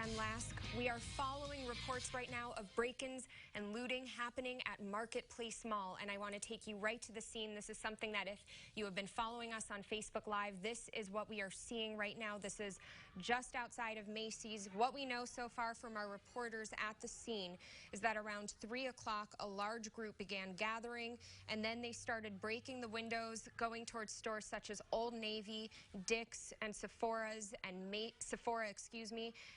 Jen Lask. We are following reports right now of break-ins and looting happening at Marketplace Mall, and I want to take you right to the scene. This is something that if you have been following us on Facebook Live, this is what we are seeing right now. This is just outside of Macy's. What we know so far from our reporters at the scene is that around 3 o'clock, a large group began gathering, and then they started breaking the windows, going towards stores such as Old Navy, Dick's, and Sephora's, and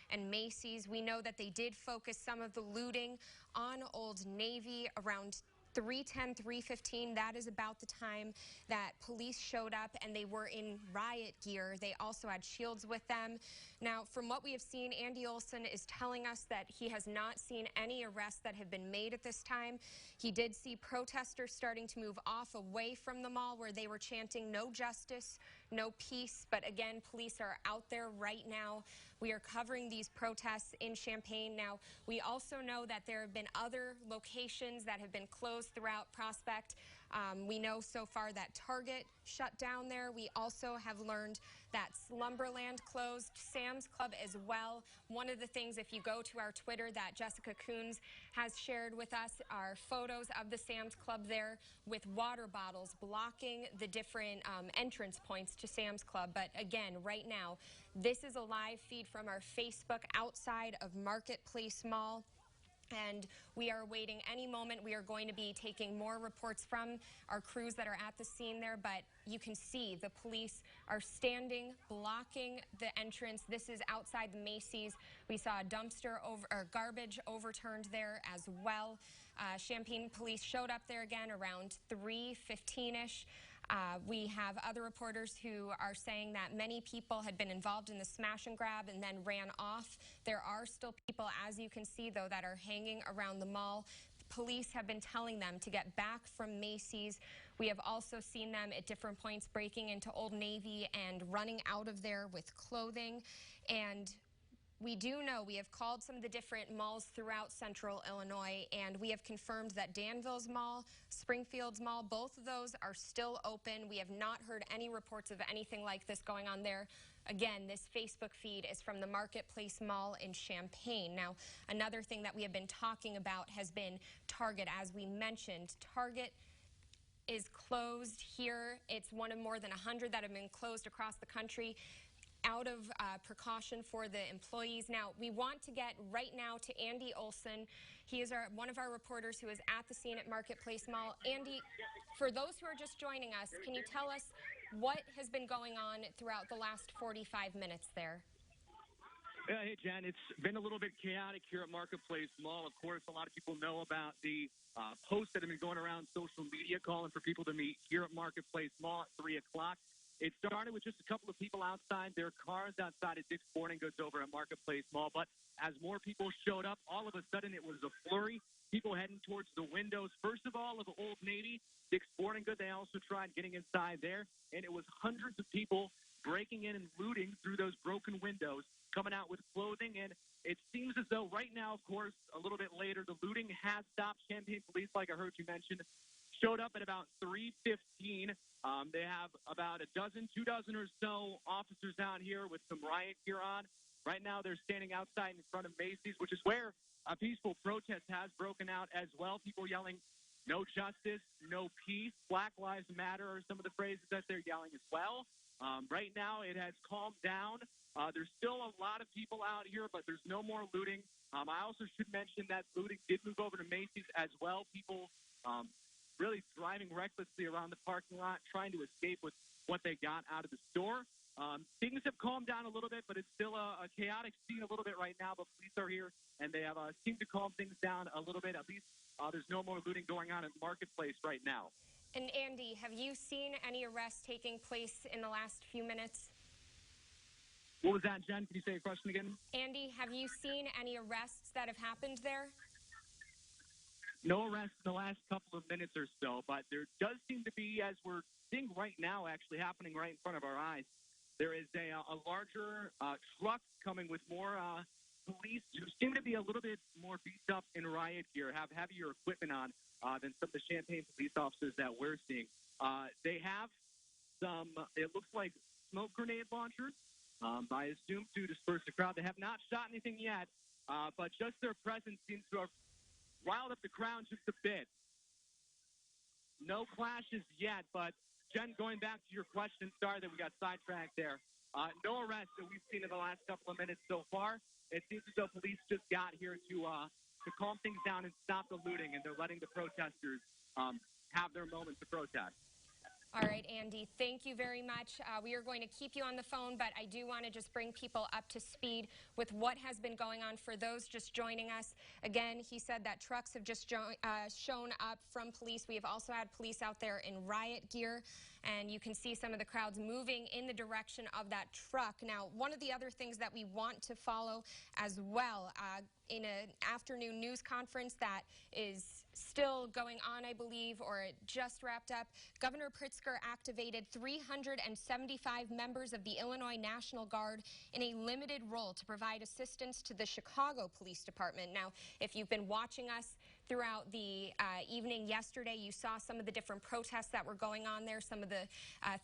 and Macy's. We know that they did focus some of the looting on Old Navy around 3:10, 3:15. That is about the time that police showed up, and they were in riot gear. They also had shields with them. Now, from what we have seen, Andy Olson is telling us that he has not seen any arrests that have been made at this time. He did see protesters starting to move off away from the mall where they were chanting "No justice, no peace." But again, police are out there right now. We are covering these protests in Champaign. Now, we also know that there have been other locations that have been closed throughout Prospect. We know so far that Target shut down there. We also have learned that Slumberland closed, Sam's Club as well. One of the things, if you go to our Twitter, that Jessica Coons has shared with us are photos of the Sam's Club there with water bottles blocking the different entrance points to Sam's Club. But again, right now, this is a live feed from our Facebook outside of Marketplace Mall. And we are waiting any moment. We are going to be taking more reports from our crews that are at the scene there, but you can see the police are standing, blocking the entrance. This is outside the Macy's. We saw a dumpster or garbage overturned there as well. Champaign police showed up there again around 3:15-ish. We have other reporters who are saying that many people had been involved in the smash and grab and then ran off. There are still people, as you can see, though, that are hanging around the mall. Police have been telling them to get back from Macy's. We have also seen them at different points breaking into Old Navy and running out of there with clothing. And we do know, we have called some of the different malls throughout central Illinois, and we have confirmed that Danville's Mall, Springfield's Mall, both of those are still open. We have not heard any reports of anything like this going on there. Again, this Facebook feed is from the Marketplace Mall in Champaign. Now, another thing that we have been talking about has been Target. As we mentioned, Target is closed here. It's one of more than 100 that have been closed across the country, out of precaution for the employees. Now, we want to get right now to Andy Olson. He is one of our reporters who is at the scene at Marketplace Mall. Andy, for those who are just joining us, can you tell us what has been going on throughout the last 45 minutes there? Hey, Jen, it's been a little bit chaotic here at Marketplace Mall. Of course, a lot of people know about the posts that have been going around social media calling for people to meet here at Marketplace Mall at 3 o'clock. It started with just a couple of people outside their cars outside of Dick's Sporting Goods over at Marketplace Mall. But as more people showed up, all of a sudden it was a flurry. People heading towards the windows, first of all, of Old Navy, Dick's Sporting Goods. They also tried getting inside there, and it was hundreds of people breaking in and looting through those broken windows, coming out with clothing. And it seems as though right now, of course, a little bit later, the looting has stopped. Champaign police, like I heard you mention, showed up at about 3:15. They have about two dozen or so officers out here with some riot gear on. Right now, they're standing outside in front of Macy's, which is where a peaceful protest has broken out as well. People yelling, "No justice, no peace, Black Lives Matter" are some of the phrases that they're yelling as well. Right now, it has calmed down. There's still a lot of people out here, but there's no more looting. I also should mention that looting did move over to Macy's as well. People really driving recklessly around the parking lot, trying to escape with what they got out of the store. Things have calmed down a little bit, but it's still a chaotic scene a little bit right now. But police are here, and they have seemed to calm things down a little bit. At least there's no more looting going on at the Marketplace right now. And Andy, have you seen any arrests taking place in the last few minutes? What was that, Jen? Can you say a question again? Andy, have you seen any arrests that have happened there? No arrests in the last couple of minutes or so, but there does seem to be, as we're seeing right now, actually happening right in front of our eyes, there is a larger truck coming with more police who seem to be a little bit more beat up in riot gear, have heavier equipment on than some of the Champaign police officers that we're seeing. They have some, it looks like smoke grenade launchers. I assume to disperse the crowd. They have not shot anything yet, but just their presence seems to have riled up the crowd just a bit. No clashes yet, but Jen, going back to your question, sorry that we got sidetracked there. No arrests that we've seen in the last couple of minutes so far. It seems as though police just got here to calm things down and stop the looting, and they're letting the protesters have their moments to protest. All right, Andy, thank you very much. We are going to keep you on the phone, but I do want to just bring people up to speed with what has been going on for those just joining us. Again, he said that trucks have just shown up from police. We have also had police out there in riot gear, and you can see some of the crowds moving in the direction of that truck. Now, one of the other things that we want to follow as well, in an afternoon news conference that is still going on, I believe, or it just wrapped up, Governor Pritzker activated 375 members of the Illinois National Guard in a limited role to provide assistance to the Chicago Police Department. Now, if you've been watching us throughout the evening yesterday, you saw some of the different protests that were going on there, some of the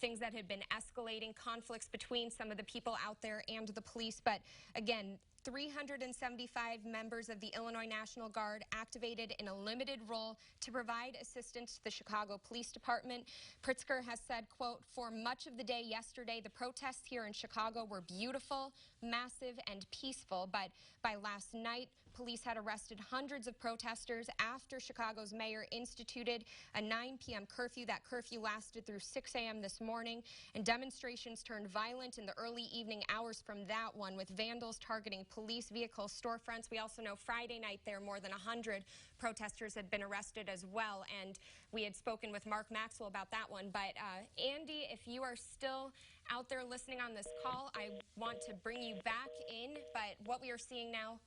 things that had been escalating, conflicts between some of the people out there and the police. But again, 375 members of the Illinois National Guard activated in a limited role to provide assistance to the Chicago Police Department. Pritzker has said, quote, "For much of the day yesterday, the protests here in Chicago were beautiful, massive, and peaceful, but by last night, police had arrested hundreds of protesters after Chicago's mayor instituted a 9 p.m. curfew. That curfew lasted through 6 a.m. this morning, and demonstrations turned violent in the early evening hours from that one, with vandals targeting police vehicles, storefronts. We also know Friday night there, more than 100 protesters had been arrested as well, and we had spoken with Mark Maxwell about that one. But Andy, if you are still out there listening on this call, I want to bring you back in, but what we are seeing now,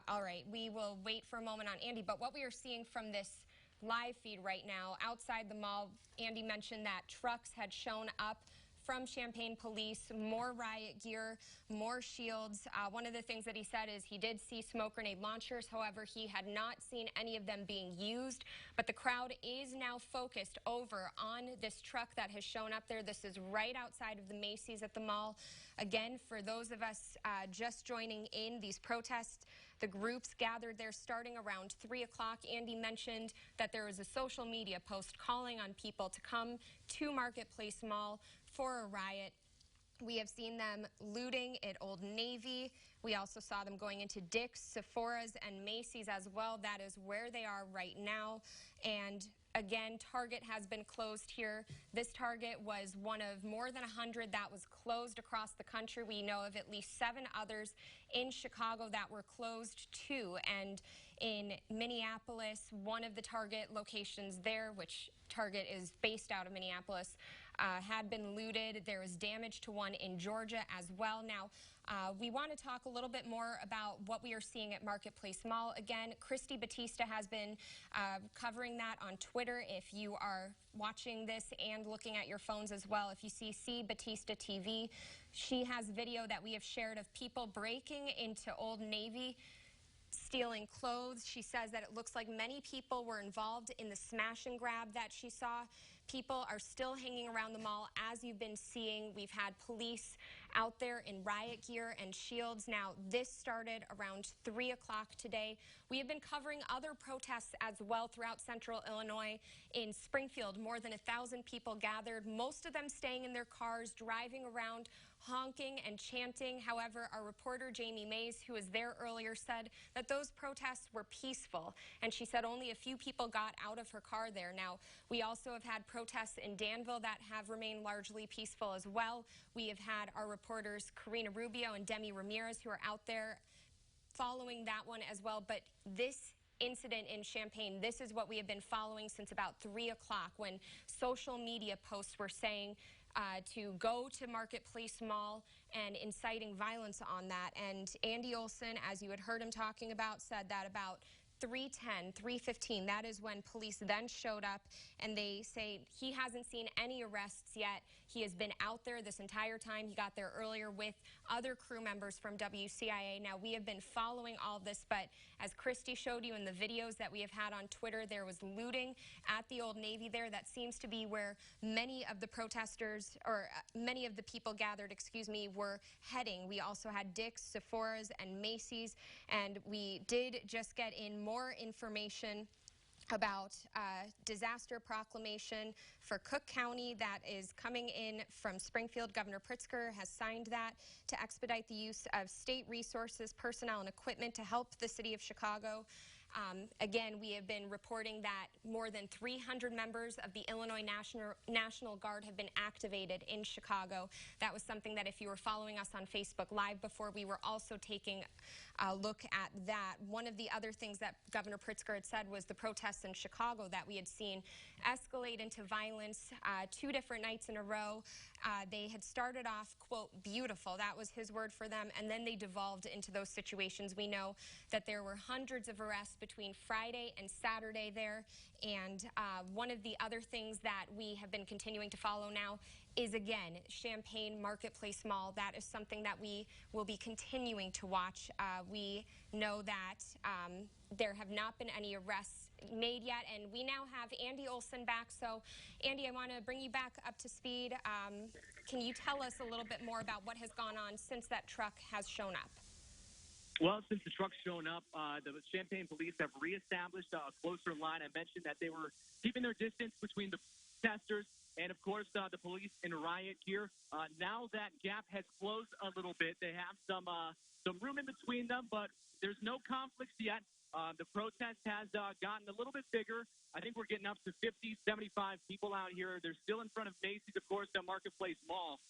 all right, we will wait for a moment on Andy, but what we are seeing from this live feed right now outside the mall, Andy mentioned that trucks had shown up from Champaign police, more riot gear, more shields. One of the things that he said is he did see smoke grenade launchers. However, he had not seen any of them being used. But the crowd is now focused over on this truck that has shown up there. This is right outside of the Macy's at the mall. Again, for those of us just joining in, these protests, the groups gathered there starting around 3 o'clock. Andy mentioned that there was a social media post calling on people to come to Marketplace Mall for a riot. We have seen them looting at Old Navy. We also saw them going into Dick's, Sephora's, and Macy's as well. That is where they are right now. And again, Target has been closed here. This Target was one of more than 100 that was closed across the country. We know of at least 7 others in Chicago that were closed too. And in Minneapolis, one of the Target locations there, which Target is based out of Minneapolis, had been looted. There was damage to one in Georgia as well. Now, we want to talk a little bit more about what we are seeing at Marketplace Mall. Again, Christy Batista has been covering that on Twitter. If you are watching this and looking at your phones as well, if you see Batista TV, she has video that we have shared of people breaking into Old Navy, stealing clothes. She says that it looks like many people were involved in the smash and grab that she saw. People are still hanging around the mall, as you've been seeing. We've had police out there in riot gear and shields. Now, this started around 3 o'clock today. We have been covering other protests as well throughout central Illinois. In Springfield, more than 1,000 people gathered, most of them staying in their cars, driving around, honking and chanting. However, our reporter Jamie Mays, who was there earlier, said that those protests were peaceful, and she said only a few people got out of her car there. Now, we also have had protests in Danville that have remained largely peaceful as well. We have had our reporters Karina Rubio and Demi Ramirez who are out there following that one as well. But this incident in Champaign, this is what we have been following since about 3 o'clock, when social media posts were saying to go to Marketplace Mall and inciting violence on that. And Andy Olson, as you had heard him talking about, said that about 3:10, 3:15, that is when police then showed up, and they say he hasn't seen any arrests yet. He has been out there this entire time. He got there earlier with other crew members from WCIA. Now, we have been following all of this, but as Christy showed you in the videos that we have had on Twitter, there was looting at the Old Navy there. That seems to be where many of the protesters, or many of the people gathered, were heading. We also had Dick's, Sephora's, and Macy's, and we did just get in more information about disaster proclamation for Cook County that is coming in from Springfield. Governor Pritzker has signed that to expedite the use of state resources, personnel, and equipment to help the city of Chicago. Again, we have been reporting that more than 300 members of the Illinois National Guard have been activated in Chicago. That was something that if you were following us on Facebook Live before, we were also taking a look at that. One of the other things that Governor Pritzker had said was the protests in Chicago that we had seen escalate into violence 2 different nights in a row. They had started off, quote, beautiful. That was his word for them. And then they devolved into those situations. We know that there were hundreds of arrests between Friday and Saturday there. And one of the other things that we have been continuing to follow now is, again, Champaign Marketplace Mall. That is something that we will be continuing to watch. We know that there have not been any arrests made yet, and we now have Andy Olson back. So, Andy, I want to bring you back up to speed. Can you tell us a little bit more about what has gone on since that truck has shown up? Well, since the truck's shown up, the Champaign police have reestablished a closer line. I mentioned that they were keeping their distance between the protesters and, of course, the police in riot gear. Now that gap has closed a little bit. They have some room in between them, but there's no conflicts yet. The protest has gotten a little bit bigger. I think we're getting up to 50, 75 people out here. They're still in front of Macy's, of course, the Marketplace Mall.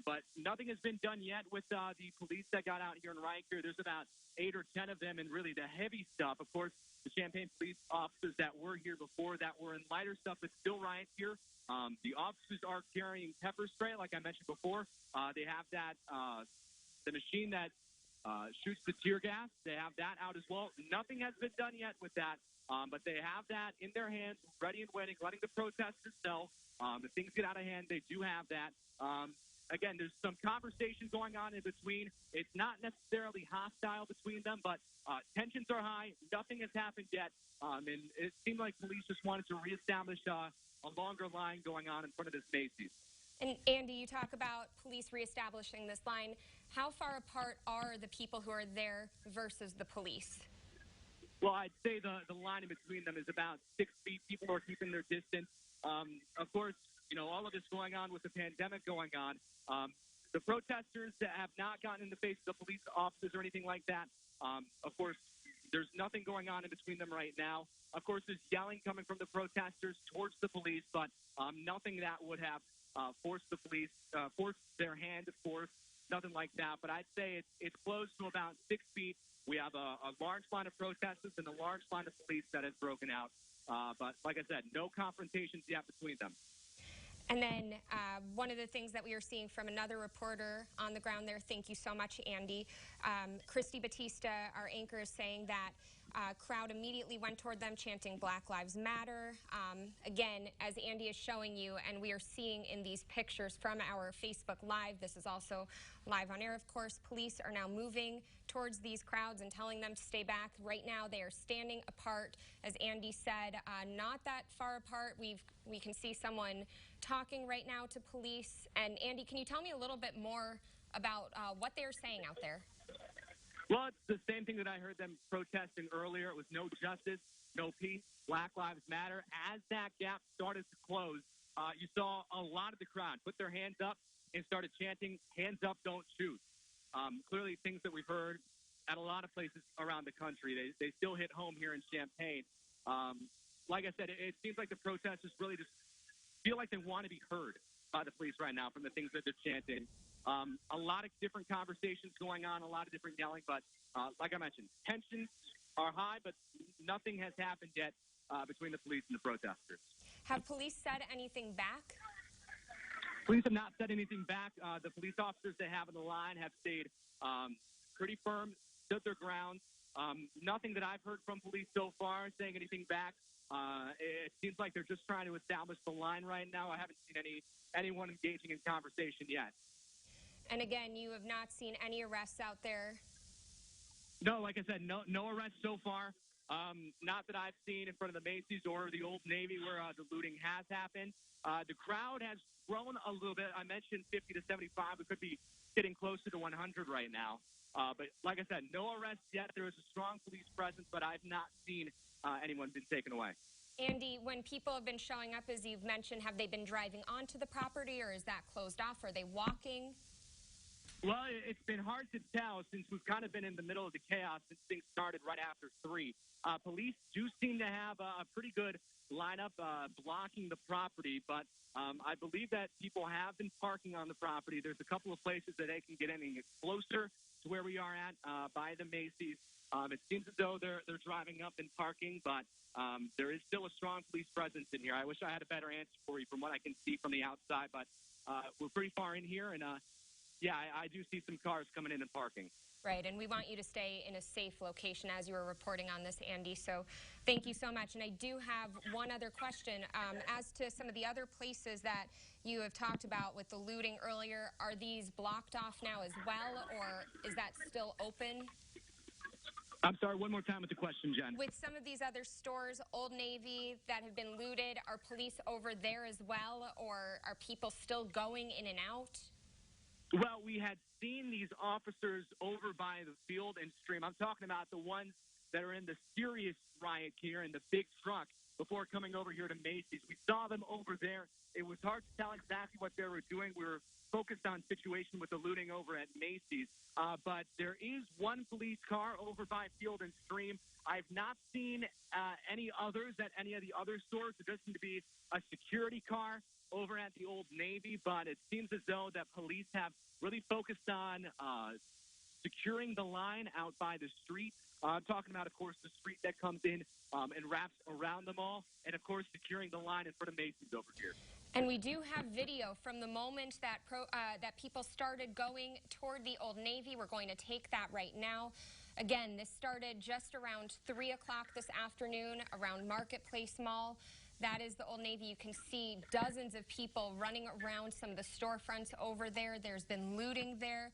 But nothing has been done yet with the police that got out here in riot gear. There's about 8 or 10 of them, and really the heavy stuff. Of course, the Champaign police officers that were here before that were in lighter stuff, but still riot gear. The officers are carrying pepper spray, like I mentioned before. They have that the machine that shoots the tear gas. They have that out as well. Nothing has been done yet with that, but they have that in their hands, ready and waiting, letting the protesters know. If things get out of hand, they do have that. Again, there's some conversation going on in between. It's not necessarily hostile between them, but tensions are high. Nothing has happened yet. And it seemed like police just wanted to reestablish a longer line going on in front of this Macy's. And Andy, you talk about police reestablishing this line. How far apart are the people who are there versus the police? Well, I'd say the line in between them is about 6 feet. People are keeping their distance. Of course, you know, all of this going on with the pandemic going on. The protesters that have not gotten in the face of the police officers or anything like that, of course, there's nothing going on in between them right now. Of course, there's yelling coming from the protesters towards the police, but nothing that would have forced the police, forced their hand, of course, nothing like that. But I'd say it's close to about 6 feet. We have a large line of protesters and a large line of police that has broken out. But like I said, no confrontations yet between them. And then one of the things that we are seeing from another reporter on the ground there, thank you so much, Andy, Christy Batista, our anchor, is saying that crowd immediately went toward them chanting Black Lives Matter. Again, as Andy is showing you, and we are seeing in these pictures from our Facebook Live, this is also live on air, of course, police are now moving towards these crowds and telling them to stay back. Right now, they are standing apart, as Andy said, not that far apart. We can see someone talking right now to police. And Andy, can you tell me a little bit more about what they're saying out there? Well, it's the same thing that I heard them protesting earlier. It was no justice, no peace, Black Lives Matter. As that gap started to close, you saw a lot of the crowd put their hands up and started chanting, "Hands up, don't shoot." Clearly things that we've heard at a lot of places around the country. They still hit home here in Champaign. Like I said, it seems like the protesters really just feel like they want to be heard by the police right now from the things that they're chanting. A lot of different conversations going on, a lot of different yelling, but like I mentioned, tensions are high, but nothing has happened yet between the police and the protesters. Have police said anything back? Police have not said anything back. The police officers they have in the line have stayed pretty firm, stood their ground. Nothing that I've heard from police so far saying anything back. It seems like they're just trying to establish the line right now. I haven't seen anyone engaging in conversation yet. And again, you have not seen any arrests out there? No, like I said, no arrests so far. Not that I've seen in front of the Macy's or the Old Navy where the looting has happened. The crowd has grown a little bit. I mentioned 50 to 75. It could be getting closer to 100 right now. But like I said, no arrests yet. There is a strong police presence, but I've not seen anyone been taken away. Andy, when people have been showing up, as you've mentioned, have they been driving onto the property, or is that closed off? Are they walking? Well, it's been hard to tell since we've kind of been in the middle of the chaos since things started right after 3. Police do seem to have a pretty good lineup blocking the property, but I believe that people have been parking on the property. There's a couple of places that they can get any closer to where we are at by the Macy's. It seems as though they're driving up and parking, but there is still a strong police presence in here. I wish I had a better answer for you from what I can see from the outside, but we're pretty far in here, and yeah, I do see some cars coming in and parking. Right, and we want you to stay in a safe location as you were reporting on this, Andy, so thank you so much. And I do have one other question. As to some of the other places that you have talked about with the looting earlier, are these blocked off now as well, or is that still open? I'm sorry, one more time with the question, Jen. With some of these other stores, Old Navy, that have been looted, are police over there as well, or are people still going in and out? Well, we had seen these officers over by the Field and Stream. I'm talking about the ones that are in the serious riot gear in the big truck before coming over here to Macy's. We saw them over there. It was hard to tell exactly what they were doing. We were focused on situation with the looting over at Macy's. But there is one police car over by Field and Stream. I've not seen any others at any of the other stores. There does seem to be a security car over at the Old Navy, but it seems as though that police have really focused on securing the line out by the street. I'm talking about, of course, the street that comes in and wraps around the mall, and, of course, securing the line in front of Macy's over here. And we do have video from the moment that that people started going toward the Old Navy. We're going to take that right now. Again, this started just around 3 o'clock this afternoon around Marketplace Mall. That is the Old Navy. You can see dozens of people running around some of the storefronts over there. There's been looting there.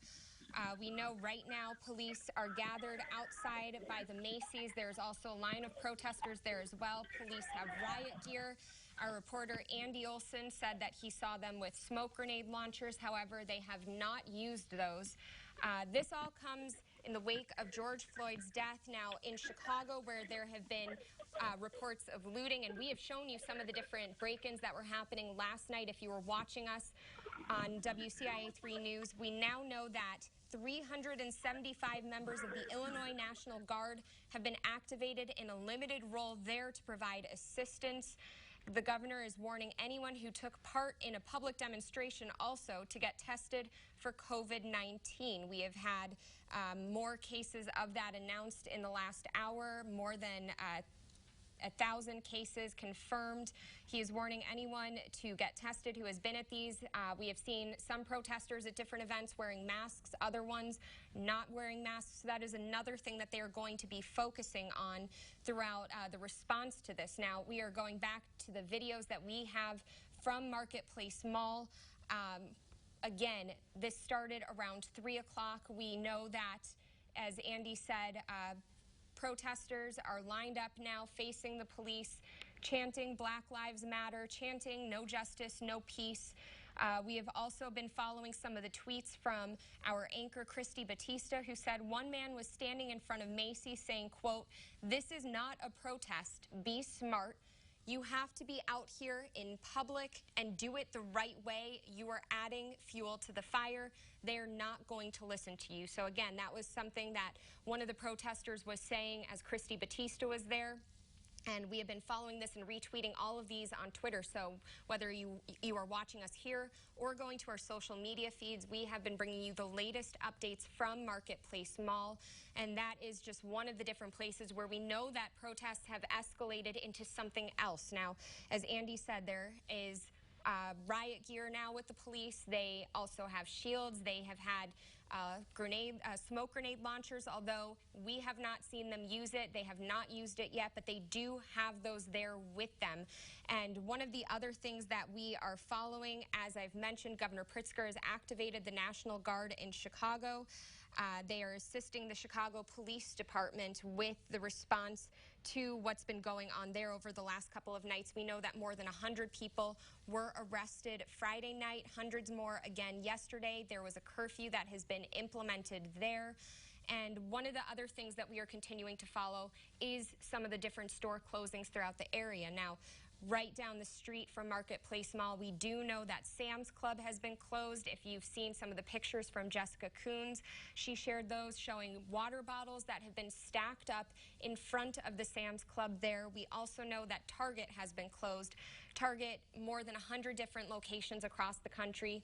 We know right now police are gathered outside by the Macy's. There's also a line of protesters there as well. Police have riot gear. Our reporter Andy Olson said that he saw them with smoke grenade launchers. However, they have not used those. This all comes in the wake of George Floyd's death. Now in Chicago, where there have been reports of looting, and we have shown you some of the different break-ins that were happening last night. If you were watching us on WCIA 3 News, we now know that 375 members of the Illinois National Guard have been activated in a limited role there to provide assistance. The governor is warning anyone who took part in a public demonstration also to get tested for COVID-19. We have had more cases of that announced in the last hour, more than 1,000 cases confirmed. He is warning anyone to get tested who has been at these. We have seen some protesters at different events wearing masks, other ones not wearing masks. So that is another thing that they are going to be focusing on throughout the response to this. Now, we are going back to the videos that we have from Marketplace Mall. Again, this started around 3 o'clock. We know that, as Andy said, protesters are lined up now facing the police, chanting Black Lives Matter, chanting no justice, no peace. We have also been following some of the tweets from our anchor, Christy Batista, who said one man was standing in front of Macy's saying, quote, "This is not a protest. Be smart. You have to be out here in public and do it the right way. You are adding fuel to the fire. They're not going to listen to you." So again, that was something that one of the protesters was saying as Christy Batista was there. And we have been following this and retweeting all of these on Twitter. So whether you are watching us here or going to our social media feeds, we have been bringing you the latest updates from Marketplace Mall. And that is just one of the different places where we know that protests have escalated into something else. Now, as Andy said, there is riot gear now with the police. They also have shields. They have had smoke grenade launchers, although we have not seen them use it. They have not used it yet, but they do have those there with them. And one of the other things that we are following, as I've mentioned, Governor Pritzker has activated the National Guard in Chicago. They are assisting the Chicago Police Department with the response to what's been going on there over the last couple of nights. We know that more than 100 people were arrested Friday night, hundreds more again yesterday. There was a curfew that has been implemented there. And one of the other things that we are continuing to follow is some of the different store closings throughout the area. Now, right down the street from Marketplace Mall, we do know that Sam's Club has been closed. If you've seen some of the pictures from Jessica Coons, she shared those showing water bottles that have been stacked up in front of the Sam's Club there. We also know that Target has been closed. Target, more than 100 different locations across the country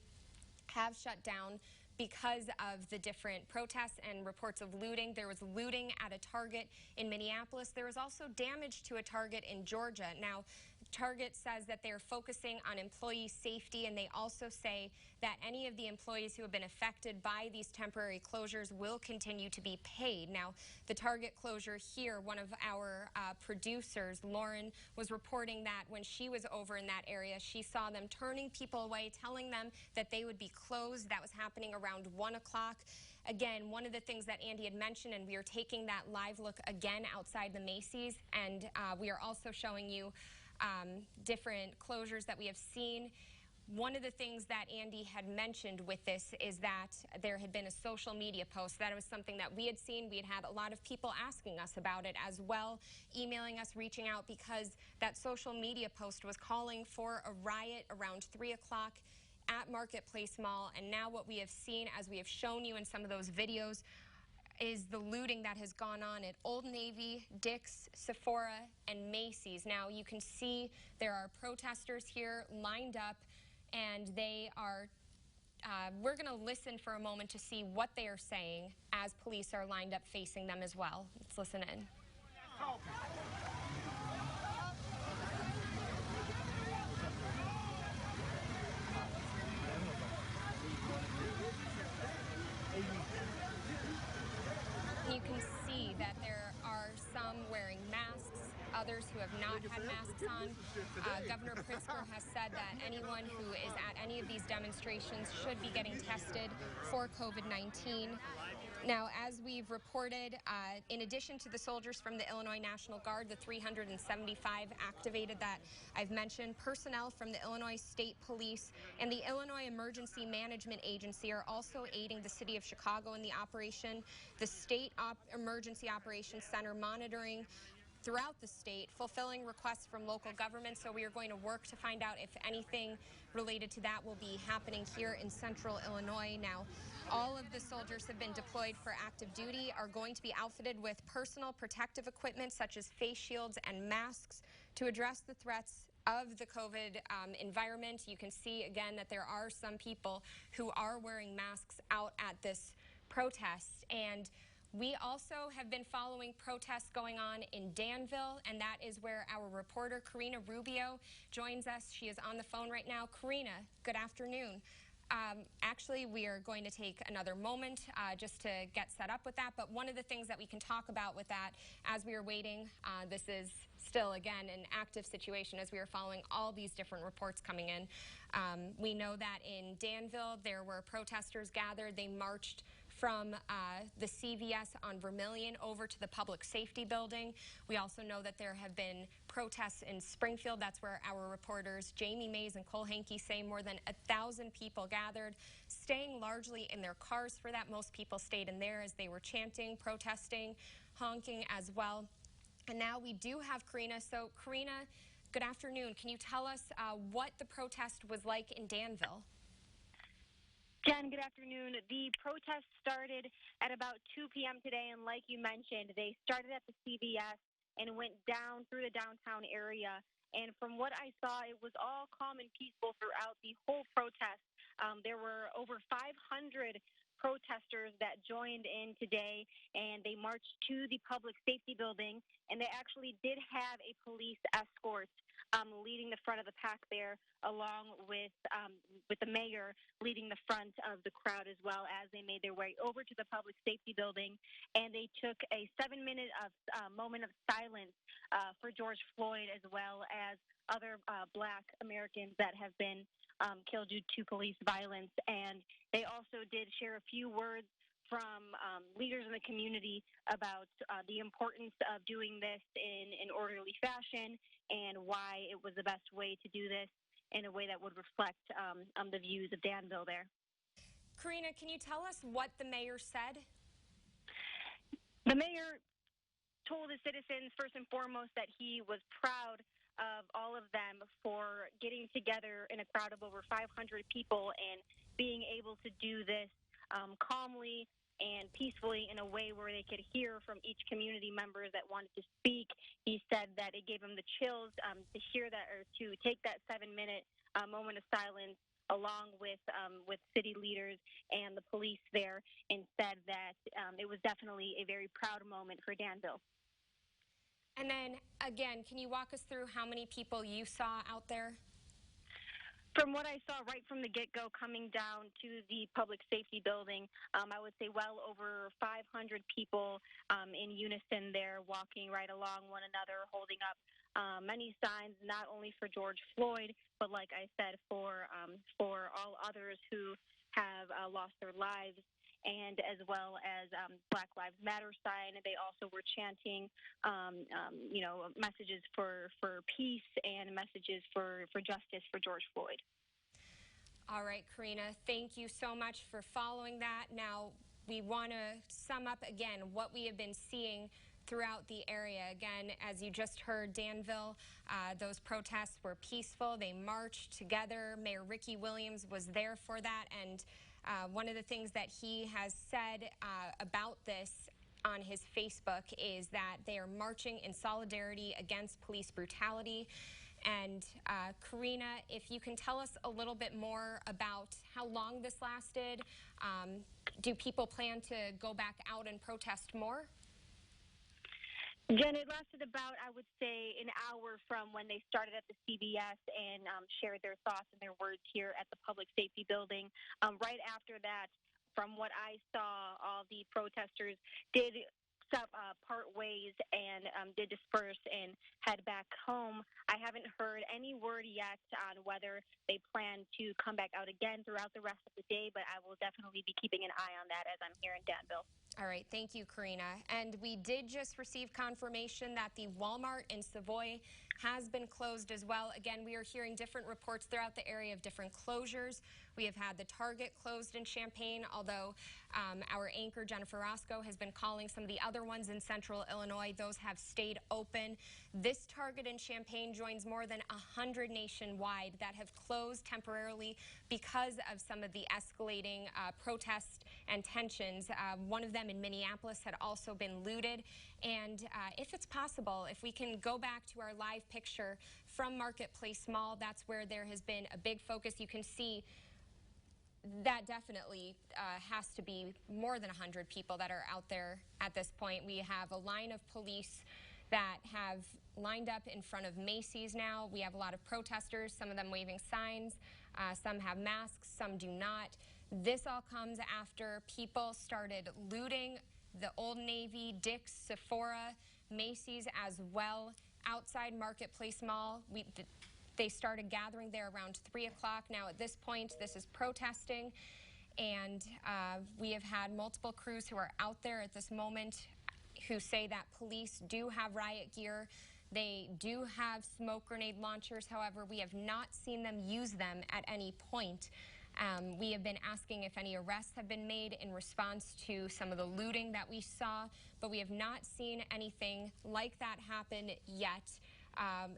have shut down because of the different protests and reports of looting. There was looting at a Target in Minneapolis. There was also damage to a Target in Georgia. Now, Target says that they're focusing on employee safety, and they also say that any of the employees who have been affected by these temporary closures will continue to be paid. Now, the Target closure here, one of our producers, Lauren, was reporting that when she was over in that area, she saw them turning people away, telling them that they would be closed. That was happening around 1 o'clock. Again, one of the things that Andy had mentioned, and we are taking that live look again outside the Macy's, and we are also showing you different closures that we have seen. One of the things that Andy had mentioned with this is that there had been a social media post. That was something that we had seen. We had had a lot of people asking us about it as well, emailing us, reaching out, because that social media post was calling for a riot around 3 o'clock at Marketplace Mall. And now what we have seen, as we have shown you in some of those videos, is the looting that has gone on at Old Navy, Dick's, Sephora, and Macy's. Now you can see there are protesters here lined up, and they are, we're going to listen for a moment to see what they are saying as police are lined up facing them as well. Let's listen in. You can see that there are some wearing masks, others who have not had masks on. Governor Pritzker has said that anyone who is at any of these demonstrations should be getting tested for COVID-19. Now, as we've reported, in addition to the soldiers from the Illinois National Guard, the 375 activated that I've mentioned, personnel from the Illinois State Police and the Illinois Emergency Management Agency are also aiding the city of Chicago in the operation. The State Emergency Operations Center monitoring throughout the state, fulfilling requests from local governments. So we are going to work to find out if anything related to that will be happening here in central Illinois. Now, all of the soldiers have been deployed for active duty, are going to be outfitted with personal protective equipment such as face shields and masks to address the threats of the COVID environment. You can see again that there are some people who are wearing masks out at this protest. And we also have been following protests going on in Danville, and that is where our reporter Karina Rubio joins us. She is on the phone right now. Karina, good afternoon. Actually, we are going to take another moment just to get set up with that. But one of the things that we can talk about with that as we are waiting, this is still, again, an active situation as we are following all these different reports coming in. We know that in Danville, there were protesters gathered. They marched from the CVS on Vermilion over to the Public Safety Building. We also know that there have been protests in Springfield. That's where our reporters Jamie Mays and Cole Hankey say more than 1,000 people gathered, staying largely in their cars for that. Most people stayed in there as they were chanting, protesting, honking as well. And now we do have Karina. So Karina, good afternoon. Can you tell us what the protest was like in Danville? Jen, good afternoon. The protest started at about 2 p.m. today, and like you mentioned, they started at the CVS and went down through the downtown area. And from what I saw, it was all calm and peaceful throughout the whole protest. There were over 500 protesters that joined in today, and they marched to the Public Safety Building. and they actually did have a police escort leading the front of the pack there, along with the mayor leading the front of the crowd as well, as they made their way over to the public safety building, and they took a 7-minute moment of silence for George Floyd, as well as other Black Americans that have been killed due to police violence. And they also did share a few words from leaders in the community about the importance of doing this in an orderly fashion and why it was the best way to do this in a way that would reflect the views of Danville there. Karina, can you tell us what the mayor said? The mayor told the citizens, first and foremost, that he was proud of all of them for getting together in a crowd of over 500 people and being able to do this calmly and peacefully in a way where they could hear from each community member that wanted to speak. He said that it gave him the chills to hear that, or to take that 7-minute moment of silence along with city leaders and the police there, and said that it was definitely a very proud moment for Danville. And then, again, can you walk us through how many people you saw out there? From what I saw right from the get-go coming down to the public safety building, I would say well over 500 people in unison there, walking right along one another, holding up many signs, not only for George Floyd, but like I said, for all others who have lost their lives, and as well as Black Lives Matter sign. They also were chanting, messages for peace and messages for justice for George Floyd. All right, Karina, thank you so much for following that. Now, we want to sum up again what we have been seeing throughout the area. Again, as you just heard, Danville, those protests were peaceful. They marched together. Mayor Ricky Williams was there for that, and one of the things that he has said about this on his Facebook is that they are marching in solidarity against police brutality. And Karina, if you can tell us a little bit more about how long this lasted. Do people plan to go back out and protest more? Jen, it lasted about, I would say, an hour from when they started at the CVS and shared their thoughts and their words here at the public safety building. Right after that, from what I saw, all the protesters did part ways and did disperse and head back home. I haven't heard any word yet on whether they plan to come back out again throughout the rest of the day, but I will definitely be keeping an eye on that as I'm here in Danville. All right, thank you, Karina. And we did just receive confirmation that the Walmart in Savoy has been closed as well. Again, we are hearing different reports throughout the area of different closures. We have had the Target closed in Champaign, although our anchor, Jennifer Roscoe, has been calling some of the other ones in central Illinois. Those have stayed open. This Target in Champaign joins more than 100 nationwide that have closed temporarily because of some of the escalating protests and tensions. One of them in Minneapolis had also been looted. And if it's possible, if we can go back to our live picture from Marketplace Mall, that's where there has been a big focus. You can see that definitely has to be more than 100 people that are out there at this point. We have a line of police that have lined up in front of Macy's now. We have a lot of protesters, some of them waving signs, some have masks, some do not. This all comes after people started looting the Old Navy, Dick's, Sephora, Macy's as well outside Marketplace Mall. They started gathering there around 3 o'clock. Now at this point, this is protesting, and we have had multiple crews who are out there at this moment who say that police do have riot gear. They do have smoke grenade launchers. However, we have not seen them use them at any point. We have been asking if any arrests have been made in response to some of the looting that we saw, but we have not seen anything like that happen yet.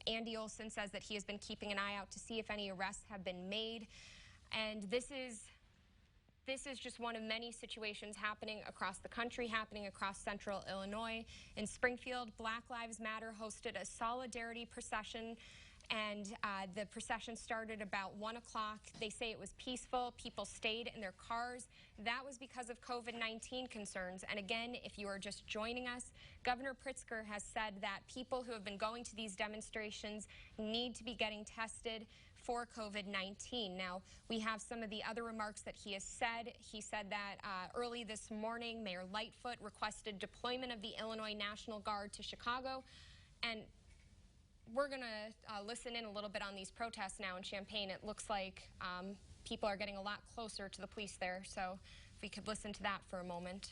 Andy Olson says that he has been keeping an eye out to see if any arrests have been made. And this is just one of many situations happening across the country, happening across central Illinois. In Springfield, Black Lives Matter hosted a solidarity procession and the procession started about 1 o'clock. They say it was peaceful. People stayed in their cars. That was because of COVID-19 concerns. And again, if you are just joining us, Governor Pritzker has said that people who have been going to these demonstrations need to be getting tested for COVID-19. Now, we have some of the other remarks that he has said. He said that early this morning, Mayor Lightfoot requested deployment of the Illinois National Guard to Chicago. And we're going to listen in a little bit on these protests now in Champaign. It looks like people are getting a lot closer to the police there. So if we could listen to that for a moment.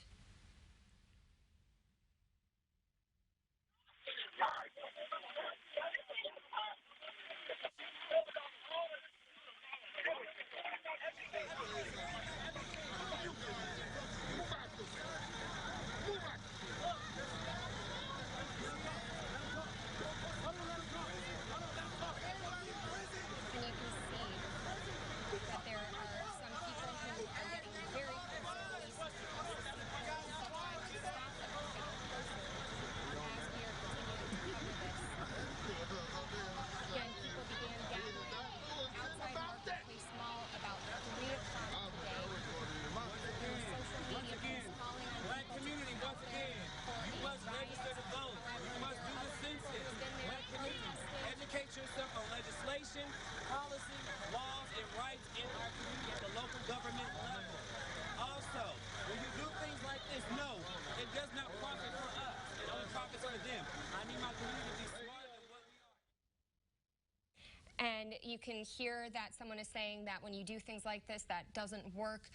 Yourself on legislation, policy, laws, and rights in our community at the local government level. Also, when you do things like this, no, it does not profit for us. It only profits for them. I need my community to be smarter than what we are. And you can hear that someone is saying that when you do things like this, that doesn't work.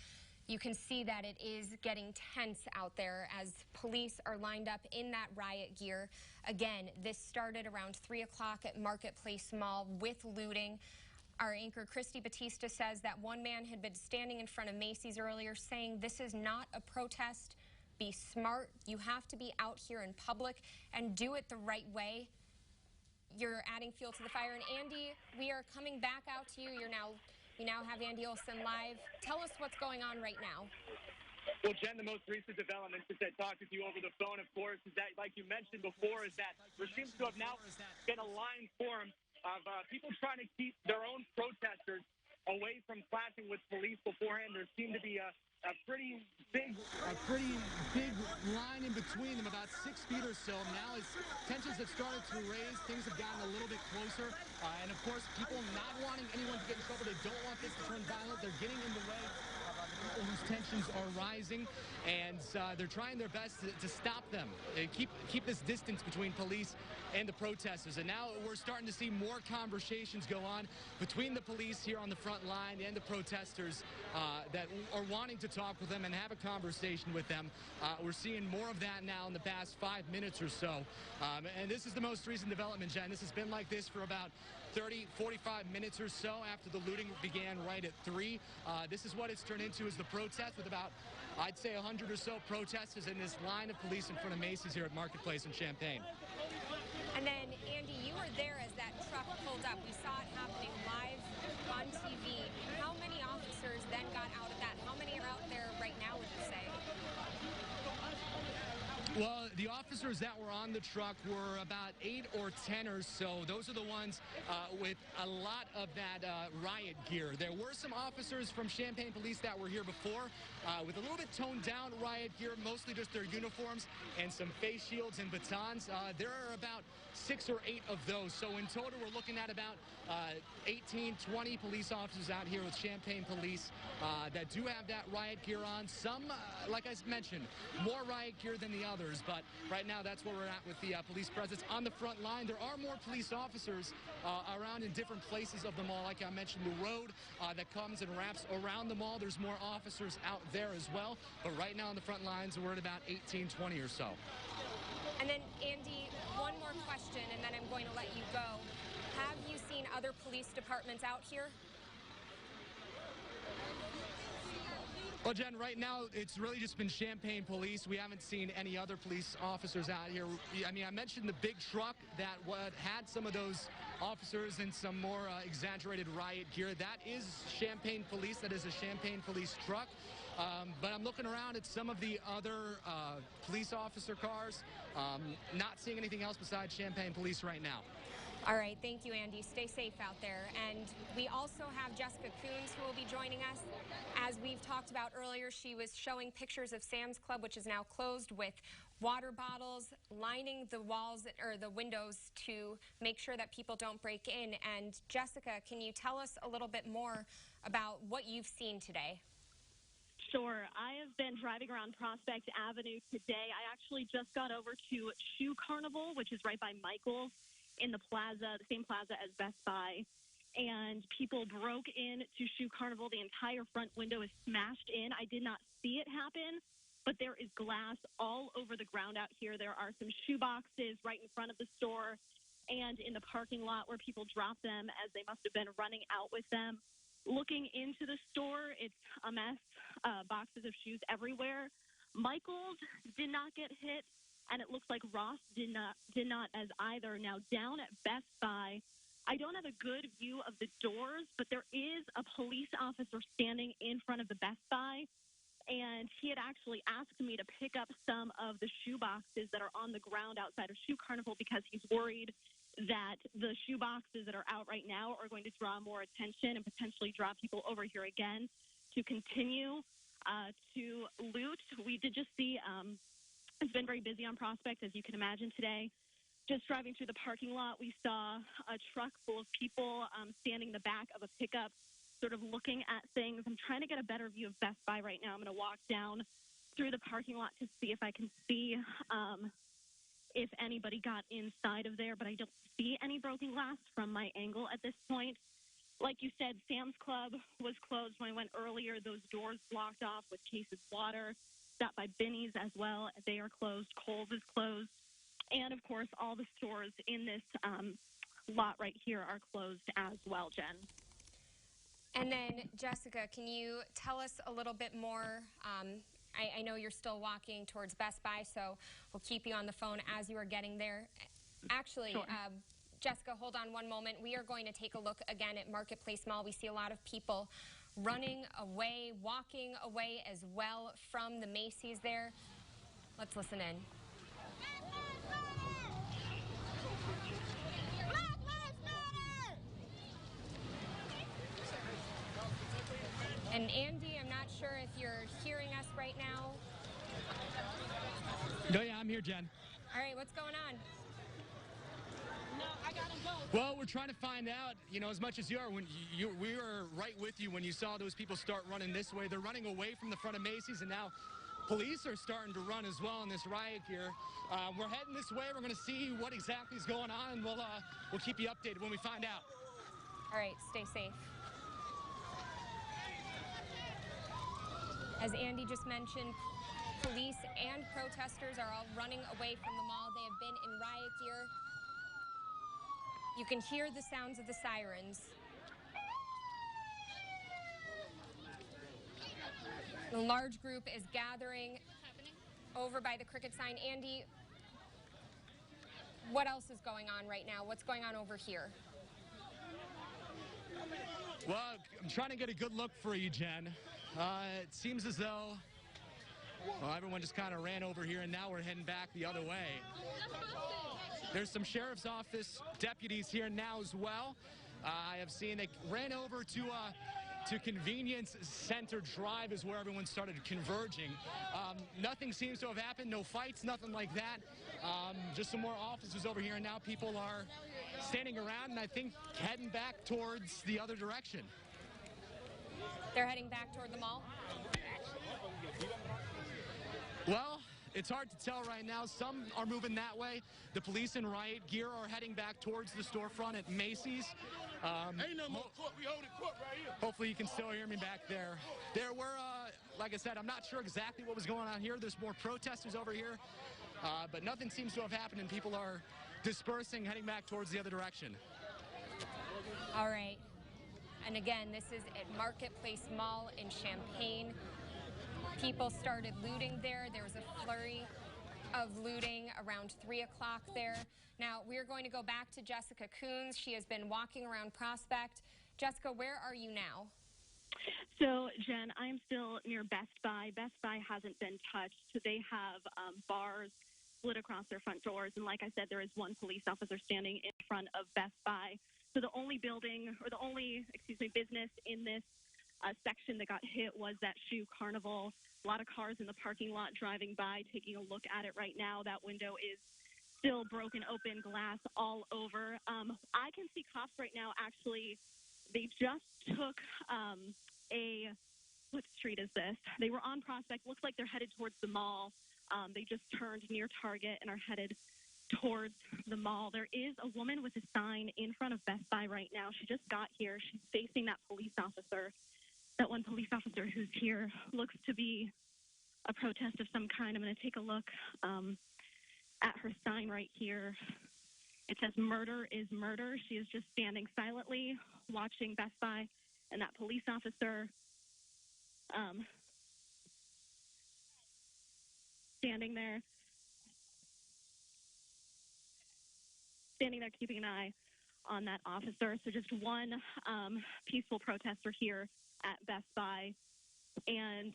You can see that it is getting tense out there as police are lined up in that riot gear. Again, this started around 3 o'clock at Marketplace Mall with looting. Our anchor, Christy Batista, says that one man had been standing in front of Macy's earlier saying, "This is not a protest. Be smart. You have to be out here in public and do it the right way." You're adding fuel to the fire. And Andy, we are coming back out to you. You now have Andy Olson live. Tell us what's going on right now. Well, Jen, the most recent development since I talked with you over the phone, of course, is that, like you mentioned before, is that there seems to have now been a line formed of people trying to keep their own protesters away from clashing with police beforehand. There seemed to be a pretty big line in between them, about 6 feet or so. Now as tensions have started to raise, things have gotten a little bit closer. And of course, people not wanting anyone to get in trouble. They don't want this to turn violent. They're getting in the way of the people whose tensions are rising, and they're trying their best to stop them, keep this distance between police and the protesters. And now we're starting to see more conversations go on between the police here on the front line and the protesters that are wanting to talk with them and have a conversation with them. We're seeing more of that now in the past 5 minutes or so. And this is the most recent development, Jen. This has been like this for about 30, 45 minutes or so after the looting began right at 3. This is what it's turned into, is the protest with about, I'd say, 100 or so protesters in this line of police in front of Macy's here at Marketplace in Champaign. And then, Andy, you were there as that truck pulled up. We saw it happening live on TV. How many officers then got out of that? How many are out there right now, would you say? Well, the officers that were on the truck were about 8 or 10 or so. Those are the ones with a lot of that riot gear. There were some officers from Champaign Police that were here before with a little bit toned down riot gear, mostly just their uniforms and some face shields and batons. There are about 6 or 8 of those. So in total, we're looking at about 18, 20 police officers out here with Champaign Police that do have that riot gear on. Some, like I mentioned, more riot gear than the others. But right now, that's where we're at with the police presence on the front line. There are more police officers around in different places of the mall. Like I mentioned, the road that comes and wraps around the mall, there's more officers out there as well. But right now on the front lines, we're at about 18, 20 or so. And then, Andy, one more question, and then I'm going to let you go. Have you seen other police departments out here? Well, Jen, right now, it's really just been Champaign Police. We haven't seen any other police officers out here. I mean, I mentioned the big truck that had some of those officers and some more exaggerated riot gear. That is Champaign Police. That is a Champaign Police truck. But I'm looking around at some of the other police officer cars, not seeing anything else besides Champaign Police right now. All right, thank you, Andy. Stay safe out there. And we also have Jessica Coons, who will be joining us. As we've talked about earlier, she was showing pictures of Sam's Club, which is now closed, with water bottles lining the walls or the windows to make sure that people don't break in. And Jessica, can you tell us a little bit more about what you've seen today? Sure. I have been driving around Prospect Avenue today. I actually just got over to Shoe Carnival, which is right by Michael's in the plaza, the same plaza as Best Buy. And people broke in to Shoe Carnival. The entire front window is smashed in. I did not see it happen, but there is glass all over the ground out here. There are some shoe boxes right in front of the store and in the parking lot where people drop them, as they must have been running out with them. Looking into the store, it's a mess, boxes of shoes everywhere. Michael's did not get hit, and it looks like Ross did not as either. Now, down at Best Buy, I don't have a good view of the doors, but there is a police officer standing in front of the Best Buy, and he had actually asked me to pick up some of the shoe boxes that are on the ground outside of Shoe Carnival because he's worried that the shoe boxes that are out right now are going to draw more attention and potentially draw people over here again to continue to loot. We did just see it's been very busy on Prospect, as you can imagine today. Just driving through the parking lot, we saw a truck full of people standing in the back of a pickup, sort of looking at things. I'm trying to get a better view of Best Buy right now. I'm going to walk down through the parking lot to see if I can see if anybody got inside of there, but I don't see any broken glass from my angle at this point. Like you said, Sam's Club was closed when I went earlier. Those doors blocked off with cases of water. Stopped by Binny's as well. They are closed. Kohl's is closed. And, of course, all the stores in this lot right here are closed as well, Jen. And then, Jessica, can you tell us a little bit more? I know you're still walking towards Best Buy, so we'll keep you on the phone as you are getting there. Actually, Sure. Jessica, hold on one moment. We are going to take a look again at Marketplace Mall. We see a lot of people running away, walking away as well from the Macy's there. Let's listen in. And Andy, I'm not sure if you're hearing us right now. No, yeah, I'm here, Jen. All right, what's going on? No, I gotta go. Well, we're trying to find out, as much as you are. We were right with you when you saw those people start running this way. They're running away from the front of Macy's, and now police are starting to run as well in this riot here. We're heading this way. We're going to see what exactly is going on, and we'll keep you updated when we find out. All right, stay safe. As Andy just mentioned, police and protesters are all running away from the mall. They have been in riot gear. You can hear the sounds of the sirens. A large group is gathering over by the cricket sign. Andy, what else is going on right now? What's going on over here? Well, I'm trying to get a good look for you, Jen. It seems as though everyone just kind of ran over here, and now we're heading back the other way. There's some sheriff's office deputies here now as well. I have seen they ran over to Convenience Center Drive is where everyone started converging. Nothing seems to have happened, no fights, nothing like that. Just some more officers over here, and now people are standing around and I think heading back towards the other direction. They're heading back toward the mall? Well, it's hard to tell right now. Some are moving that way. The police in riot gear are heading back towards the storefront at Macy's. Ain't no more court. We hold it court right here. Hopefully you can still hear me back there. There were, like I said, I'm not sure exactly what was going on here. There's more protesters over here, but nothing seems to have happened, and people are dispersing, heading back towards the other direction. All right. And again, this is at Marketplace Mall in Champaign. People started looting there. There was a flurry of looting around 3 o'clock there. Now, we're going to go back to Jessica Coons. She has been walking around Prospect. Jessica, where are you now? So, Jen, I'm still near Best Buy. Best Buy hasn't been touched. They have bars split across their front doors. And like I said, there is one police officer standing in front of Best Buy. So the only building, or the only, business in this section that got hit was that shoe carnival. A lot of cars in the parking lot driving by, taking a look at it right now. That window is still broken open, glass all over. I can see cops right now, actually. They just took what street is this? They were on Prospect. Looks like they're headed towards the mall. They just turned near Target and are headed towards the mall. There is a woman with a sign in front of Best Buy right now. She just got here. She's facing that police officer. That one police officer who's here looks to be a protest of some kind. I'm going to take a look at her sign right here. It says "Murder is murder." She is just standing silently watching Best Buy and that police officer standing there keeping an eye on that officer. So just one peaceful protester here at Best Buy. And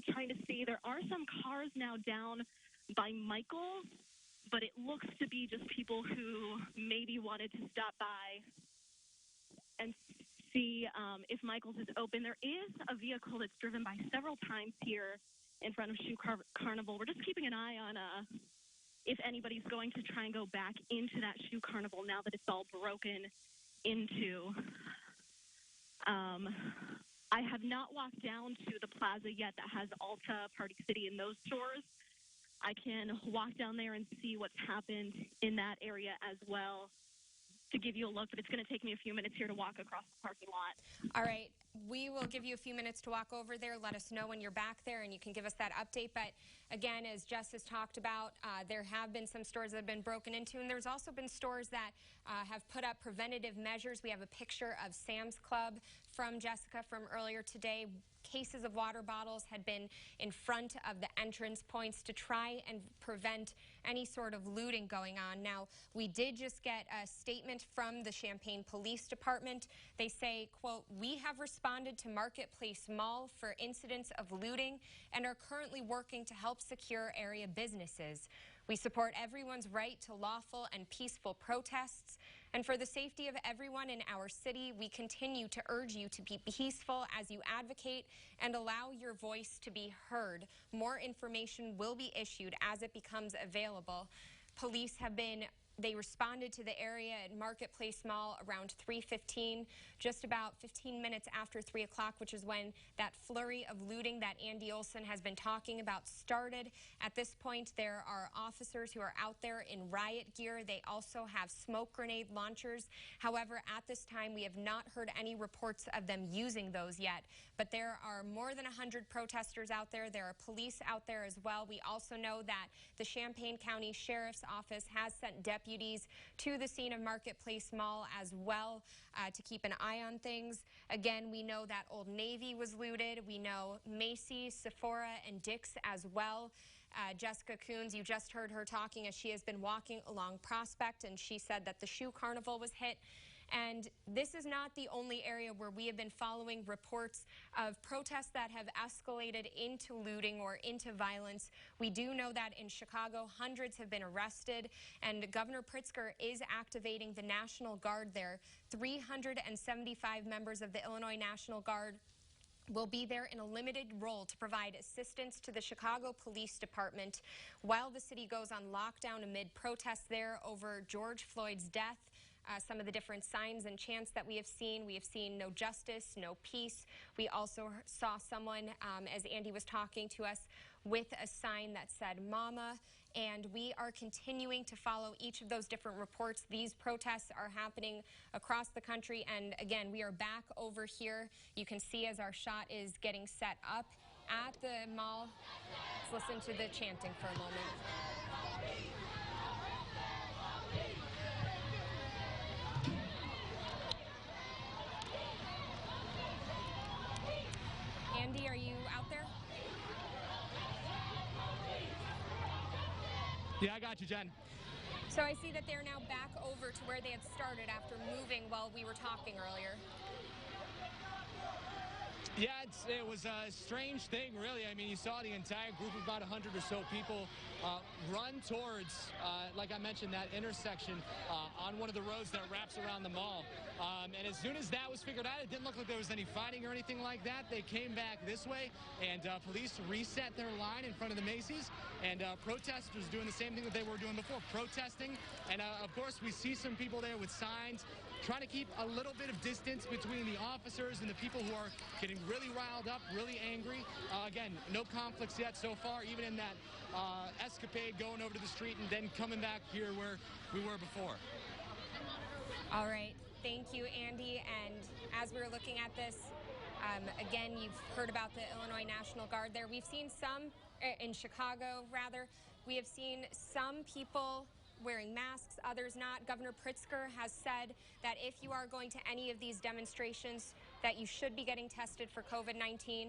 trying to see, there are some cars now down by Michael's, but it looks to be just people who maybe wanted to stop by and see if Michael's is open. There is a vehicle that's driven by several times here in front of Shoe Carnival. We're just keeping an eye on if anybody's going to try and go back into that Shoe Carnival now that it's all broken into. I have not walked down to the plaza yet that has Ulta, Party City, and those stores. I can walk down there and see what's happened in that area as well to give you a look, but it's going to take me a few minutes here to walk across the parking lot. All right. We will give you a few minutes to walk over there. Let us know when you're back there and you can give us that update. But again, as Jess has talked about, there have been some stores that have been broken into, and there's also been stores that have put up preventative measures. We have a picture of Sam's Club from Jessica from earlier today. Cases of water bottles had been in front of the entrance points to try and prevent any sort of looting going on. Now, we did just get a statement from the Champaign Police Department. They say, quote, "We have responded to Marketplace Mall for incidents of looting and are currently working to help secure area businesses. We support everyone's right to lawful and peaceful protests. And for the safety of everyone in our city, we continue to urge you to be peaceful as you advocate and allow your voice to be heard. More information will be issued as it becomes available." Police they responded to the area at Marketplace Mall around 3:15, just about 15 minutes after 3 o'clock, which is when that flurry of looting that Andy Olson has been talking about started. At this point, there are officers who are out there in riot gear. They also have smoke grenade launchers. However, at this time, we have not heard any reports of them using those yet. But there are more than 100 protesters out there. There are police out there as well. We also know that the Champaign County Sheriff's Office has sent deputies to the scene of Marketplace Mall as well to keep an eye on things. Again, we know that Old Navy was looted. We know Macy's, Sephora, and Dick's as well. Jessica Coons, you just heard her talking as she has been walking along Prospect, and she said that the Shoe Carnival was hit. And this is not the only area where we have been following reports of protests that have escalated into looting or into violence. We do know that in Chicago, hundreds have been arrested, and Governor Pritzker is activating the National Guard there. 375 members of the Illinois National Guard will be there in a limited role to provide assistance to the Chicago Police Department while the city goes on lockdown amid protests there over George Floyd's death. Some of the different signs and chants that we have seen no justice, no peace. We also saw someone, as Andy was talking to us, with a sign that said "Mama," and we are continuing to follow each of those different reports. These protests are happening across the country, and again, we are back over here. You can see as our shot is getting set up at the mall. Let's listen to the chanting for a moment. Andy, are you out there? Yeah, I got you, Jen. So I see that they're now back over to where they had started after moving while we were talking earlier. Yeah, it was a strange thing, really. I mean, you saw the entire group of about 100 or so people run towards, like I mentioned, that intersection on one of the roads that wraps around the mall. And as soon as that was figured out, it didn't look like there was any fighting or anything like that. They came back this way, and police reset their line in front of the Macy's, and protesters doing the same thing that they were doing before, protesting. And, of course, we see some people there with signs trying to keep a little bit of distance between the officers and the people who are getting really riled up, really angry. Again, no conflicts yet so far, even in that escapade going over to the street and then coming back here where we were before. All right. Thank you, Andy. And as we were looking at this, again, you've heard about the Illinois National Guard there. We've seen some, in Chicago, rather, we have seen some people wearing masks, others not. Governor Pritzker has said that if you are going to any of these demonstrations, that you should be getting tested for COVID-19.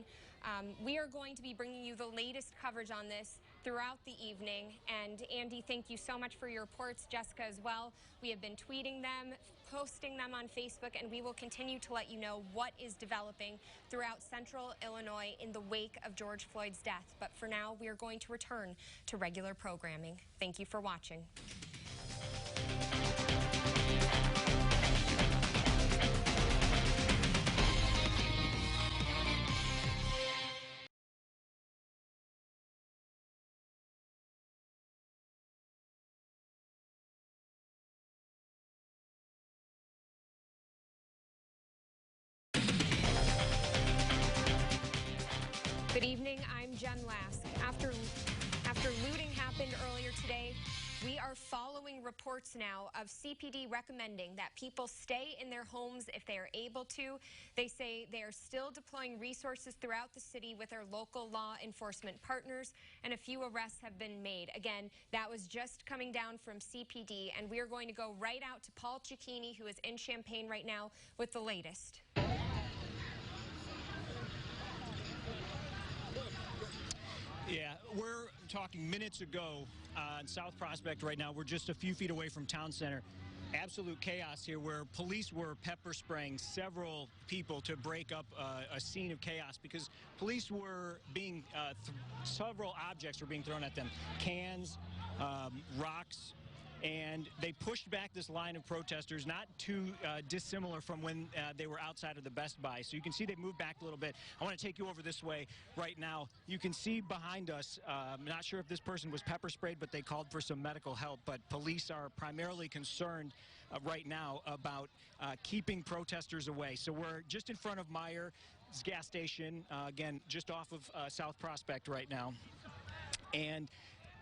We are going to be bringing you the latest coverage on this throughout the evening. And Andy, thank you so much for your reports. Jessica as well. We have been tweeting them, posting them on Facebook, and we will continue to let you know what is developing throughout central Illinois in the wake of George Floyd's death. But for now, we are going to return to regular programming. Thank you for watching. Good evening, I'm Jen Lask. After looting happened earlier today, we are following reports now of CPD recommending that people stay in their homes if they are able to. They say they are still deploying resources throughout the city with their local law enforcement partners, and a few arrests have been made. Again, that was just coming down from CPD, and we are going to go right out to Paul Cicchini, who is in Champaign right now, with the latest. Yeah, we're talking minutes ago on South Prospect right now. We're just a few feet away from Town Center. Absolute chaos here where police were pepper spraying several people to break up a scene of chaos because police were being, several objects were being thrown at them. Cans, rocks. And they pushed back this line of protesters, not too dissimilar from when they were outside of the Best Buy. So you can see they moved back a little bit. I want to take you over this way right now. You can see behind us, I'm not sure if this person was pepper sprayed, but they called for some medical help. But police are primarily concerned right now about keeping protesters away. So we're just in front of Meyer's gas station, again, just off of South Prospect right now. And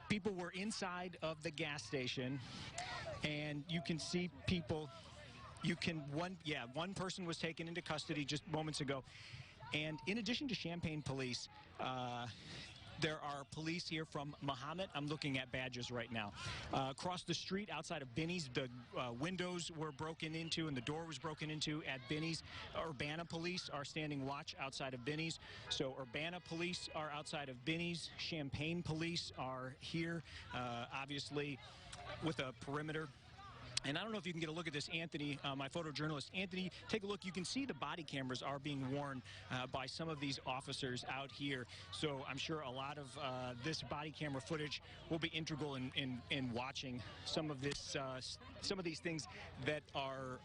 people were inside of the gas station, and you can see people. One person was taken into custody just moments ago. And in addition to Champaign police, there are police here from Mahomet. I'm looking at badges right now. Across the street outside of Binny's, the windows were broken into and the door was broken into at Binny's. Urbana police are standing watch outside of Binny's. So Urbana police are outside of Binny's. Champaign police are here, obviously, with a perimeter. And I don't know if you can get a look at this, Anthony, my photojournalist. Anthony, take a look. You can see the body cameras are being worn by some of these officers out here. So I'm sure a lot of this body camera footage will be integral in watching some of this, some of these things that are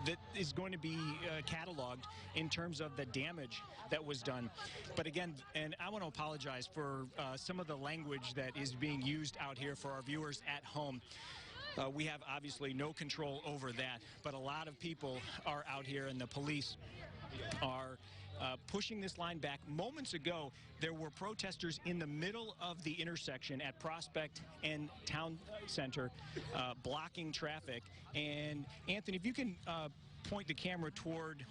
that is going to be cataloged in terms of the damage that was done. But again, and I want to apologize for some of the language that is being used out here for our viewers at home. We have obviously no control over that, but a lot of people are out here, and the police are pushing this line back. Moments ago, there were protesters in the middle of the intersection at Prospect and Town Center blocking traffic. And Anthony, if you can point the camera toward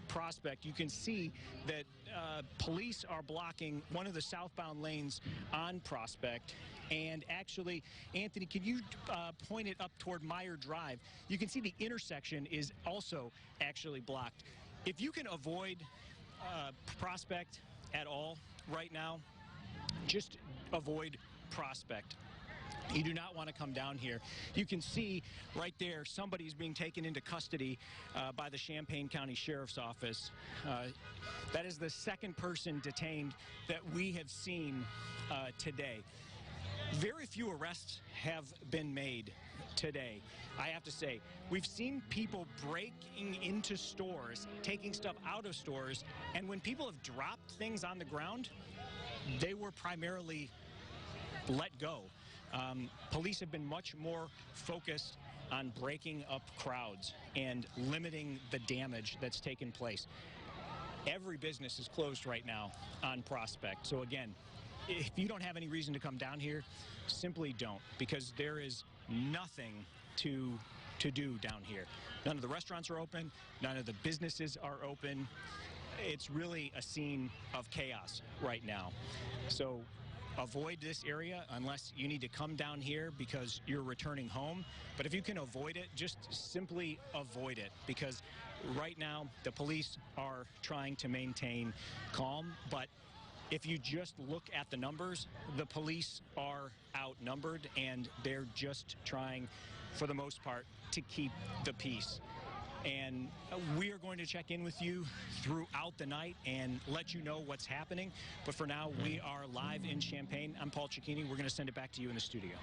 Prospect, you can see that police are blocking one of the southbound lanes on Prospect. And actually, Anthony, can you point it up toward Meyer Drive? You can see the intersection is also actually blocked. If you can avoid Prospect at all right now, just avoid Prospect. You do not want to come down here. You can see right there somebody's being taken into custody by the Champaign County Sheriff's Office. That is the second person detained that we have seen today. Very few arrests have been made today. I have to say, we've seen people breaking into stores, taking stuff out of stores, and when people have dropped things on the ground, they were primarily let go. Police have been much more focused on breaking up crowds and limiting the damage that's taken place. Every business is closed right now on Prospect. So again, if you don't have any reason to come down here, simply don't, because there is nothing to do down here. None of the restaurants are open. None of the businesses are open. It's really a scene of chaos right now. So avoid this area unless you need to come down here because you're returning home. But if you can avoid it, just simply avoid it, because right now the police are trying to maintain calm. But if you just look at the numbers, the police are outnumbered, and they're just trying, for the most part, to keep the peace. And we are going to check in with you throughout the night and let you know what's happening. But for now, we are live in Champaign. I'm Paul Cicchini. We're going to send it back to you in the studio.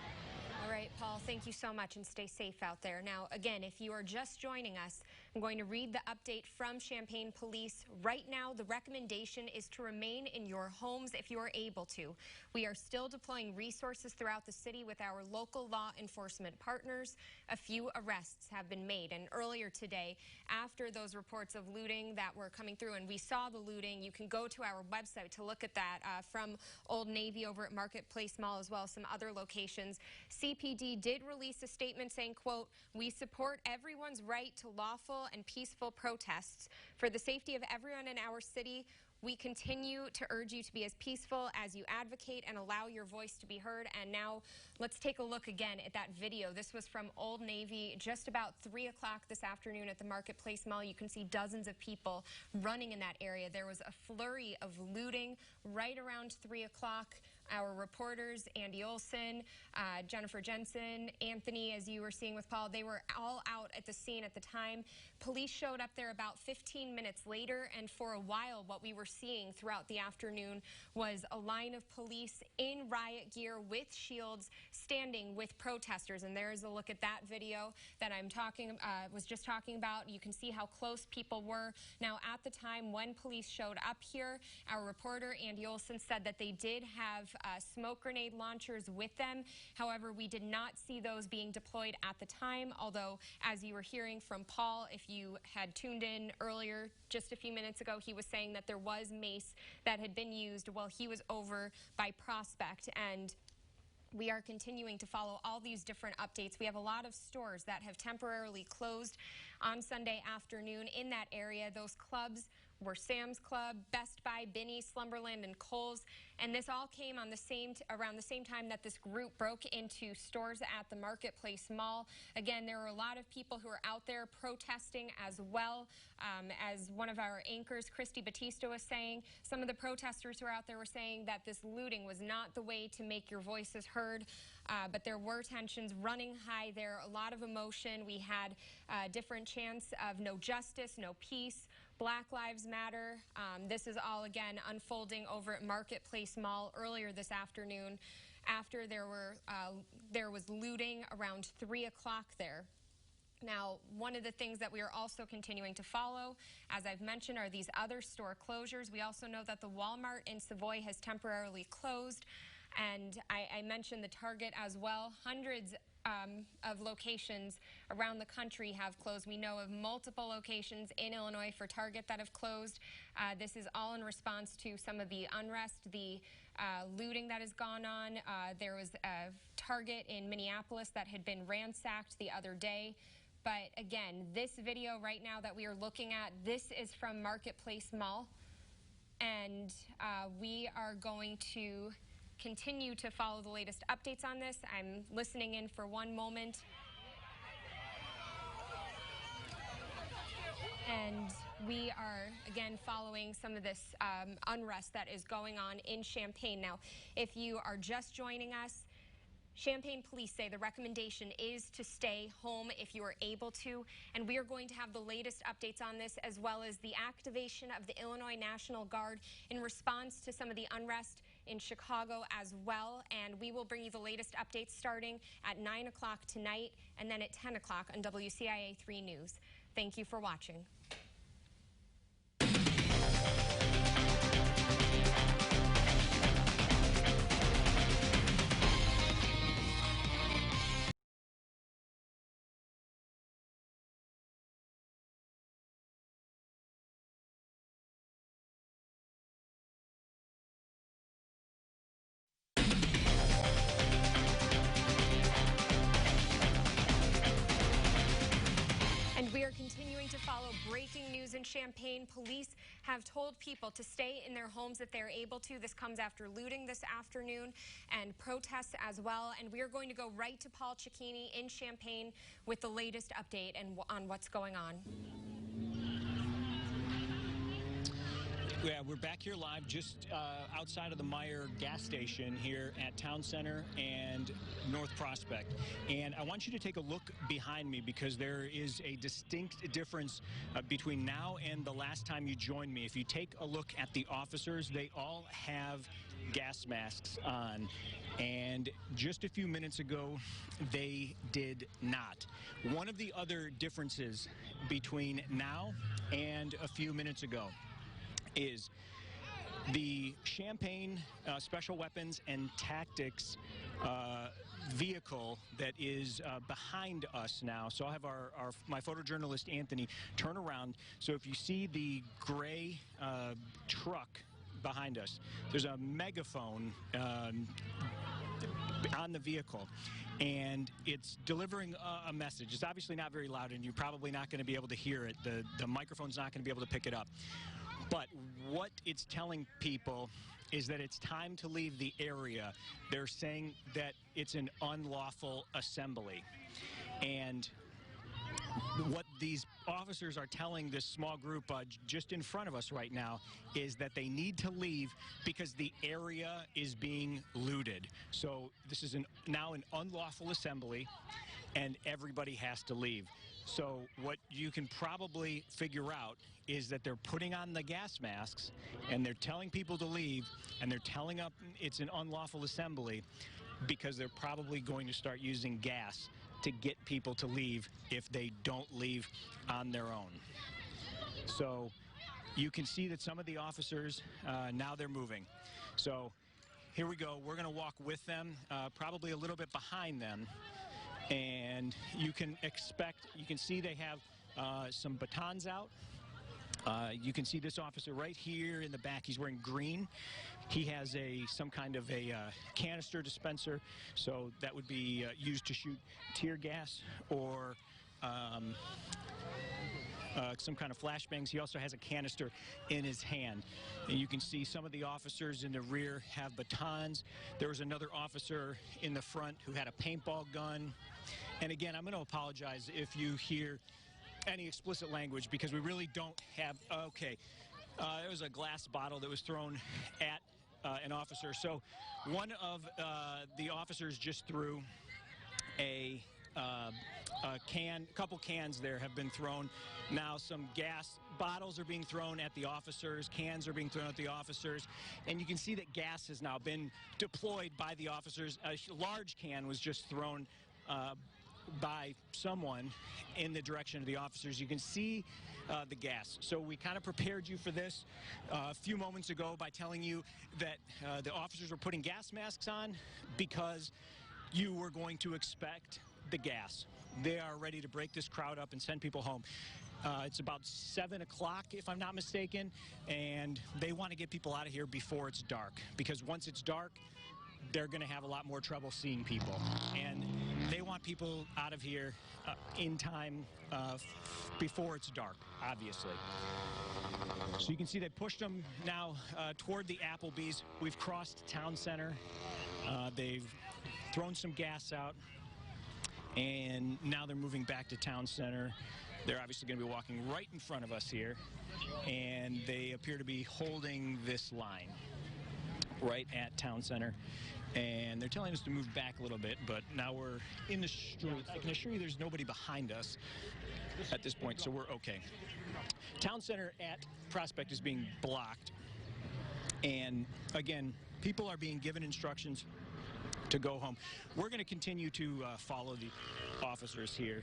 All right, Paul, thank you so much, and stay safe out there. Now, again, if you are just joining us, I'm going to read the update from Champaign Police. Right now, the recommendation is to remain in your homes if you are able to. We are still deploying resources throughout the city with our local law enforcement partners. A few arrests have been made, and earlier today, after those reports of looting that were coming through, and we saw the looting, you can go to our website to look at that from Old Navy over at Marketplace Mall, as well as some other locations. CPD did release a statement saying, quote, "We support everyone's right to lawful and peaceful protests. For the safety of everyone in our city, we continue to urge you to be as peaceful as you advocate and allow your voice to be heard." And now let's take a look again at that video. This was from Old Navy just about 3 o'clock this afternoon at the Marketplace Mall. You can see dozens of people running in that area. There was a flurry of looting right around 3 o'clock. Our reporters, Andy Olson, Jennifer Jensen, Anthony, as you were seeing with Paul, they were all out at the scene at the time. Police showed up there about 15 minutes later, and for a while what we were seeing throughout the afternoon was a line of police in riot gear with shields standing with protesters. And there's a look at that video that I'm was just talking about. You can see how close people were. Now, at the time when police showed up here, our reporter, Andy Olson, said that they did have smoke grenade launchers with them. However, we did not see those being deployed at the time, although, as you were hearing from Paul, if you had tuned in earlier just a few minutes ago, he was saying that there was mace that had been used while he was over by Prospect. And we are continuing to follow all these different updates. We have a lot of stores that have temporarily closed on Sunday afternoon in that area. Those clubs were Sam's Club, Best Buy, Binny, Slumberland, and Kohl's. And this all came on around the same time that this group broke into stores at the Marketplace Mall. Again, there were a lot of people who were out there protesting as well. As one of our anchors, Christy Batista, was saying, some of the protesters who were out there were saying that this looting was not the way to make your voices heard. But there were tensions running high there, a lot of emotion. We had different chants of no justice, no peace, Black Lives Matter. This is all, again, unfolding over at Marketplace Mall earlier this afternoon after there was looting around 3 o'clock there. Now, one of the things that we are also continuing to follow, as I've mentioned, are these other store closures. We also know that the Walmart in Savoy has temporarily closed, and I mentioned the Target as well. Hundreds of locations around the country have closed. We know of multiple locations in Illinois for Target that have closed. This is all in response to some of the unrest, the looting that has gone on. There was a Target in Minneapolis that had been ransacked the other day. But again, this video right now that we are looking at, this is from Marketplace Mall. And we are going to continue to follow the latest updates on this. I'm listening in for one moment. And we are, again, following some of this unrest that is going on in Champaign. Now, if you are just joining us, Champaign police say the recommendation is to stay home if you are able to, and we are going to have the latest updates on this, as well as the activation of the Illinois National Guard in response to some of the unrest in Chicago as well. And we will bring you the latest updates starting at 9 o'clock tonight and then at 10 o'clock on WCIA 3 News. Thank you for watching. And we are continuing to follow breaking news in Champaign. Police have told people to stay in their homes if they're able to. This comes after looting this afternoon and protests as well. And we are going to go right to Paul Cicchini in Champaign with the latest update and on what's going on. Yeah, we're back here live just outside of the Meyer gas station here at Town Center and North Prospect. And I want you to take a look behind me because there is a distinct difference between now and the last time you joined me. If you take a look at the officers, they all have gas masks on. And just a few minutes ago, they did not. One of the other differences between now and a few minutes ago is the Champaign Special Weapons and Tactics vehicle that is behind us now. So I'll have my photojournalist Anthony turn around. So if you see the gray truck behind us, there's a megaphone on the vehicle, and it's delivering a message. It's obviously not very loud, and you're probably not going to be able to hear it. The microphone's not going to be able to pick it up. But what it's telling people is that it's time to leave the area. They're saying that it's an unlawful assembly. And what these officers are telling this small group just in front of us right now is that they need to leave because the area is being looted. So this is now an unlawful assembly, and everybody has to leave. So what you can probably figure out is that they're putting on the gas masks and they're telling people to leave, and they're telling up it's an unlawful assembly because they're probably going to start using gas to get people to leave if they don't leave on their own. So you can see that some of the officers, now they're moving. So here we go. We're going to walk with them, probably a little bit behind them. And you can see they have some batons out. You can see this officer right here in the back. He's wearing green. He has some kind of a canister dispenser, so that would be used to shoot tear gas or some kind of flashbangs. He also has a canister in his hand. And you can see some of the officers in the rear have batons. There was another officer in the front who had a paintball gun. And again, I'm going to apologize if you hear any explicit language because we really don't have, okay. There was a glass bottle that was thrown at an officer. So one of the officers just threw a couple cans there have been thrown. Now some gas bottles are being thrown at the officers, cans are being thrown at the officers, and you can see that gas has now been deployed by the officers. A large can was just thrown by someone in the direction of the officers. You can see the gas. So we kind of prepared you for this a few moments ago by telling you that the officers were putting gas masks on because you were going to expect the gas. They are ready to break this crowd up and send people home. It's about 7 o'clock, if I'm not mistaken, and they want to get people out of here before it's dark, because once it's dark, they're going to have a lot more trouble seeing people. And they want people out of here in time before it's dark, obviously. So you can see they pushed them now toward the Applebee's. We've crossed Town Center. They've thrown some gas out, and now they're moving back to Town Center. They're obviously going to be walking right in front of us here, and they appear to be holding this line right at Town Center. And they're telling us to move back a little bit, but now we're in the street. I can assure you there's nobody behind us at this point, so we're okay. Town center at Prospect is being blocked. And again, people are being given instructions to go home. We're going to continue to follow the officers here.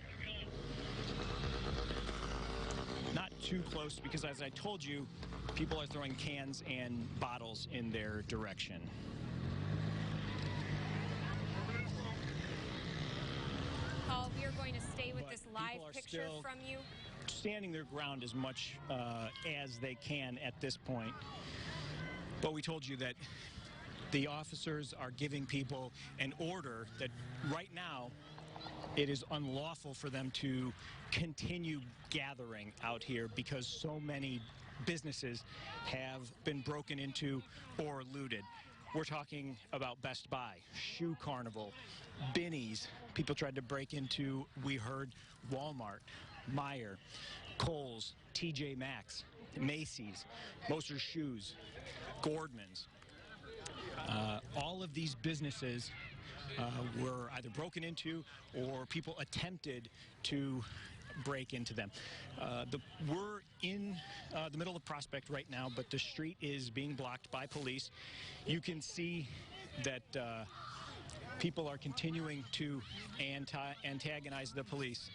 Not too close because, as I told you, people are throwing cans and bottles in their direction. Paul, we are going to stay with this live picture from you. Standing their ground as much as they can at this point. But we told you that the officers are giving people an order that right now it is unlawful for them to continue gathering out here because so many businesses have been broken into or looted. We're talking about Best Buy, Shoe Carnival, Binny's. People tried to break into, we heard, Walmart, Meijer, Kohl's, TJ Maxx, Macy's, Moser's Shoes, Gordman's. All of these businesses were either broken into or people attempted to break into them. We're in the middle of Prospect right now, but the street is being blocked by police. You can see that people are continuing to antagonize the police,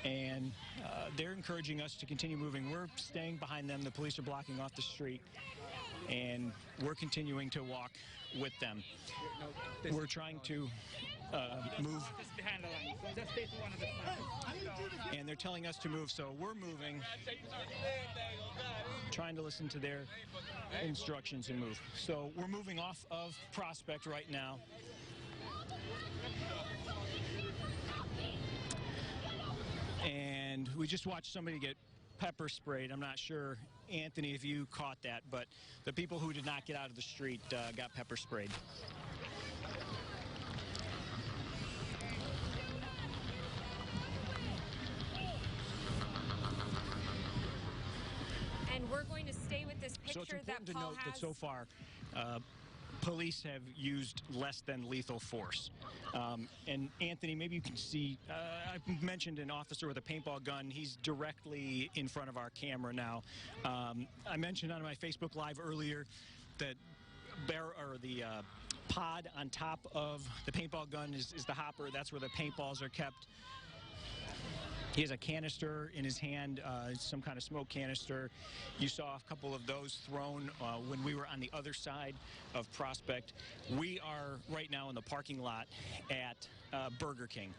and they're encouraging us to continue moving. We're staying behind them. The police are blocking off the street, and we're continuing to walk with them. We're trying to move, and they're telling us to move, so we're moving, trying to listen to their instructions and move. So we're moving off of Prospect right now. And we just watched somebody get pepper sprayed. I'm not sure, Anthony, if you caught that, but the people who did not get out of the street got pepper sprayed. And we're going to stay with this picture. So it's important that to Paul note has. that so far, police have used less than lethal force. And Anthony, maybe you can see, I mentioned an officer with a paintball gun. He's directly in front of our camera now. I mentioned on my Facebook Live earlier that the pod on top of the paintball gun is the hopper. That's where the paintballs are kept. He has a canister in his hand, some kind of smoke canister. You saw a couple of those thrown when we were on the other side of Prospect. We are right now in the parking lot at Burger King.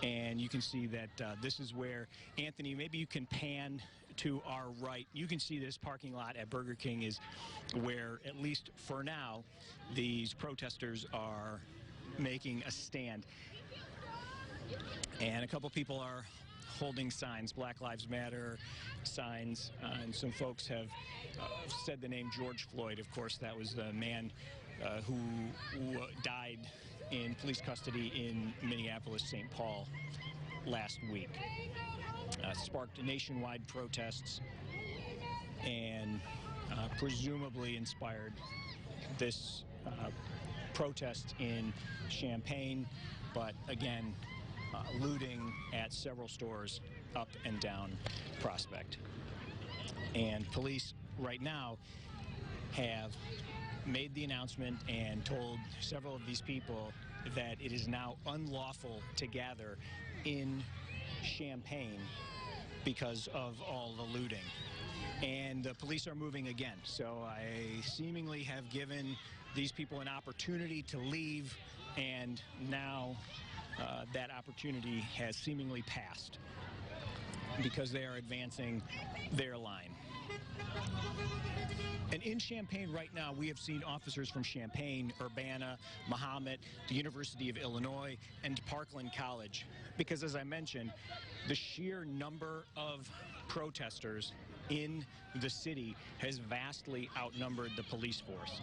And you can see that this is where, Anthony, maybe you can pan to our right. You can see this parking lot at Burger King is where, at least for now, these protesters are making a stand. And a couple people are holding signs, Black Lives Matter signs, and some folks have said the name George Floyd. Of course, that was the man who died in police custody in Minneapolis, St. Paul last week. Sparked nationwide protests and presumably inspired this protest in Champaign, but again, looting at several stores up and down Prospect. And police right now have made the announcement and told several of these people that it is now unlawful to gather in Champaign because of all the looting. And the police are moving again. So I seemingly have given these people an opportunity to leave, and now that opportunity has seemingly passed because they are advancing their line. And in Champaign right now, we have seen officers from Champaign, Urbana, Mahomet, the University of Illinois, and Parkland College. Because as I mentioned, the sheer number of protesters in the city has vastly outnumbered the police force.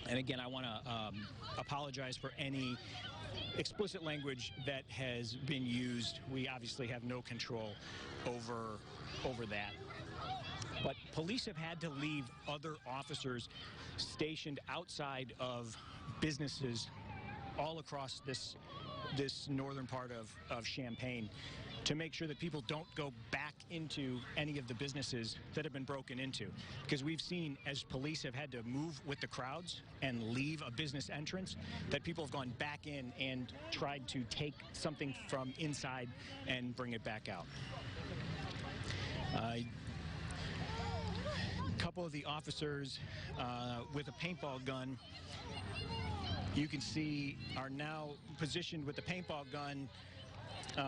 And again, I want to apologize for any explicit language that has been used. We obviously have no control over that. But police have had to leave other officers stationed outside of businesses all across this northern part of Champaign to make sure that people don't go back into any of the businesses that have been broken into. Because we've seen, as police have had to move with the crowds and leave a business entrance, that people have gone back in and tried to take something from inside and bring it back out. A couple of the officers with a paintball gun, you can see, are now positioned with the paintball gun,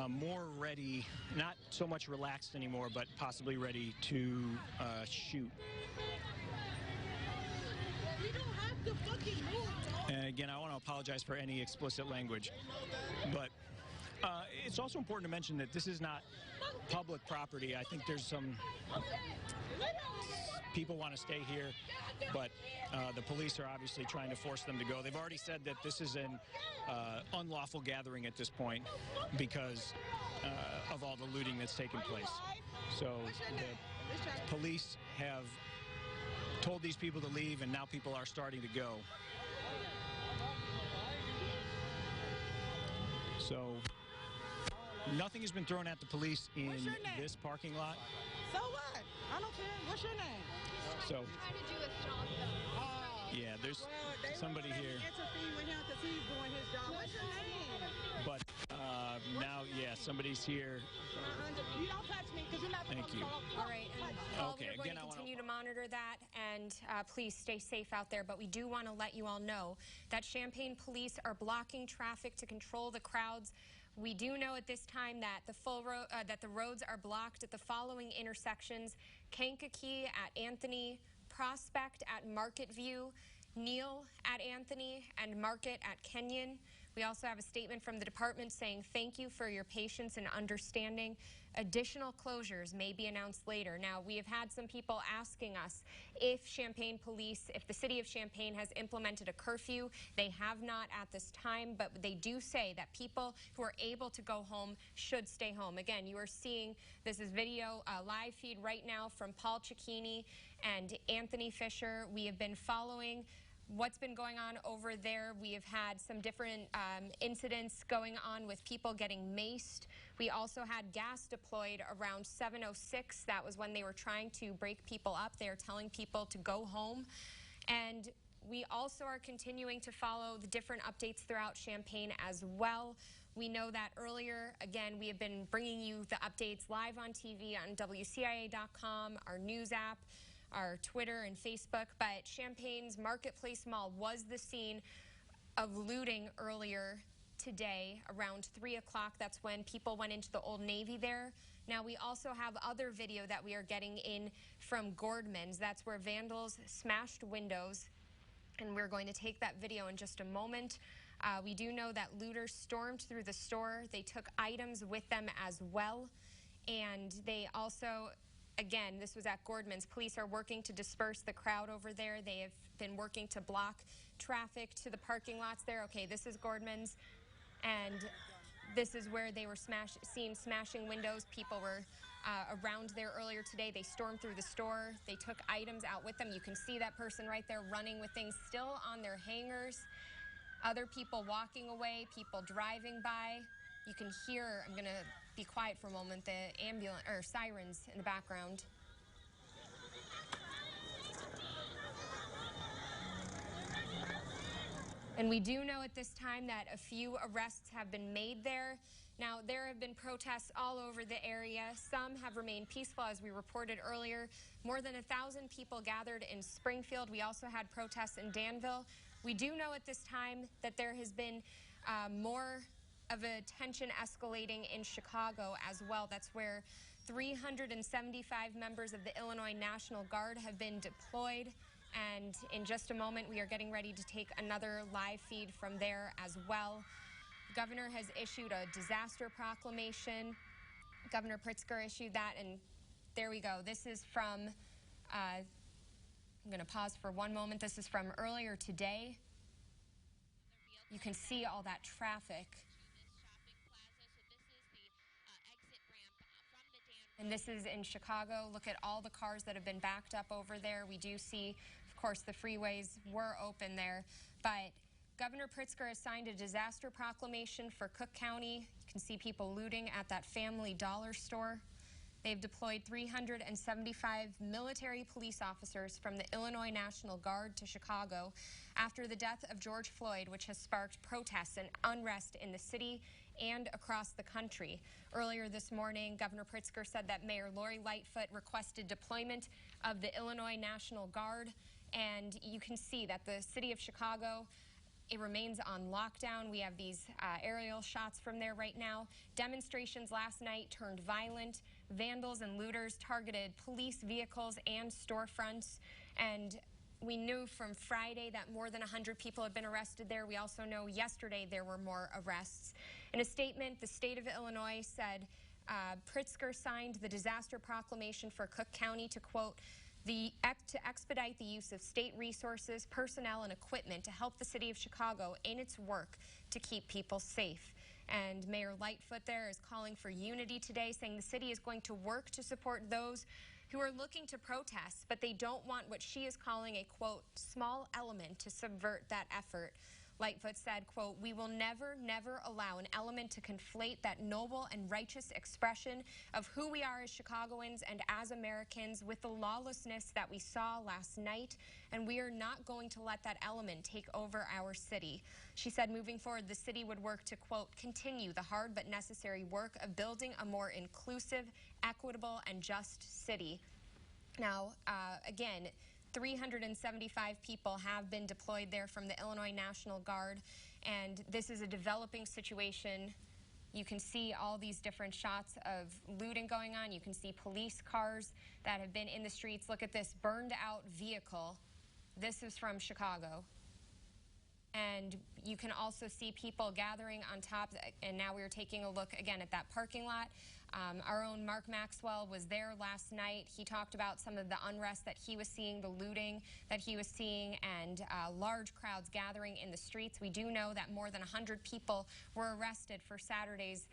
more ready, not so much relaxed anymore, but possibly ready to shoot. We don't have to fucking move, bro. And again, I want to apologize for any explicit language, but it's also important to mention that this is not public property. I think there's some people want to stay here, but the police are obviously trying to force them to go. They've already said that this is an unlawful gathering at this point because of all the looting that's taken place. So the police have told these people to leave, and now people are starting to go. So nothing has been thrown at the police in this parking lot. So what? I don't care. What's your name? So, Trying to do a shot, though. yeah, there's somebody here. Interfere with him because he's doing his job. What's your name? But now, yeah, somebody's here. You don't touch me because you're not Thank you. All right. And Paul, Okay, we're going again, to I wanna- continue to monitor that, and please stay safe out there. But we do want to let you all know that Champaign police are blocking traffic to control the crowds. We do know at this time that the roads are blocked at the following intersections: Kankakee at Anthony, Prospect at Market View, Neal at Anthony, and Market at Kenyon. We also have a statement from the department saying thank you for your patience and understanding. Additional closures may be announced later. Now, we have had some people asking us if Champaign police, if the city of Champaign has implemented a curfew. They have not at this time, but they do say that people who are able to go home should stay home. Again, you are seeing, this is video, live feed right now from Paul Cicchini and Anthony Fisher. We have been following what's been going on over there. We have had some different incidents going on with people getting maced. We also had gas deployed around 7:06. That was when they were trying to break people up. They are telling people to go home. And we also are continuing to follow the different updates throughout Champaign as well. We know that earlier, again, we have been bringing you the updates live on TV on WCIA.com, our news app, our Twitter and Facebook, but Champaign's Marketplace Mall was the scene of looting earlier today around 3 o'clock. That's when people went into the Old Navy there. Now, we also have other video that we are getting in from Gordman's. That's where vandals smashed windows, and we're going to take that video in just a moment. We do know that looters stormed through the store. They took items with them as well, and they also, again, this was at Gordman's. Police are working to disperse the crowd over there. They have been working to block traffic to the parking lots there. Okay, this is Gordman's, and this is where they were seen smashing windows. People were around there earlier today. They stormed through the store. They took items out with them. You can see that person right there running with things still on their hangers. Other people walking away, people driving by. You can hear, I'm going to be quiet for a moment, the ambulance or sirens in the background. And we do know at this time that a few arrests have been made there. Now, there have been protests all over the area. Some have remained peaceful, as we reported earlier. More than 1,000 people gathered in Springfield. We also had protests in Danville. We do know at this time that there has been more of a tension escalating in Chicago as well. That's where 375 members of the Illinois National Guard have been deployed. And in just a moment, we are getting ready to take another live feed from there as well. The governor has issued a disaster proclamation. Governor Pritzker issued that, and there we go. This is from, I'm going to pause for one moment. This is from earlier today. You can see all that traffic. And this is in Chicago. Look at all the cars that have been backed up over there. We do see, of course, the freeways were open there, but Governor Pritzker has signed a disaster proclamation for Cook County. You can see people looting at that Family Dollar store. They've deployed 375 military police officers from the Illinois National Guard to Chicago after the death of George Floyd, which has sparked protests and unrest in the city and across the country. Earlier this morning, Governor Pritzker said that Mayor Lori Lightfoot requested deployment of the Illinois National Guard, and you can see that the city of Chicago, it remains on lockdown. We have these aerial shots from there right now. Demonstrations last night turned violent. Vandals and looters targeted police vehicles and storefronts. And we knew from Friday that more than 100 people had been arrested there. We also know yesterday there were more arrests. In a statement, the state of Illinois said Pritzker signed the disaster proclamation for Cook County to, quote, to expedite the use of state resources, personnel, and equipment to help the city of Chicago in its work to keep people safe. And Mayor Lightfoot there is calling for unity today, saying the city is going to work to support those who are looking to protest, but they don't want what she is calling a, quote, small element to subvert that effort. Lightfoot said, quote, we will never, never allow an element to conflate that noble and righteous expression of who we are as Chicagoans and as Americans with the lawlessness that we saw last night, and we are not going to let that element take over our city. She said moving forward, the city would work to, quote, continue the hard but necessary work of building a more inclusive, equitable, and just city. Now, again, 375 people have been deployed there from the Illinois National Guard, and this is a developing situation. You can see all these different shots of looting going on. You can see police cars that have been in the streets. Look at this burned out vehicle. This is from Chicago. And you can also see people gathering on top, and now we are taking a look again at that parking lot. Our own Mark Maxwell was there last night. He talked about some of the unrest that he was seeing, the looting that he was seeing, and large crowds gathering in the streets. We do know that more than 100 people were arrested for Saturday's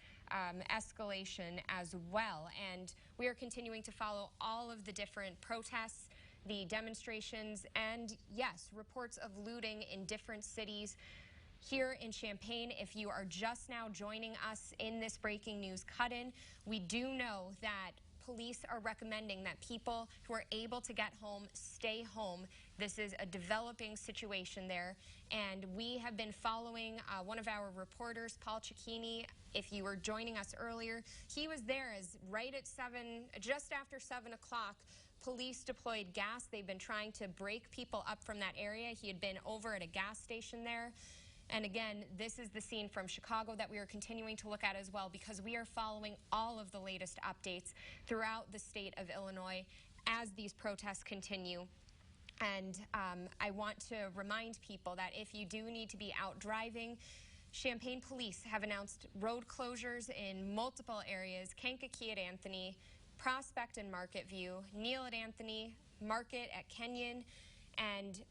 escalation as well. And we are continuing to follow all of the different protests, the demonstrations, and yes, reports of looting in different cities. Here in Champaign, if you are just now joining us in this breaking news cut-in, we do know that police are recommending that people who are able to get home stay home. This is a developing situation there, and we have been following one of our reporters, Paul Cicchini. If you were joining us earlier, he was there as right at just after 7 o'clock. Police deployed gas. They've been trying to break people up from that area. He had been over at a gas station there. And again, this is the scene from Chicago that we are continuing to look at as well, because we are following all of the latest updates throughout the state of Illinois as these protests continue. And I want to remind people that if you do need to be out driving, Champaign police have announced road closures in multiple areas: Kankakee at Anthony, Prospect and Market View, Neal at Anthony, Market at Kenyon, and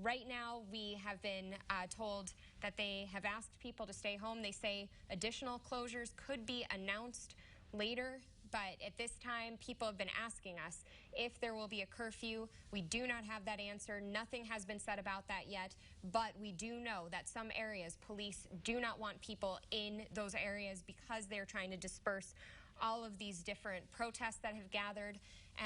right now we have been told that they have asked people to stay home. They say additional closures could be announced later, but at this time people have been asking us if there will be a curfew. We do not have that answer. Nothing has been said about that yet, but we do know that some areas, police do not want people in those areas because they're trying to disperse all of these different protests that have gathered.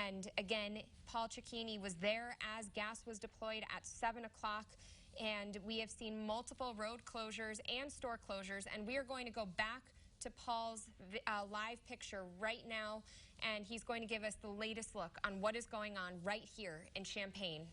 And again, Paul Cicchini was there as gas was deployed at 7 o'clock, and we have seen multiple road closures and store closures, and we are going to go back to Paul's live picture right now, and he's going to give us the latest look on what is going on right here in Champaign.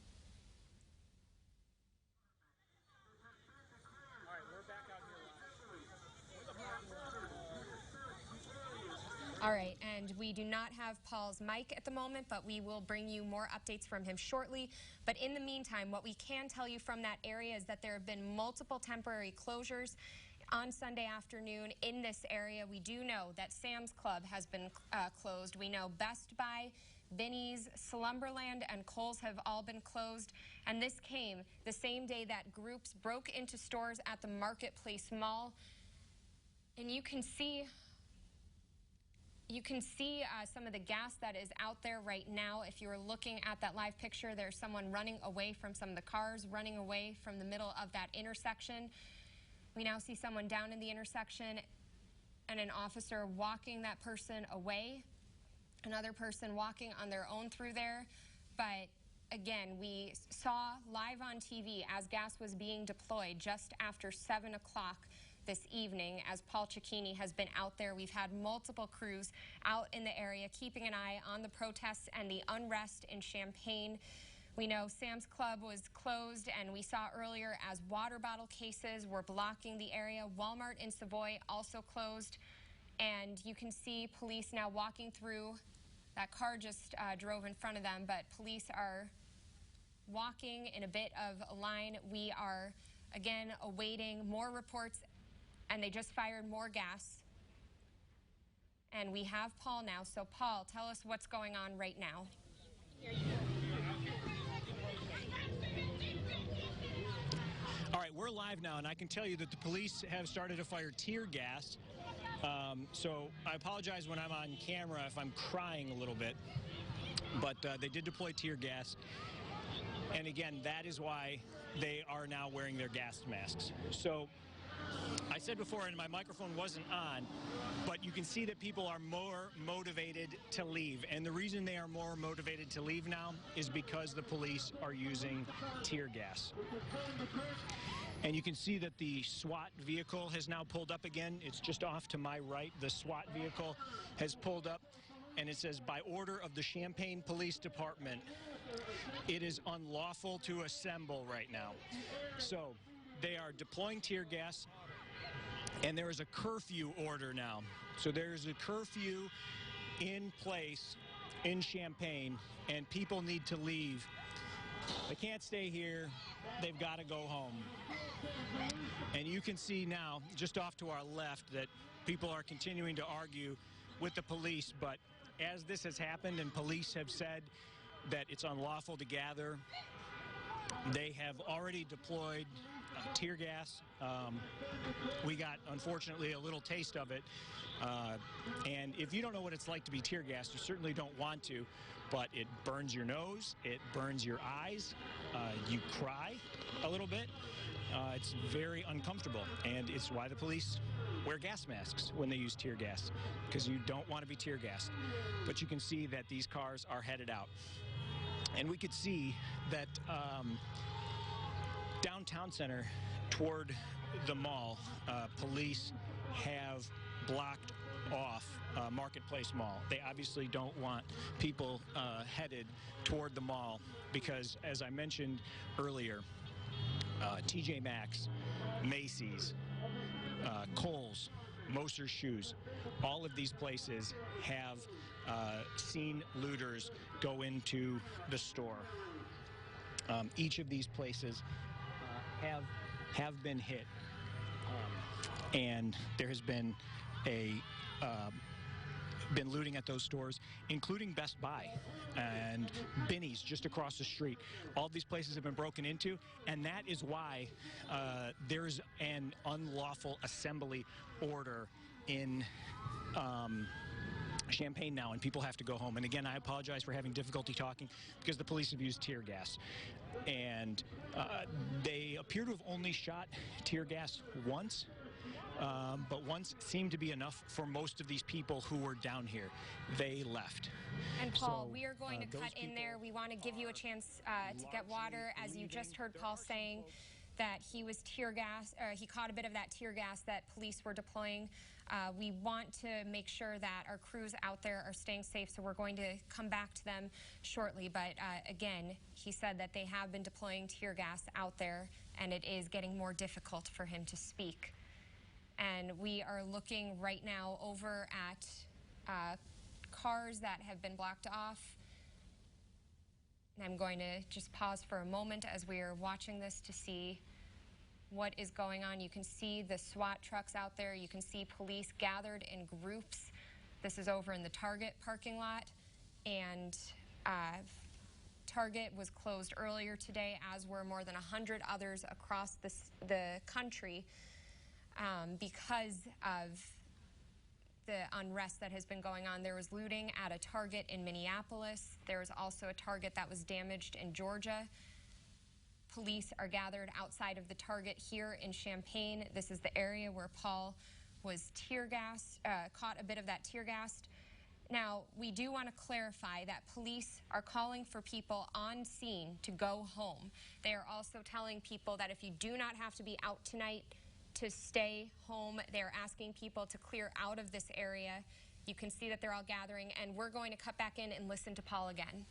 All right, and we do not have Paul's mic at the moment, but we will bring you more updates from him shortly. But in the meantime, what we can tell you from that area is that there have been multiple temporary closures on Sunday afternoon in this area. We do know that Sam's Club has been closed. We know Best Buy, Binny's, Slumberland, and Kohl's have all been closed. And this came the same day that groups broke into stores at the Marketplace Mall. And you can see You can see some of the gas that is out there right now. If you were looking at that live picture, there's someone running away from some of the cars, running away from the middle of that intersection. We now see someone down in the intersection and an officer walking that person away, another person walking on their own through there. But again, we saw live on TV as gas was being deployed just after 7 o'clock this evening as Paul Cicchini has been out there. We've had multiple crews out in the area keeping an eye on the protests and the unrest in Champaign. We know Sam's Club was closed, and we saw earlier as water bottle cases were blocking the area. Walmart in Savoy also closed, and you can see police now walking through. That car just drove in front of them, but police are walking in a bit of a line. We are, again, awaiting more reports, and they just fired more gas. And we have Paul now. So, Paul, tell us what's going on right now. All right, we're live now, and I can tell you that the police have started to fire tear gas. So I apologize when I'm on camera if I'm crying a little bit, but they did deploy tear gas. And again, that is why they are now wearing their gas masks. So I said before, and my microphone wasn't on, but you can see that people are more motivated to leave. And the reason they are more motivated to leave now is because the police are using tear gas. And you can see that the SWAT vehicle has now pulled up again. It's just off to my right. The SWAT vehicle has pulled up, and it says, by order of the Champaign Police Department, it is unlawful to assemble right now. So they are deploying tear gas, and there is a curfew order now. So there is a curfew in place in Champaign, and people need to leave. They can't stay here. They've got to go home. And you can see now, just off to our left, that people are continuing to argue with the police. But as this has happened and police have said that it's unlawful to gather, they have already deployed tear gas. We got, unfortunately, a little taste of it. And if you don't know what it's like to be tear gassed, you certainly don't want to. But it burns your nose, it burns your eyes, you cry a little bit. It's very uncomfortable, and it's why the police wear gas masks when they use tear gas, because you don't want to be tear gassed. But you can see that these cars are headed out. And we could see that downtown center toward the mall, police have blocked off Marketplace Mall. They obviously don't want people headed toward the mall because, as I mentioned earlier, TJ Maxx, Macy's, Kohl's, Moser's Shoes, all of these places have seen looters go into the store. Each of these places have been hit, and there has been been looting at those stores, including Best Buy and Binny's just across the street. All of these places have been broken into, and that is why there's an unlawful assembly order in Champaign now, and people have to go home. And again, I apologize for having difficulty talking because the police have used tear gas. And they appear to have only shot tear gas once. But once seemed to be enough for most of these people who were down here. They left. And Paul, So, we are going to cut in there. We want to give you a chance to get water. As you just heard Paul saying that he was tear gas, he caught a bit of that tear gas that police were deploying. We want to make sure that our crews out there are staying safe, so we're going to come back to them shortly. But again, he said that they have been deploying tear gas out there, and it is getting more difficult for him to speak. And we are looking right now over at cars that have been blocked off. And I'm going to just pause for a moment as we are watching this to see what is going on. You can see the SWAT trucks out there. You can see police gathered in groups. This is over in the Target parking lot. And Target was closed earlier today, as were more than 100 others across the country. Because of the unrest that has been going on. There was looting at a Target in Minneapolis. There was also a Target that was damaged in Georgia. Police are gathered outside of the Target here in Champaign. This is the area where Paul was tear gassed, caught a bit of that tear gassed. Now, we do want to clarify that police are calling for people on scene to go home. They are also telling people that if you do not have to be out tonight, to stay home. They're asking people to clear out of this area. You can see that they're all gathering, and we're going to cut back in and listen to Paul again.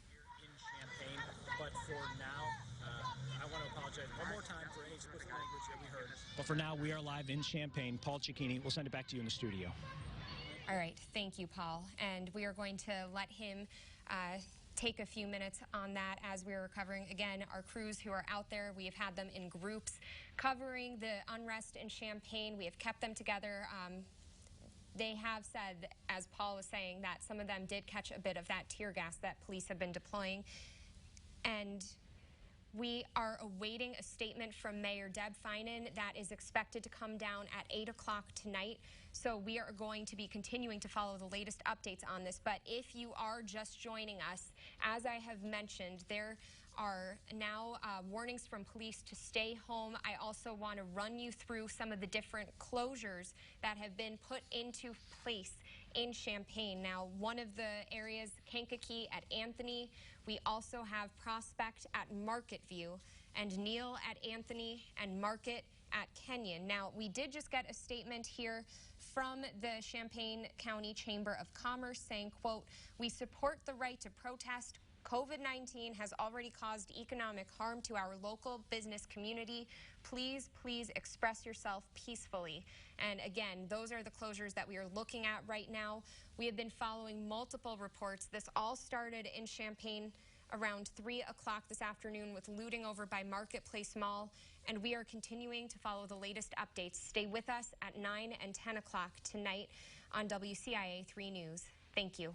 We're in Champaign, but for now, I want to apologize one more time for any explicit language that we heard. But for now, we are live in Champaign. Paul Cicchini, we'll send it back to you in the studio. All right, thank you, Paul. And we are going to let him take a few minutes on that as we're recovering. Again, our crews who are out there, we have had them in groups covering the unrest in Champaign. We have kept them together. They have said, as Paul was saying, that some of them did catch a bit of that tear gas that police have been deploying. And we are awaiting a statement from Mayor Deb Finan that is expected to come down at 8 o'clock tonight. So we are going to be continuing to follow the latest updates on this. But if you are just joining us, as I have mentioned, there are now warnings from police to stay home. I also want to run you through some of the different closures that have been put into place in Champaign. Now, one of the areas, Kankakee at Anthony. We also have Prospect at Market View, and Neal at Anthony, and Market at Kenyon. Now, we did just get a statement here from the Champaign County Chamber of Commerce saying, quote, "We support the right to protest. COVID-19 has already caused economic harm to our local business community. Please express yourself peacefully." And again, those are the closures that we are looking at right now. We have been following multiple reports. This all started in Champaign around 3 o'clock this afternoon with looting over by Marketplace Mall, and we are continuing to follow the latest updates. Stay with us at 9 and 10 o'clock tonight on WCIA 3 News. Thank you.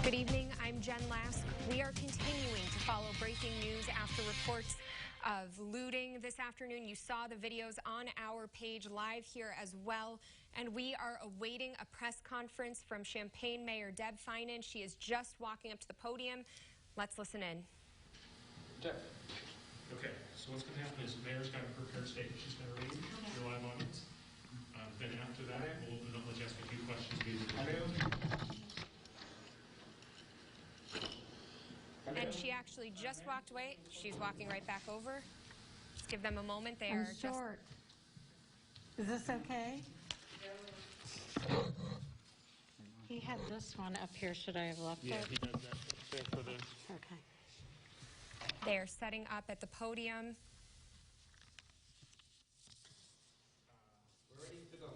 Good evening, I'm Jen Lask. We are continuing to follow breaking news after reports of looting this afternoon. You saw the videos on our page live here as well. And we are awaiting a press conference from Champaign Mayor Deb Finan. She is just walking up to the podium. Let's listen in. Deb. Okay, so what's going to happen is the mayor's got a prepared statement she's going to read. Your live audience. Then after that, we'll open up, let's ask a few questions. And she actually just walked away. She's walking right back over. Just give them a moment. They are just... Is this okay? He had this one up here. Should I have left it? Yeah, he does that there for the... Okay. They are setting up at the podium. We're ready to go.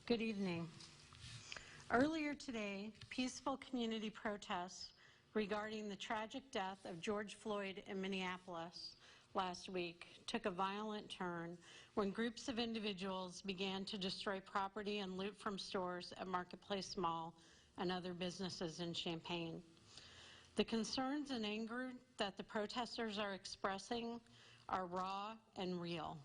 Good evening. Earlier today, peaceful community protests regarding the tragic death of George Floyd in Minneapolis last week took a violent turn when groups of individuals began to destroy property and loot from stores at Marketplace Mall and other businesses in Champaign. The concerns and anger that the protesters are expressing are raw and real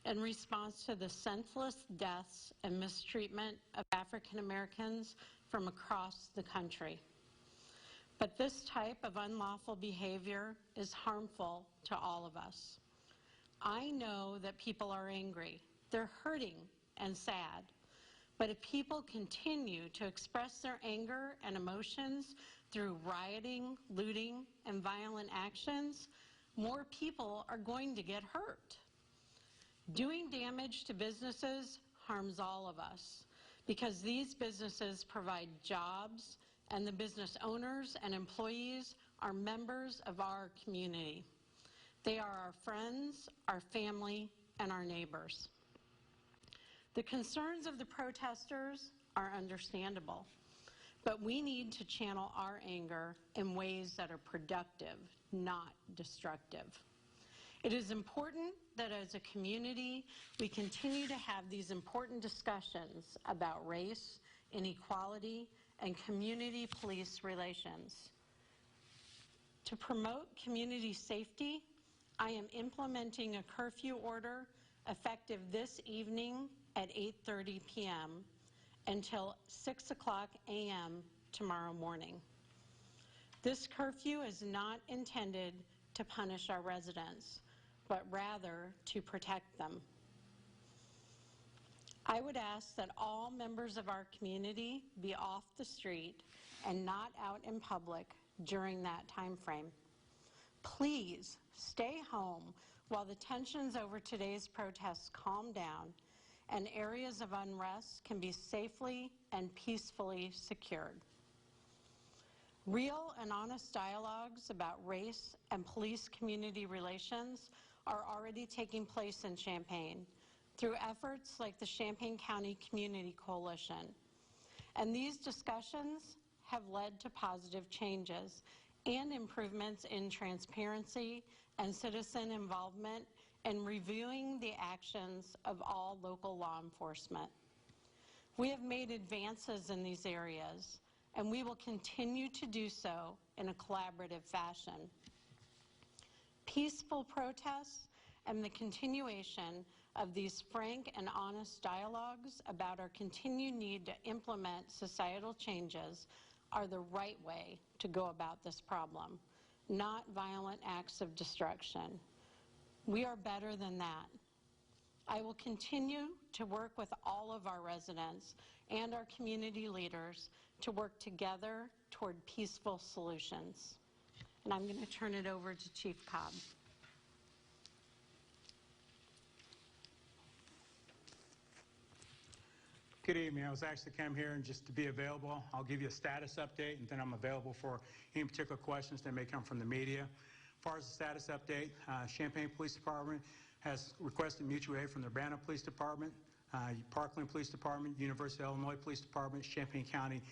in response to the senseless deaths and mistreatment of African Americans from across the country. But this type of unlawful behavior is harmful to all of us. I know that people are angry, they're hurting and sad, but if people continue to express their anger and emotions through rioting, looting, and violent actions, more people are going to get hurt. Doing damage to businesses harms all of us because these businesses provide jobs and the business owners and employees are members of our community. They are our friends, our family, and our neighbors. The concerns of the protesters are understandable. But we need to channel our anger in ways that are productive, not destructive. It is important that as a community, we continue to have these important discussions about race, inequality, and community police relations. To promote community safety, I am implementing a curfew order effective this evening at 8:30 p.m. until 6 o'clock a.m. tomorrow morning. This curfew is not intended to punish our residents, but rather to protect them. I would ask that all members of our community be off the street and not out in public during that time frame. Please stay home while the tensions over today's protests calm down and areas of unrest can be safely and peacefully secured. Real and honest dialogues about race and police-community relations are already taking place in Champaign through efforts like the Champaign County Community Coalition. And these discussions have led to positive changes and improvements in transparency and citizen involvement in reviewing the actions of all local law enforcement. We have made advances in these areas, and we will continue to do so in a collaborative fashion. Peaceful protests and the continuation of these frank and honest dialogues about our continued need to implement societal changes are the right way to go about this problem, not violent acts of destruction. We are better than that. I will continue to work with all of our residents and our community leaders to work together toward peaceful solutions. And I'm going to turn it over to Chief Cobb. Good evening. I was actually came here and just to be available. I'll give you a status update, and then I'm available for any particular questions that may come from the media. As far as the status update, Champaign Police Department has requested mutual aid from the Urbana Police Department, Parkland Police Department, University of Illinois Police Department, Champaign County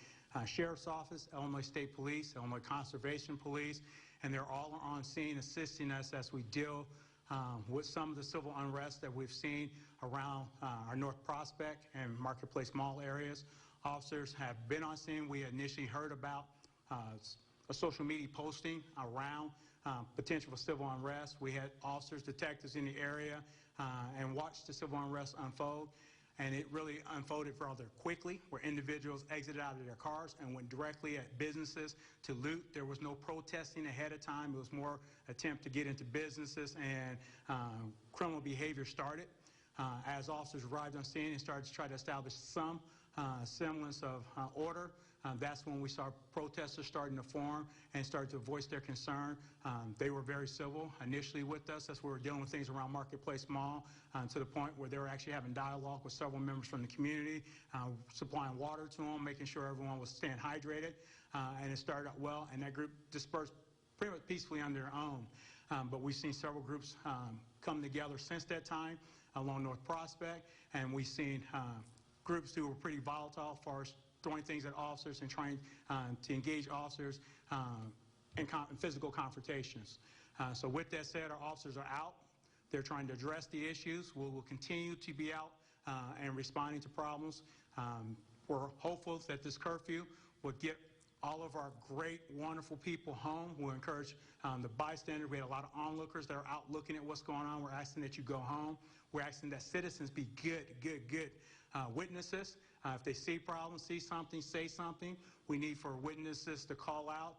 Sheriff's Office, Illinois State Police, Illinois Conservation Police, and they're all on scene assisting us as we deal with some of the civil unrest that we've seen around our North Prospect and Marketplace Mall areas. Officers have been on scene. We initially heard about a social media posting around potential for civil unrest. We had officers, detectives in the area and watched the civil unrest unfold. And it really unfolded rather quickly, where individuals exited out of their cars and went directly at businesses to loot. There was no protesting ahead of time. It was more attempt to get into businesses, and criminal behavior started. As officers arrived on scene and started to try to establish some semblance of order, that's when we saw protesters starting to form and started to voice their concern. They were very civil initially with us as we were dealing with things around Marketplace Mall, to the point where they were actually having dialogue with several members from the community, supplying water to them, making sure everyone was staying hydrated. And it started out well, and that group dispersed pretty much peacefully on their own. But we've seen several groups come together since that time along North Prospect, and we've seen groups who were pretty volatile as far as throwing things at officers and trying to engage officers in physical confrontations. So with that said, our officers are out. They're trying to address the issues. We will continue to be out and responding to problems. We're hopeful that this curfew will get all of our great, wonderful people home. We'll encourage the bystanders. We had a lot of onlookers that are out looking at what's going on. We're asking that you go home. We're asking that citizens be good witnesses. If they see problems, see something, say something. We need for witnesses to call out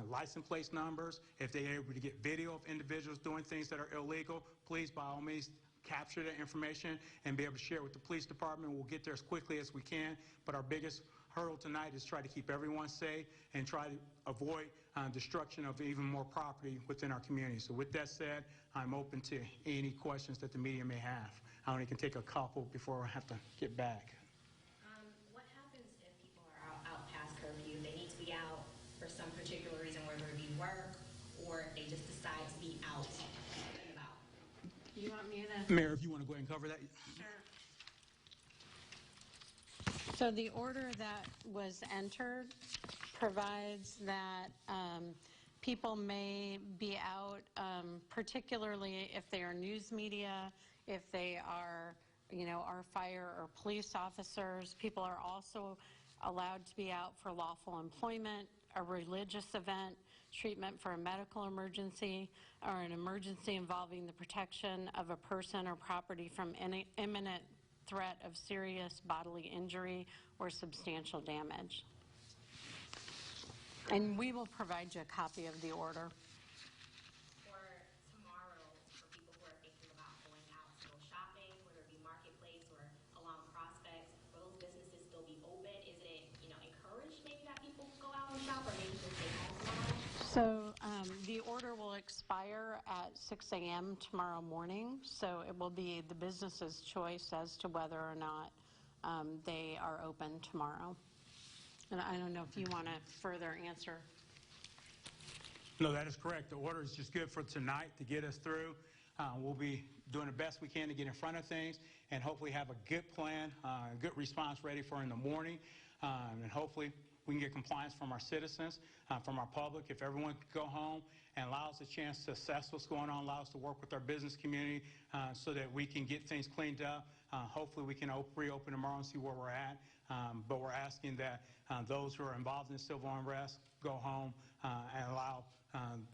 license plate numbers. If they're able to get video of individuals doing things that are illegal, please, by all means, capture that information and be able to share it with the police department. We'll get there as quickly as we can. But our biggest hurdle tonight is try to keep everyone safe and try to avoid destruction of even more property within our community. So with that said, I'm open to any questions that the media may have. I only can take a couple before I have to get back. What happens if people are out past curfew? They need to be out for some particular reason, whether it be work or if they just decide to be out and about. You want me to? Mayor, if you want to go ahead and cover that. Sure. So the order that was entered provides that people may be out, particularly if they are news media, if they are, our fire or police officers. People are also allowed to be out for lawful employment, a religious event, treatment for a medical emergency, or an emergency involving the protection of a person or property from any imminent threat of serious bodily injury or substantial damage. And we will provide you a copy of the order. For tomorrow, for people who are thinking about going out to go shopping, whether it be Marketplace or along Prospects, will those businesses still be open? Is it, encouraged maybe that people go out and shop, or maybe just stay home tomorrow? So the order will expire at 6 a.m. tomorrow morning, so it will be the business's choice as to whether or not they are open tomorrow. And I don't know if you want to further answer. No, that is correct. The order is just good for tonight to get us through. We'll be doing the best we can to get in front of things and hopefully have a good plan, a good response ready for in the morning, and hopefully we can get compliance from our citizens, from our public. If everyone could go home and allow us a chance to assess what's going on, allow us to work with our business community so that we can get things cleaned up. Hopefully we can reopen tomorrow and see where we're at. But we're asking that those who are involved in civil unrest go home and allow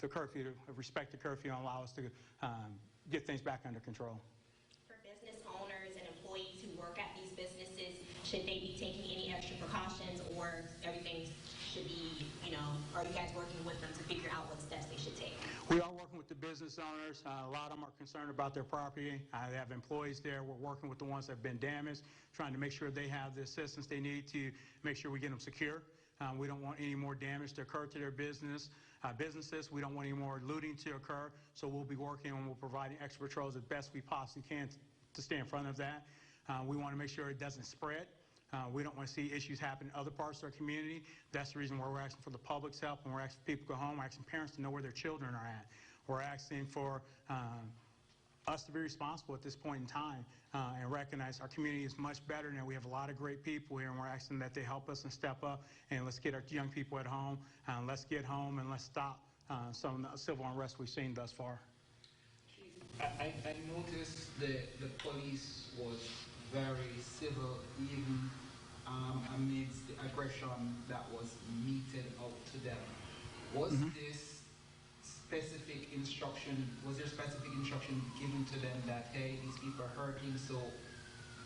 the curfew, respect the curfew, and allow us to get things back under control. For business owners and employees who work at these businesses, should they be taking any extra precautions, or everything should be, are you guys working with them to figure out what steps they should take? We are working with the business owners. A lot of them are concerned about their property. They have employees there. We're working with the ones that have been damaged, trying to make sure they have the assistance they need to make sure we get them secure. We don't want any more damage to occur to their businesses. We don't want any more looting to occur. So we'll be working and we'll provide extra patrols as best we possibly can to stay in front of that. We want to make sure it doesn't spread. We don't want to see issues happen in other parts of our community. That's the reason why we're asking for the public's help, and we're asking people to go home. We're asking parents to know where their children are at. We're asking for us to be responsible at this point in time and recognize our community is much better now. We have a lot of great people here, and we're asking that they help us and step up, and let's get our young people at home. Let's get home, and let's stop some of the civil unrest we've seen thus far. I noticed the police was very civil, even amidst the aggression that was meted out to them. Was this specific instruction, was there specific instruction given to them that, hey, these people are hurting, so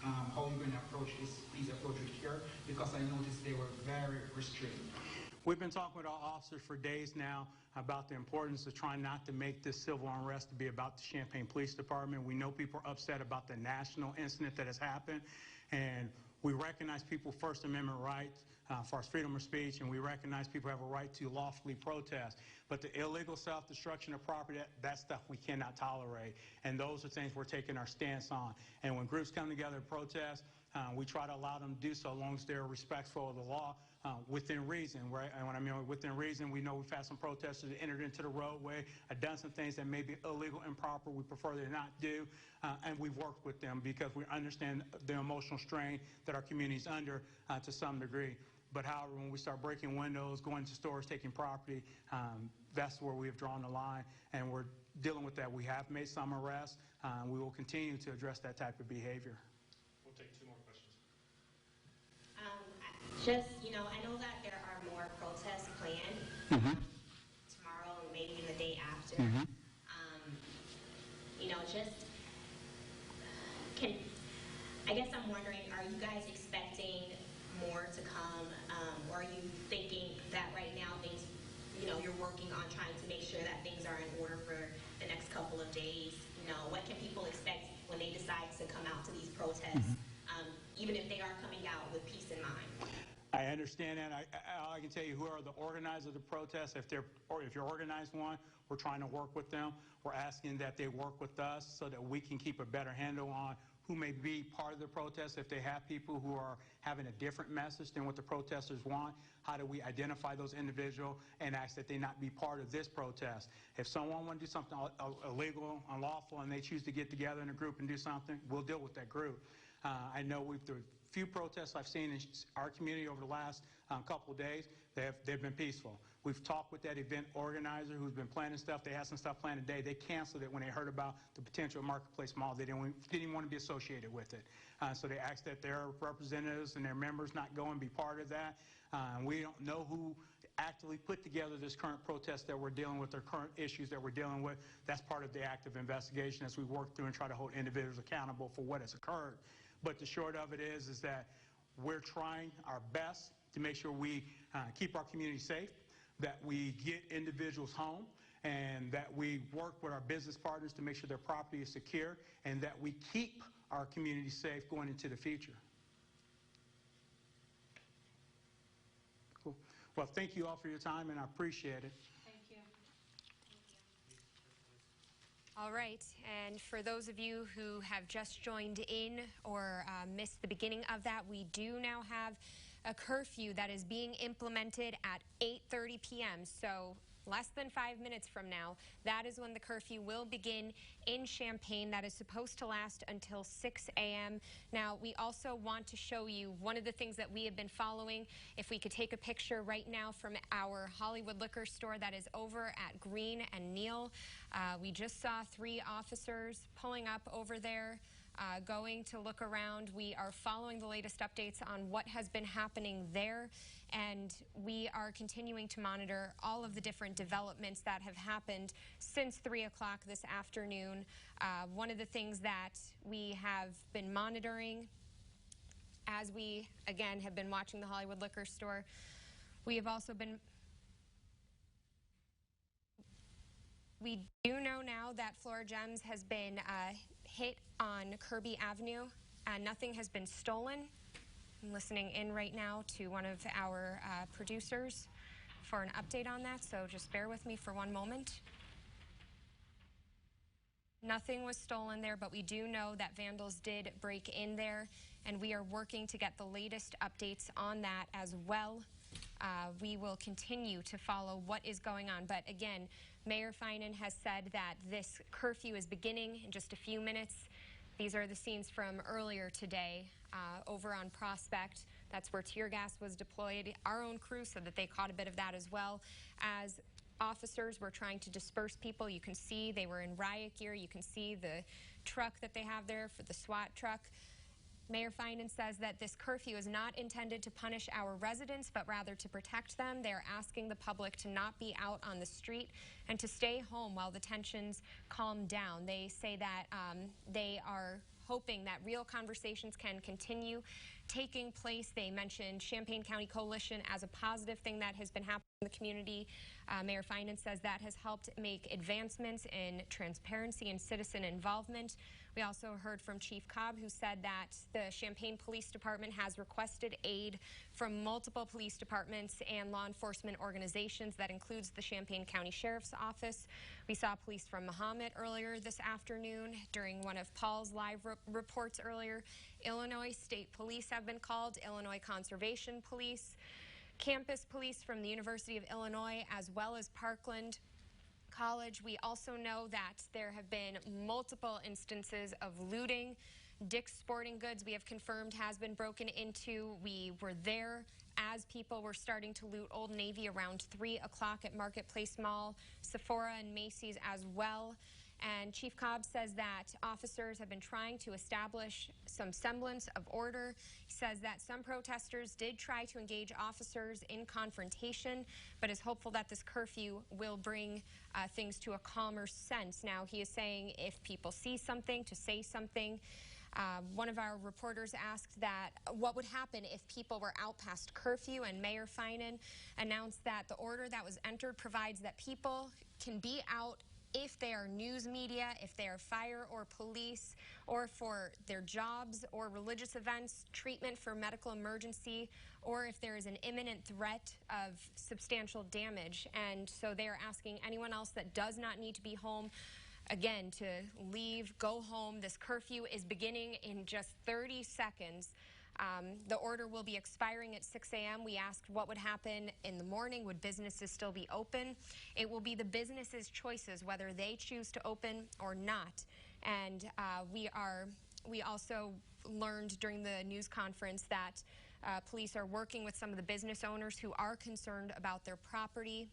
how are you going to approach this? Please approach with care, because I noticed they were very restrained. We've been talking with our officers for days now about the importance of trying not to make this civil unrest to be about the Champaign Police Department. We know people are upset about the national incident that has happened, and we recognize people's First Amendment rights for our freedom of speech, and we recognize people have a right to lawfully protest. But the illegal self-destruction of property, that stuff we cannot tolerate, and those are things we're taking our stance on. And when groups come together to protest, we try to allow them to do so as long as they're respectful of the law within reason. Right? And when I mean within reason, we know we've had some protesters that entered into the roadway, have done some things that may be illegal, improper. We prefer they not do, and we've worked with them because we understand the emotional strain that our community is under to some degree. But however, when we start breaking windows, going to stores, taking property, that's where we have drawn the line, and we're dealing with that. We have made some arrests. We will continue to address that type of behavior. We'll take two more questions. I know that there are more protests planned tomorrow and maybe the day after. I guess I'm wondering, are you guys expecting more to come, or are you thinking that right now things, you're working on trying to make sure that things are in order for the next couple of days? What can people expect when they decide to come out to these protests, even if they are coming out with peace in mind? I understand that. I can tell you who are the organizers of the protests. If you're organized one, we're trying to work with them. We're asking that they work with us so that we can keep a better handle on who may be part of the protest. If they have people who are having a different message than what the protesters want, how do we identify those individuals and ask that they not be part of this protest? If someone wants to do something illegal, unlawful, and they choose to get together in a group and do something, we'll deal with that group. I know the few protests I've seen in our community over the last couple of days, they've been peaceful. We've talked with that event organizer who's been planning stuff. They had some stuff planned today. They canceled it when they heard about the potential Marketplace Mall. They didn't even want to be associated with it. So they asked that their representatives and their members not go and be part of that. We don't know who actively put together this current protest that we're dealing with, or current issues that we're dealing with. That's part of the active investigation as we work through and try to hold individuals accountable for what has occurred. But the short of it is that we're trying our best to make sure we keep our community safe, that we get individuals home, and that we work with our business partners to make sure their property is secure, and that we keep our community safe going into the future. Cool. Well, thank you all for your time, and I appreciate it. Thank you. All right, and for those of you who have just joined in or missed the beginning of that, we do now have a curfew that is being implemented at 8:30 p.m. So less than 5 minutes from now, that is when the curfew will begin in Champaign. That is supposed to last until 6 a.m. Now, we also want to show you one of the things that we have been following. If we could take a picture right now from our Hollywood liquor store that is over at Green and Neal. We just saw 3 officers pulling up over there, going to look around. We are following the latest updates on what has been happening there, and we are continuing to monitor all of the different developments that have happened since 3 o'clock this afternoon. One of the things that we have been monitoring, as we, again, have been watching the Hollywood liquor store, we have also been... We do know now that Flora Gems has been hit on Kirby Avenue. Nothing has been stolen. I'm listening in right now to one of our producers for an update on that, so just bear with me for one moment. Nothing was stolen there, but we do know that vandals did break in there, and we are working to get the latest updates on that as well. We will continue to follow what is going on, but again, Mayor Finan has said that this curfew is beginning in just a few minutes. These are the scenes from earlier today over on Prospect. That's where tear gas was deployed. Our own crew said that they caught a bit of that as well. As officers were trying to disperse people, you can see they were in riot gear. You can see the truck that they have there for the SWAT truck. Mayor Finan says that this curfew is not intended to punish our residents, but rather to protect them. They're asking the public to not be out on the street and to stay home while the tensions calm down. They say that they are hoping that real conversations can continue taking place. They mentioned Champaign County Coalition as a positive thing that has been happening in the community. Mayor Finan says that has helped make advancements in transparency and citizen involvement. We also heard from Chief Cobb, who said that the Champaign Police Department has requested aid from multiple police departments and law enforcement organizations. That includes the Champaign County Sheriff's Office. We saw police from Mahomet earlier this afternoon during one of Paul's live reports earlier. Illinois State Police have been called, Illinois Conservation Police, campus police from the University of Illinois, as well as Parkland College. We also know that there have been multiple instances of looting. Dick's Sporting Goods, we have confirmed, has been broken into. We were there as people were starting to loot Old Navy around 3 o'clock at Marketplace Mall, Sephora and Macy's as well. And Chief Cobb says that officers have been trying to establish some semblance of order. He says that some protesters did try to engage officers in confrontation, but is hopeful that this curfew will bring things to a calmer sense. Now, he is saying if people see something, to say something. One of our reporters asked that what would happen if people were out past curfew, and Mayor Finan announced that the order that was entered provides that people can be out if they are news media, if they are fire or police, or for their jobs or religious events, treatment for medical emergency, or if there is an imminent threat of substantial damage. And so they are asking anyone else that does not need to be home, again, to leave, go home. This curfew is beginning in just 30 seconds. The order will be expiring at 6 a.m. We asked what would happen in the morning. Would businesses still be open? It will be the businesses' choices whether they choose to open or not. And we also learned during the news conference that police are working with some of the business owners who are concerned about their property.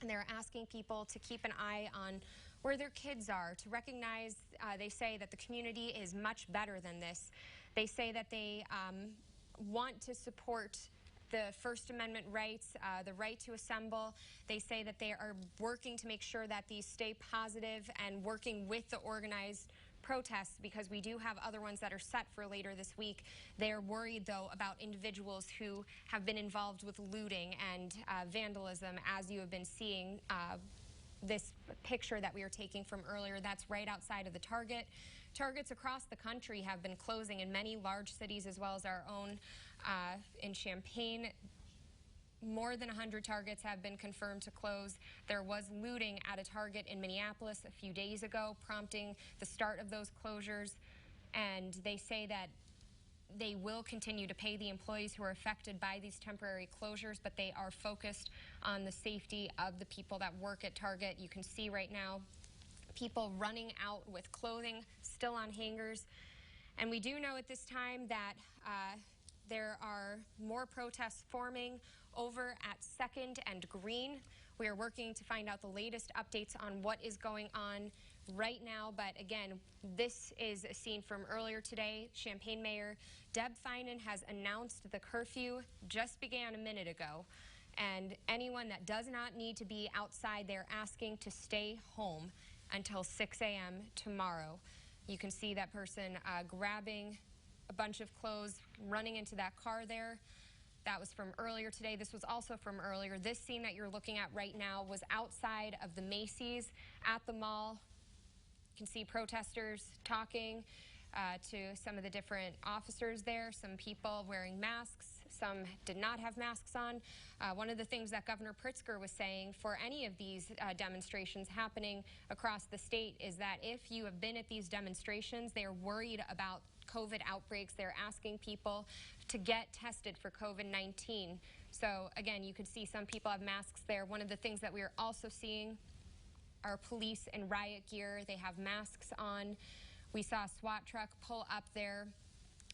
And they're asking people to keep an eye on where their kids are, to recognize, they say that the community is much better than this. They say that they want to support the First Amendment rights, the right to assemble. They say that they are working to make sure that these stay positive and working with the organized protests, because we do have other ones that are set for later this week. They're worried, though, about individuals who have been involved with looting and vandalism, as you have been seeing this picture that we are taking from earlier. That's right outside of the Target. Targets across the country have been closing in many large cities, as well as our own in Champaign. More than 100 Targets have been confirmed to close. There was looting at a Target in Minneapolis a few days ago, prompting the start of those closures. And they say that they will continue to pay the employees who are affected by these temporary closures, but they are focused on the safety of the people that work at Target. You can see right now people running out with clothing still on hangers. And we do know at this time that there are more protests forming over at 2nd and Green. We are working to find out the latest updates on what is going on right now. But again, this is a scene from earlier today. Champaign Mayor Deb Finan has announced the curfew just began a minute ago. And anyone that does not need to be outside, they're asking to stay home until 6 a.m. tomorrow. You can see that person grabbing a bunch of clothes, running into that car there. That was from earlier today. This was also from earlier. This scene that you're looking at right now was outside of the Macy's at the mall. You can see protesters talking to some of the different officers there, some people wearing masks, some did not have masks on. One of the things that Governor Pritzker was saying for any of these demonstrations happening across the state is that if you have been at these demonstrations, they are worried about COVID outbreaks. They're asking people to get tested for COVID-19. So again, you could see some people have masks there. One of the things that we are also seeing are police in riot gear. They have masks on. We saw a SWAT truck pull up there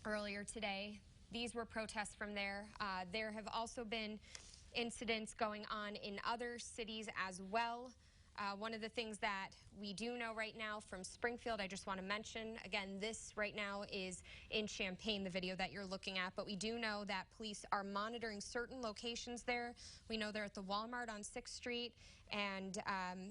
earlier today. These were protests from there. There have also been incidents going on in other cities as well. One of the things that we do know right now from Springfield, I just want to mention, again, this right now is in Champaign, the video that you're looking at, but we do know that police are monitoring certain locations there. We know they're at the Walmart on 6th Street and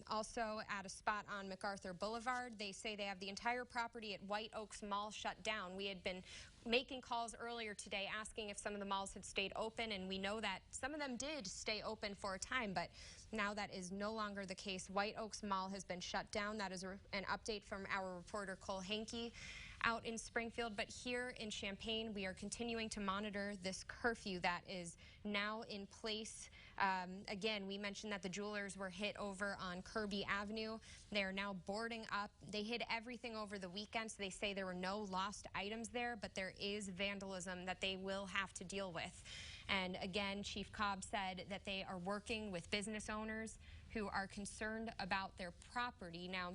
also at a spot on MacArthur Boulevard. They say they have the entire property at White Oaks Mall shut down. We had been making calls earlier today asking if some of the malls had stayed open, and we know that some of them did stay open for a time, but now that is no longer the case. White Oaks Mall has been shut down. That is an update from our reporter Cole Hankey out in Springfield. But here in Champaign, we are continuing to monitor this curfew that is now in place. Again, we mentioned that the jewelers were hit over on Kirby Avenue. They are now boarding up. They hid everything over the weekend, so they say there were no lost items there, but there is vandalism that they will have to deal with. And again, Chief Cobb said that they are working with business owners who are concerned about their property. Now,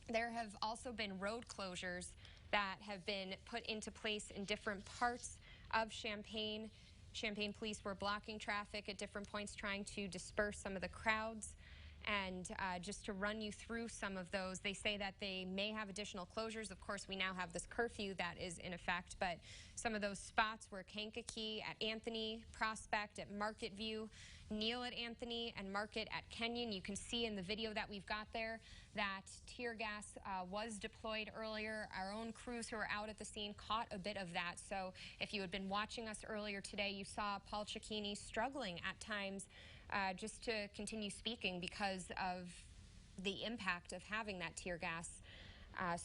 there have also been road closures that have been put into place in different parts of Champaign. Champaign police were blocking traffic at different points, trying to disperse some of the crowds. And just to run you through some of those, they say that they may have additional closures. Of course, we now have this curfew that is in effect, but some of those spots were Kankakee at Anthony, Prospect at Market View, Neal at Anthony, and Market at Kenyon. You can see in the video that we've got there that tear gas was deployed earlier. Our own crews who were out at the scene caught a bit of that. So if you had been watching us earlier today, you saw Paul Cicchini struggling at times just to continue speaking because of the impact of having that tear gas.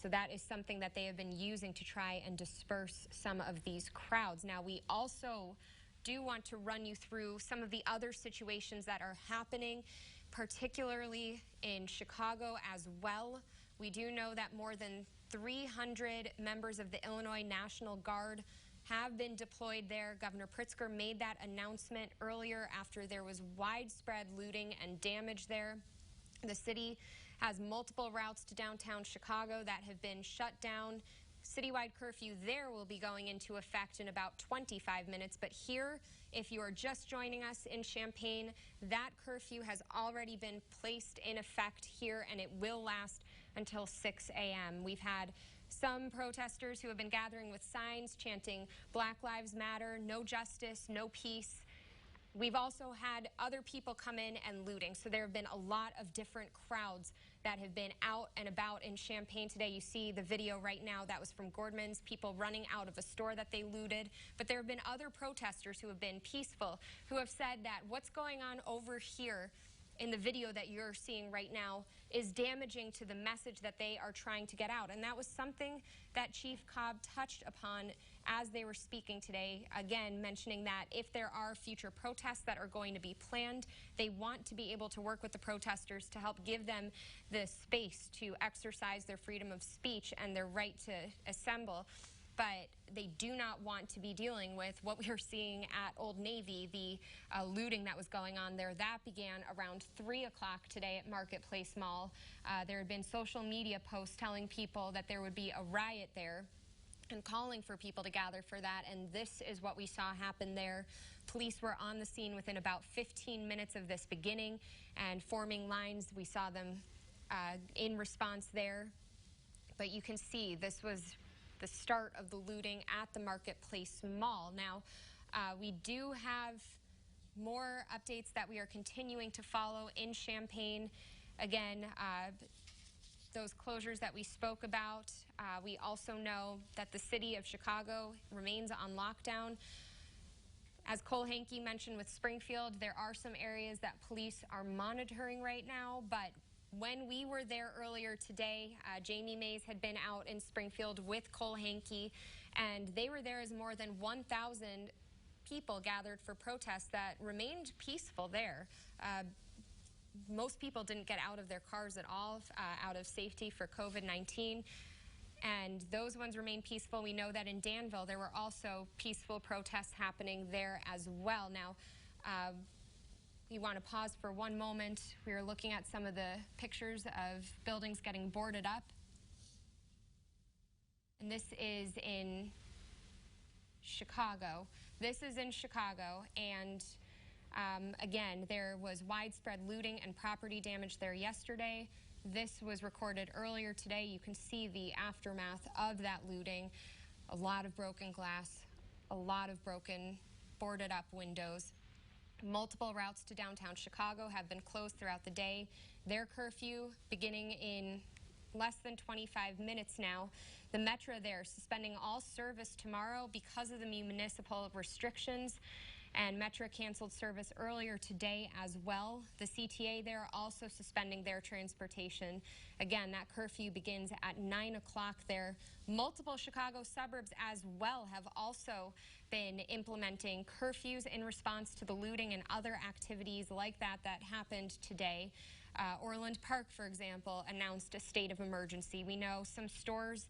So that is something that they have been using to try and disperse some of these crowds. Now, we also do want to run you through some of the other situations that are happening, particularly in Chicago as well. We do know that more than 300 members of the Illinois National Guard have been deployed there. Governor Pritzker made that announcement earlier after there was widespread looting and damage there. The city has multiple routes to downtown Chicago that have been shut down citywide curfew there will be going into effect in about 25 minutes. But here, if you are just joining us in Champaign, that curfew has already been placed in effect here, and it will last until 6 a.m. We've had some protesters who have been gathering with signs chanting Black Lives Matter, no justice, no peace. We've also had other people come in and looting. So there have been a lot of different crowds that have been out and about in Champaign today. You see the video right now. That was from Gordman's, people running out of a store that they looted. But there have been other protesters who have been peaceful, who have said that what's going on over here in the video that you're seeing right now is damaging to the message that they are trying to get out. And that was something that Chief Cobb touched upon as they were speaking today, again, mentioning that if there are future protests that are going to be planned, they want to be able to work with the protesters to help give them the space to exercise their freedom of speech and their right to assemble. But they do not want to be dealing with what we are seeing at Old Navy, the looting that was going on there. That began around 3 o'clock today at Marketplace Mall. There had been social media posts telling people that there would be a riot there and calling for people to gather for that, and this is what we saw happen there. Police were on the scene within about 15 minutes of this beginning and forming lines. We saw them in response there, but you can see this was the start of the looting at the Marketplace Mall. Now, we do have more updates that we are continuing to follow in Champaign. Again, those closures that we spoke about. We also know that the city of Chicago remains on lockdown. As Cole Hankey mentioned with Springfield, there are some areas that police are monitoring right now, but when we were there earlier today, Jamie Mays had been out in Springfield with Cole Hankey, and they were there as more than 1,000 people gathered for protests that remained peaceful there. Most people didn't get out of their cars at all out of safety for COVID-19, and those ones remain peaceful. We know that in Danville there were also peaceful protests happening there as well. Now, we want to pause for one moment. We are looking at some of the pictures of buildings getting boarded up. And this is in Chicago. This is in Chicago, and again, there was widespread looting and property damage there yesterday. This was recorded earlier today. You can see the aftermath of that looting. A lot of broken glass, a lot of broken, boarded up windows. Multiple routes to downtown Chicago have been closed throughout the day. Their curfew beginning in less than 25 minutes now. The Metro there suspending all service tomorrow because of the municipal restrictions, and Metro canceled service earlier today as well. The CTA there also suspending their transportation. Again, that curfew begins at 9 o'clock there. Multiple Chicago suburbs as well have also been implementing curfews in response to the looting and other activities like that happened today. Orland Park, for example, announced a state of emergency. We know some stores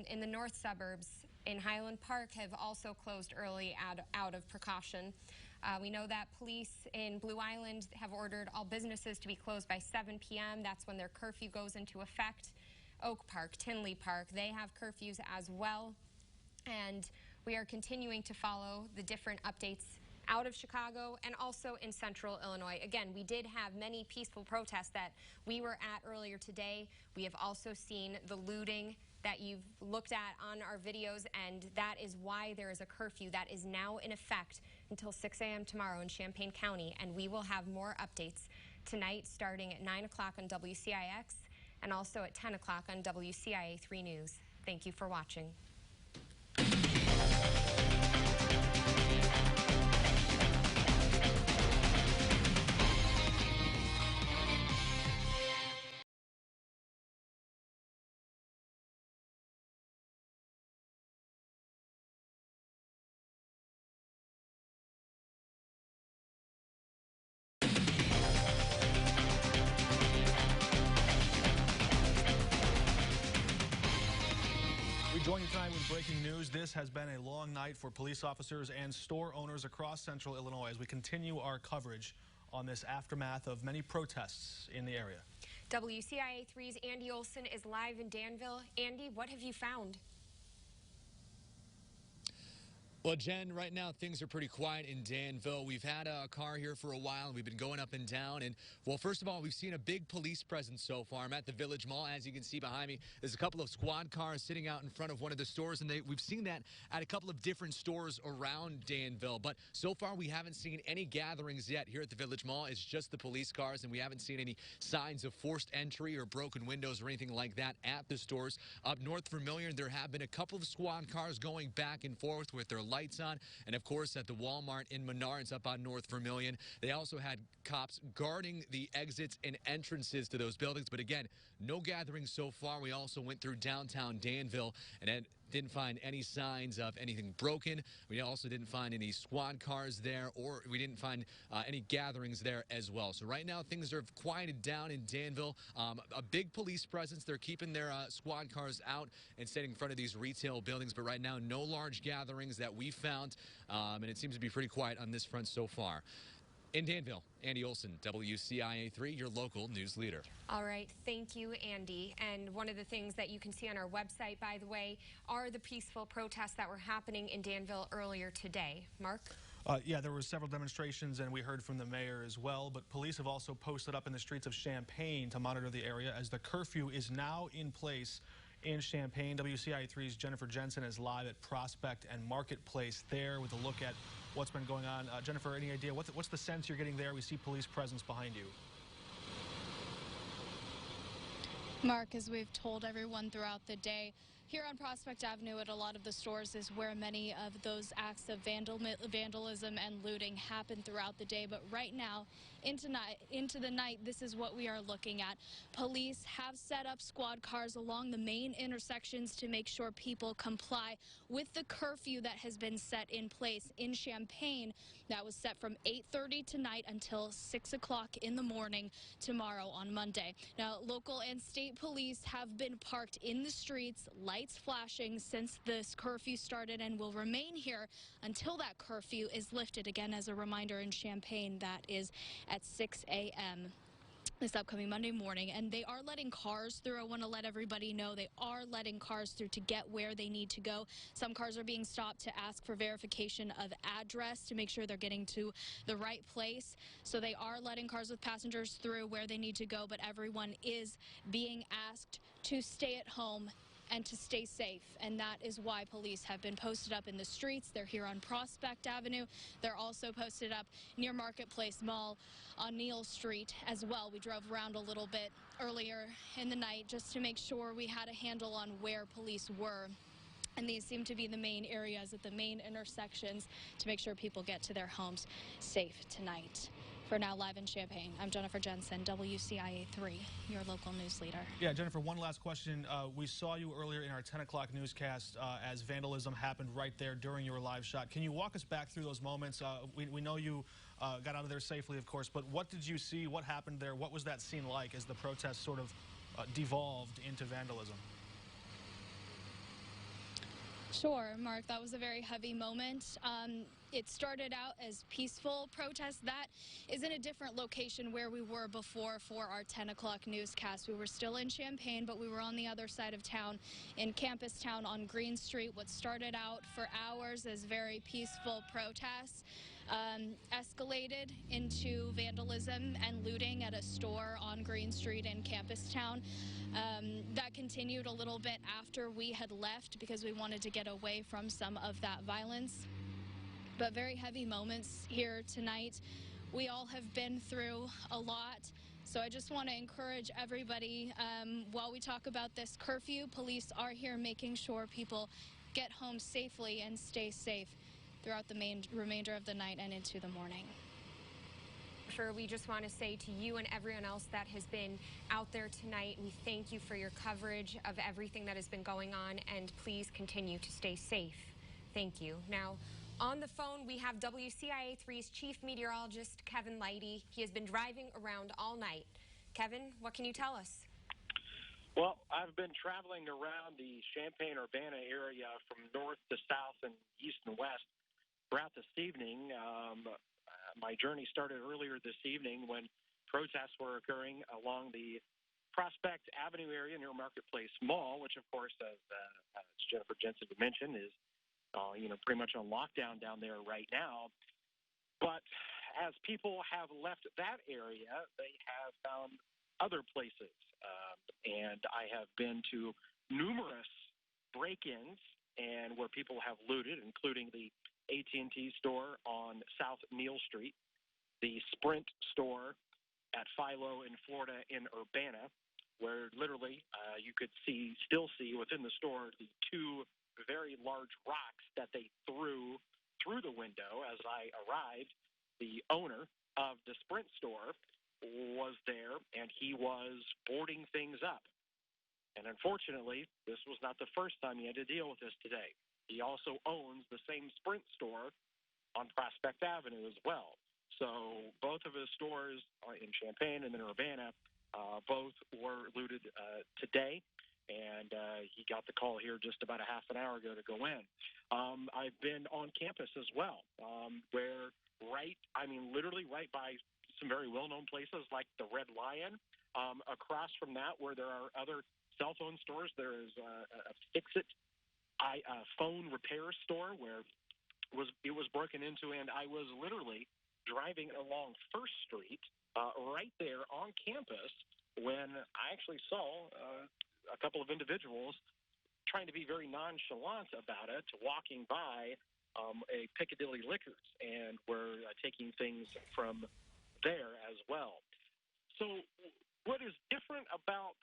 in the north suburbs in Highland Park have also closed early out of precaution. We know that police in Blue Island have ordered all businesses to be closed by 7 p.m. That's when their curfew goes into effect. Oak Park, Tinley Park, they have curfews as well. And we are continuing to follow the different updates out of Chicago and also in central Illinois. Again, we did have many peaceful protests that we were at earlier today. We have also seen the looting that you've looked at on our videos, and that is why there is a curfew that is now in effect until 6 a.m. tomorrow in Champaign County, and we will have more updates tonight starting at 9 o'clock on WCIX and also at 10 o'clock on WCIA 3 News. Thank you for watching. Joining tonight with breaking news. This has been a long night for police officers and store owners across central Illinois as we continue our coverage on this aftermath of many protests in the area. WCIA 3's Andy Olson is live in Danville. Andy, what have you found? Well, Jen, right now things are pretty quiet in Danville. We've had a car here for a while, and we've been going up and down. And, well, first of all, we've seen a big police presence so far. I'm at the Village Mall. As you can see behind me, there's a couple of squad cars sitting out in front of one of the stores, and we've seen that at a couple of different stores around Danville. But so far, we haven't seen any gatherings yet here at the Village Mall. It's just the police cars, and we haven't seen any signs of forced entry or broken windows or anything like that at the stores. Up North Vermilion, there have been a couple of squad cars going back and forth with their lights on. And, of course, at the Walmart in Menards up on North Vermilion, they also had cops guarding the exits and entrances to those buildings. But, again, no gatherings so far. We also went through downtown Danville and didn't find any signs of anything broken. We also didn't find any squad cars there, or we didn't find any gatherings there as well. So right now things are quieted down in Danville. A big police presence. They're keeping their squad cars out and standing in front of these retail buildings. But right now, no large gatherings that we found, and it seems to be pretty quiet on this front so far. In Danville, Andy Olson, WCIA 3, your local news leader. All right. Thank you, Andy. And one of the things that you can see on our website, by the way, are the peaceful protests that were happening in Danville earlier today. Mark? Yeah, there were several demonstrations, and we heard from the mayor as well. But police have also posted up in the streets of Champaign to monitor the area as the curfew is now in place in Champaign. WCIA 3's Jennifer Jensen is live at Prospect and Marketplace there with a look at what's been going on. Jennifer, any idea? What's the sense you're getting there? We see police presence behind you. Mark, as we've told everyone throughout the day, here on Prospect Avenue at a lot of the stores is where many of those acts of vandalism and looting happen throughout the day. But right now, into the night, this is what we are looking at. Police have set up squad cars along the main intersections to make sure people comply with the curfew that has been set in place in Champaign. That was set from 8:30 tonight until 6 o'clock in the morning tomorrow on Monday. Now, local and state police have been parked in the streets, lights flashing since this curfew started, and will remain here until that curfew is lifted. Again, as a reminder, in Champaign, that is at 6 a.m. this upcoming Monday morning, and they are letting cars through. I want to let everybody know they are letting cars through to get where they need to go. Some cars are being stopped to ask for verification of address to make sure they're getting to the right place. So they are letting cars with passengers through where they need to go, but everyone is being asked to stay at home and to stay safe, and that is why police have been posted up in the streets. They're here on Prospect Avenue. They're also posted up near Marketplace Mall on Neal Street as well. We drove around a little bit earlier in the night just to make sure we had a handle on where police were. And these seem to be the main areas at the main intersections to make sure people get to their homes safe tonight. For now, live in Champaign, I'm Jennifer Jensen, WCIA 3, your local news leader. Yeah, Jennifer, one last question. We saw you earlier in our 10 o'clock newscast as vandalism happened right there during your live shot. Can you walk us back through those moments? We know you got out of there safely, of course, but what did you see? What happened there? What was that scene like as the protest sort of devolved into vandalism? Sure, Mark, that was a very heavy moment. It started out as peaceful protests. That is in a different location where we were before for our 10 o'clock newscast. We were still in Champaign, but we were on the other side of town in Campus Town on Green Street. What started out for hours as very peaceful protests escalated into vandalism and looting at a store on Green Street in Campus Town. That continued a little bit after we had left because we wanted to get away from some of that violence. But very heavy moments here tonight. We all have been through a lot. So I just want to encourage everybody, while we talk about this curfew, police are here making sure people get home safely and stay safe throughout the remainder of the night and into the morning. Sure, we just want to say to you and everyone else that has been out there tonight, we thank you for your coverage of everything that has been going on, and please continue to stay safe. Thank you. Now, on the phone, we have WCIA 3's chief meteorologist, Kevin Leidy. He has been driving around all night. Kevin, what can you tell us? Well, I've been traveling around the Champaign-Urbana area from north to south and east and west throughout this evening. My journey started earlier this evening when protests were occurring along the Prospect Avenue area near Marketplace Mall, which, of course, as Jennifer Jensen mentioned, is pretty much on lockdown down there right now. But as people have left that area, they have found other places. And I have been to numerous break-ins and where people have looted, including the AT&T store on South Neal Street, the Sprint store at Philo in Florida in Urbana, where literally you could still see within the store the two very large rocks that they threw through the window as I arrived. The owner of the Sprint store was there, and he was boarding things up. And unfortunately, this was not the first time he had to deal with this today. He also owns the same Sprint store on Prospect Avenue as well. So both of his stores in Champaign and in Urbana, both were looted today. And he got the call here just about a half an hour ago to go in. I've been on campus as well, where literally right by some very well-known places like the Red Lion. Across from that, where there are other cell phone stores, there is a Fix-It phone repair store where it was broken into, and I was literally driving along First Street right there on campus when I actually saw a couple of individuals trying to be very nonchalant about it, walking by a Piccadilly Liquors, and were taking things from there as well. So what is different about,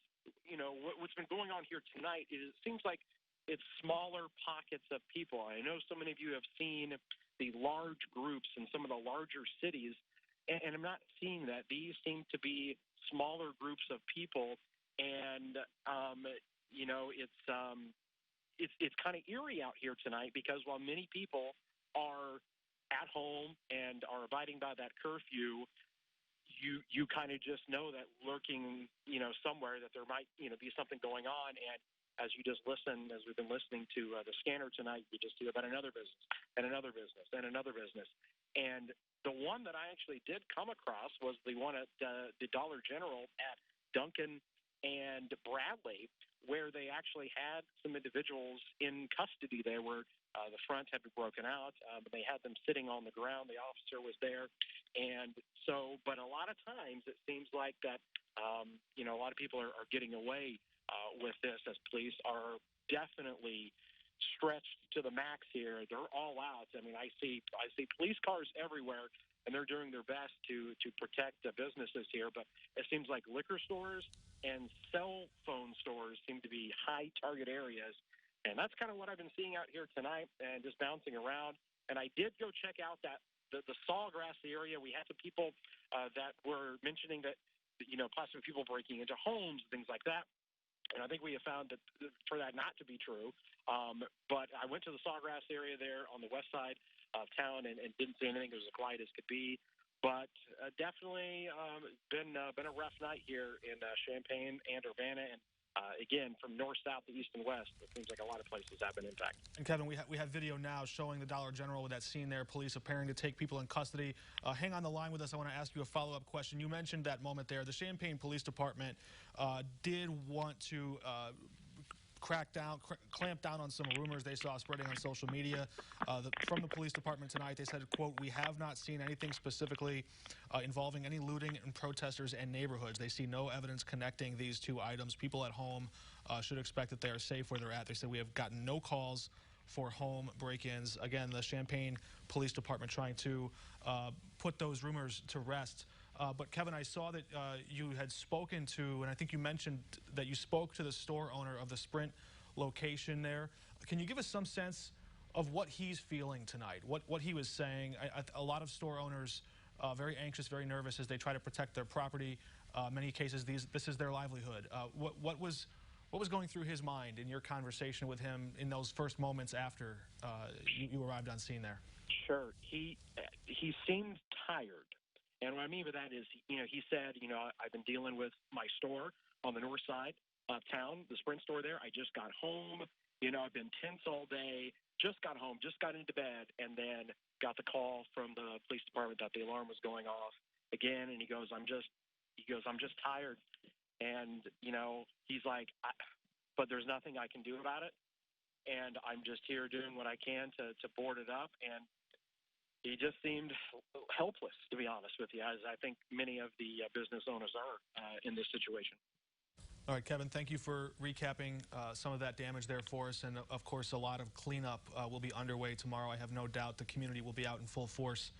what's been going on here tonight is it seems like it's smaller pockets of people. I know so many of you have seen the large groups in some of the larger cities, and I'm not seeing that. These seem to be smaller groups of people, and it's kind of eerie out here tonight because while many people are at home and are abiding by that curfew, you kind of just know that lurking, somewhere that there might, be something going on. And as you just listen, as we've been listening to the scanner tonight, you just hear about another business and another business and another business. And the one that I actually did come across was the one at the Dollar General at Duncan and Bradley, where they actually had some individuals in custody there where the front had been broken out. But they had them sitting on the ground. The officer was there. And so, but a lot of times it seems like that, a lot of people are getting away with this, as police are definitely stretched to the max here. They're all out. I mean, I see police cars everywhere, and they're doing their best to protect the businesses here. But it seems like liquor stores and cell phone stores seem to be high target areas. And that's kind of what I've been seeing out here tonight and just bouncing around. And I did go check out the Sawgrass area. We had some people that were mentioning that, possibly people breaking into homes, things like that. And I think we have found that for that not to be true. But I went to the Sawgrass area there on the west side of town and didn't see anything. It was as quiet as could be. But definitely been a rough night here in Champaign and Urbana. And again, from north, south, to east, and west, it seems like a lot of places have been impacted. And Kevin, we have video now showing the Dollar General with that scene there, police appearing to take people in custody. Hang on the line with us. I want to ask you a follow-up question. You mentioned that moment there. The Champaign Police Department did want to clamp down on some rumors they saw spreading on social media. From the police department tonight, they said, quote, "We have not seen anything specifically involving any looting and protesters and neighborhoods. They see no evidence connecting these two items. People at home should expect that they are safe where they're at." They said, "We have gotten no calls for home break-ins." Again, the Champaign Police Department trying to put those rumors to rest. But Kevin, I saw that you had spoken to, and I think you mentioned that you spoke to the store owner of the Sprint location there. Can you give us some sense of what he's feeling tonight, what he was saying? A lot of store owners very anxious, very nervous as they try to protect their property. Many cases, this is their livelihood. What was going through his mind in your conversation with him in those first moments after you arrived on scene there? Sure. He seemed tired. And what I mean by that is, he said, I've been dealing with my store on the north side of town, the Sprint store there. I just got home. I've been tense all day. Just got home, just got into bed, and then got the call from the police department that the alarm was going off again. And he goes, I'm just tired. And, he's like, but there's nothing I can do about it. and I'm just here doing what I can to board it up. And he just seemed helpless, to be honest with you, as I think many of the business owners are in this situation. All right, Kevin, thank you for recapping some of that damage there for us. And, of course, a lot of cleanup will be underway tomorrow. I have no doubt the community will be out in full force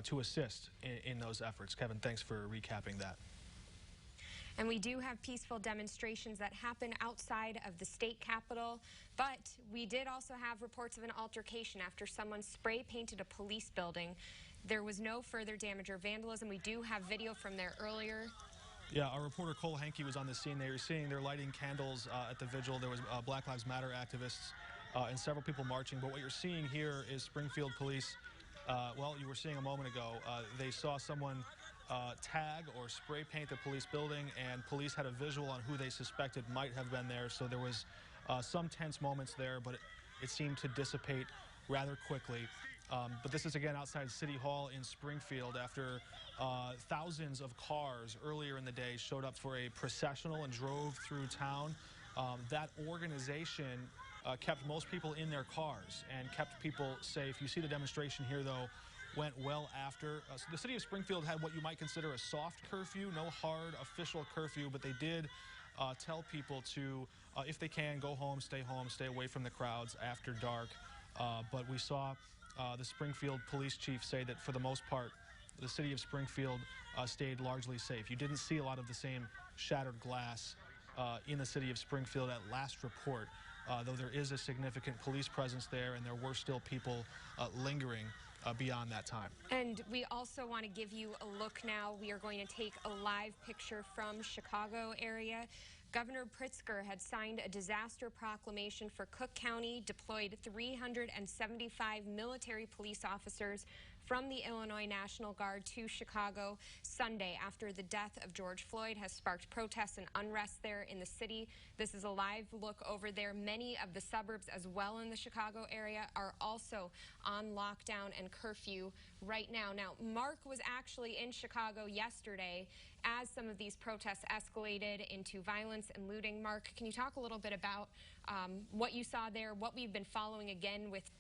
to assist in those efforts. Kevin, thanks for recapping that. And we do have peaceful demonstrations that happen outside of the state capitol, but we did also have reports of an altercation after someone spray painted a police building. There was no further damage or vandalism. We do have video from there earlier. Yeah, our reporter Cole Henke was on the scene. They were seeing they're lighting candles at the vigil. There was Black Lives Matter activists and several people marching. But what you're seeing here is Springfield police. Well, you were seeing a moment ago, they saw someone tag or spray paint the police building, and police had a visual on who they suspected might have been there. So there was some tense moments there, but it seemed to dissipate rather quickly. But this is again outside City Hall in Springfield after thousands of cars earlier in the day showed up for a processional and drove through town. That organization kept most people in their cars and kept people safe. You see the demonstration here, though, went well after. So the city of Springfield had what you might consider a soft curfew, no hard official curfew, but they did tell people to, if they can, go home, stay away from the crowds after dark. But we saw the Springfield police chief say that for the most part, the city of Springfield stayed largely safe. You didn't see a lot of the same shattered glass in the city of Springfield at last report, though there is a significant police presence there, and there were still people lingering beyond that time. And we also want to give you a look now. We are going to take a live picture from Chicago area. Governor Pritzker had signed a disaster proclamation for Cook County, deployed 375 military police officers from the Illinois National Guard to Chicago Sunday after the death of George Floyd has sparked protests and unrest there in the city. This is a live look over there. Many of the suburbs as well in the Chicago area are also on lockdown and curfew right now. Now, Mark was actually in Chicago yesterday as some of these protests escalated into violence and looting. Mark, can you talk a little bit about what you saw there, what we've been following again with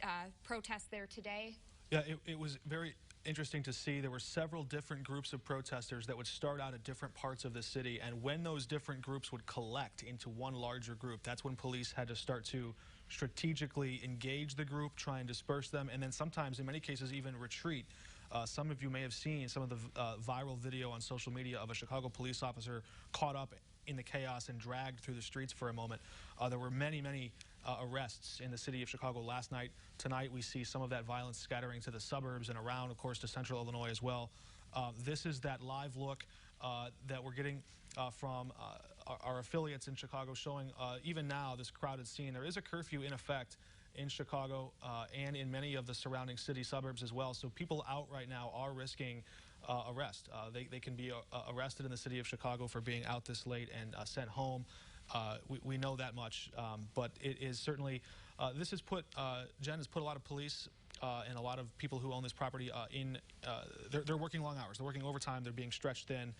protests there today? Yeah, it was very interesting to see. There were several different groups of protesters that would start out at different parts of the city, and when those different groups would collect into one larger group, that's when police had to start to strategically engage the group, try and disperse them, and then sometimes, in many cases, even retreat. Some of you may have seen some of the viral video on social media of a Chicago police officer caught up in the chaos and dragged through the streets for a moment. There were many arrests in the city of Chicago last night. Tonight we see some of that violence scattering to the suburbs and around, of course, to central Illinois as well. This is that live look that we're getting from our affiliates in Chicago, showing even now this crowded scene. There is a curfew in effect in Chicago and in many of the surrounding city suburbs as well. So people out right now are risking arrest. They can be arrested in the city of Chicago for being out this late and sent home. We know that much, but it is certainly, this has put, Jen has put a lot of police and a lot of people who own this property in, they're working long hours. They're working overtime. They're being stretched thin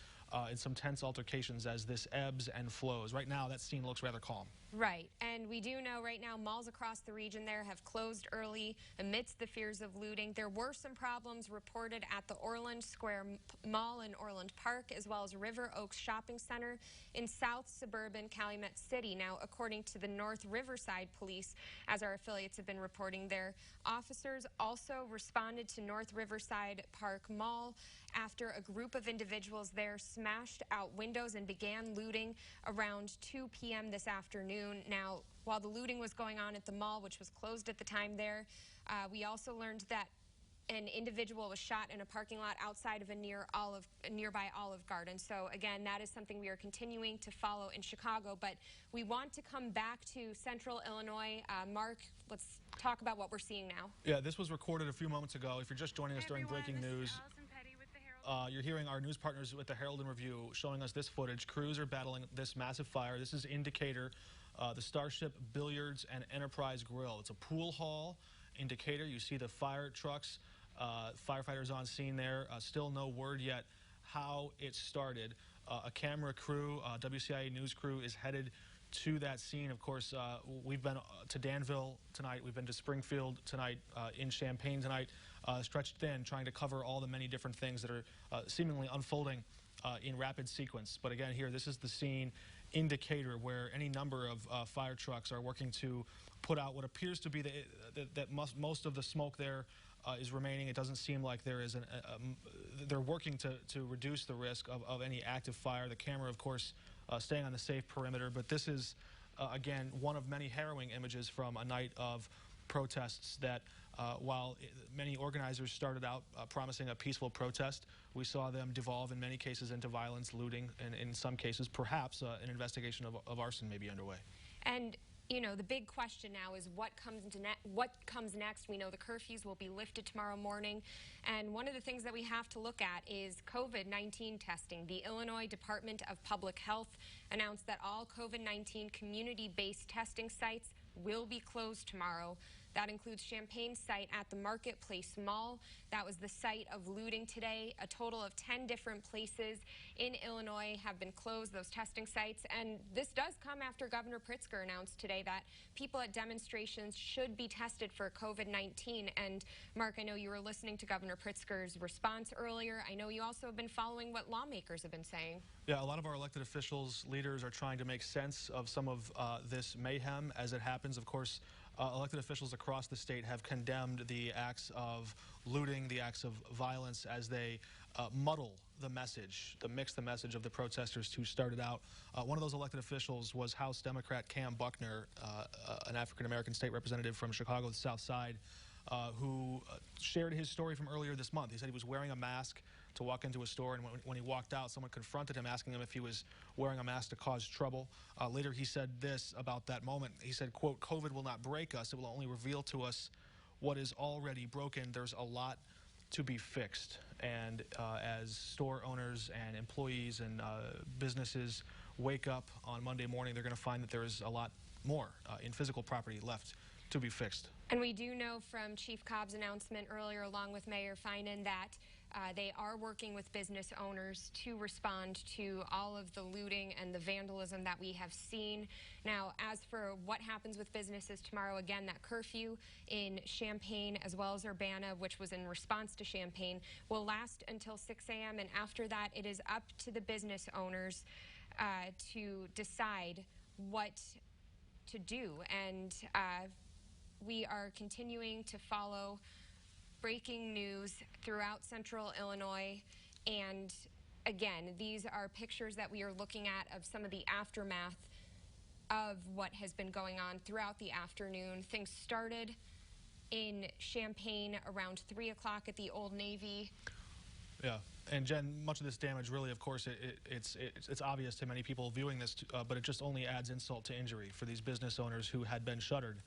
in some tense altercations as this ebbs and flows. Right now, that scene looks rather calm. Right, and we do know right now malls across the region there have closed early amidst the fears of looting. There were some problems reported at the Orland Square Mall in Orland Park, as well as River Oaks Shopping Center in south suburban Calumet City. Now, according to the North Riverside Police, as our affiliates have been reporting there, officers also responded to North Riverside Park Mall after a group of individuals there smashed out windows and began looting around 2 p.m. this afternoon. Now, while the looting was going on at the mall, which was closed at the time there, we also learned that an individual was shot in a parking lot outside of a nearby Olive Garden. So again, that is something we are continuing to follow in Chicago, but we want to come back to central Illinois. Mark, let's talk about what we're seeing now. Yeah, this was recorded a few moments ago. If you're just joining us during breaking news, you're hearing our news partners with the Herald and Review showing us this footage. Crews are battling this massive fire. This is Indicator, the Starship Billiards and Enterprise Grill. It's a pool hall. Indicator, you see the fire trucks, firefighters on scene there. Still no word yet how it started. a camera crew, WCIA news crew, is headed to that scene. Of course, we've been to Danville tonight. We've been to Springfield tonight, in Champaign tonight, stretched thin, trying to cover all the many different things that are seemingly unfolding in rapid sequence. But again, here, this is the scene indicator where any number of fire trucks are working to put out what appears to be that most of the smoke there is remaining. It doesn't seem like there is they're working to reduce the risk of any active fire. The camera, of course, staying on the safe perimeter. But this is, again, one of many harrowing images from a night of protests that, while many organizers started out promising a peaceful protest, we saw them devolve in many cases into violence, looting, and in some cases, perhaps an investigation of arson may be underway. And you know, the big question now is what comes next. We know the curfews will be lifted tomorrow morning, and one of the things that we have to look at is COVID-19 testing. The Illinois Department of Public Health announced that all COVID-19 community-based testing sites will be closed tomorrow. That includes Champaign's site at the Marketplace Mall. That was the site of looting today. A total of 10 different places in Illinois have been closed, those testing sites. And this does come after Governor Pritzker announced today that people at demonstrations should be tested for COVID-19. And Mark, I know you were listening to Governor Pritzker's response earlier. I know you also have been following what lawmakers have been saying. Yeah, a lot of our elected officials, leaders, are trying to make sense of some of this mayhem as it happens. Of course, elected officials across the state have condemned the acts of looting, the acts of violence, as they muddle the message, mix the message of the protesters who started out. One of those elected officials was House Democrat Cam Buckner, an African-American state representative from Chicago's South Side, who shared his story from earlier this month. He said he was wearing a mask to walk into a store, and when he walked out, someone confronted him, asking him if he was wearing a mask to cause trouble. Later, he said this about that moment. He said, quote, "COVID will not break us. It will only reveal to us what is already broken. There's a lot to be fixed." And as store owners and employees and businesses wake up on Monday morning, they're going to find that there is a lot more in physical property left to be fixed. And we do know from Chief Cobb's announcement earlier, along with Mayor Finan, that they are working with business owners to respond to all of the looting and the vandalism that we have seen. Now, as for what happens with businesses tomorrow, again, that curfew in Champaign as well as Urbana, which was in response to Champaign, will last until 6 a.m. And after that, it is up to the business owners to decide what to do. And we are continuing to follow breaking news throughout central Illinois. And again, these are pictures that we are looking at of some of the aftermath of what has been going on throughout the afternoon. Things started in Champaign around 3 o'clock at the Old Navy. Yeah, and Jen, much of this damage really, of course, it's obvious to many people viewing this, but it just only adds insult to injury for these business owners who had been shuttered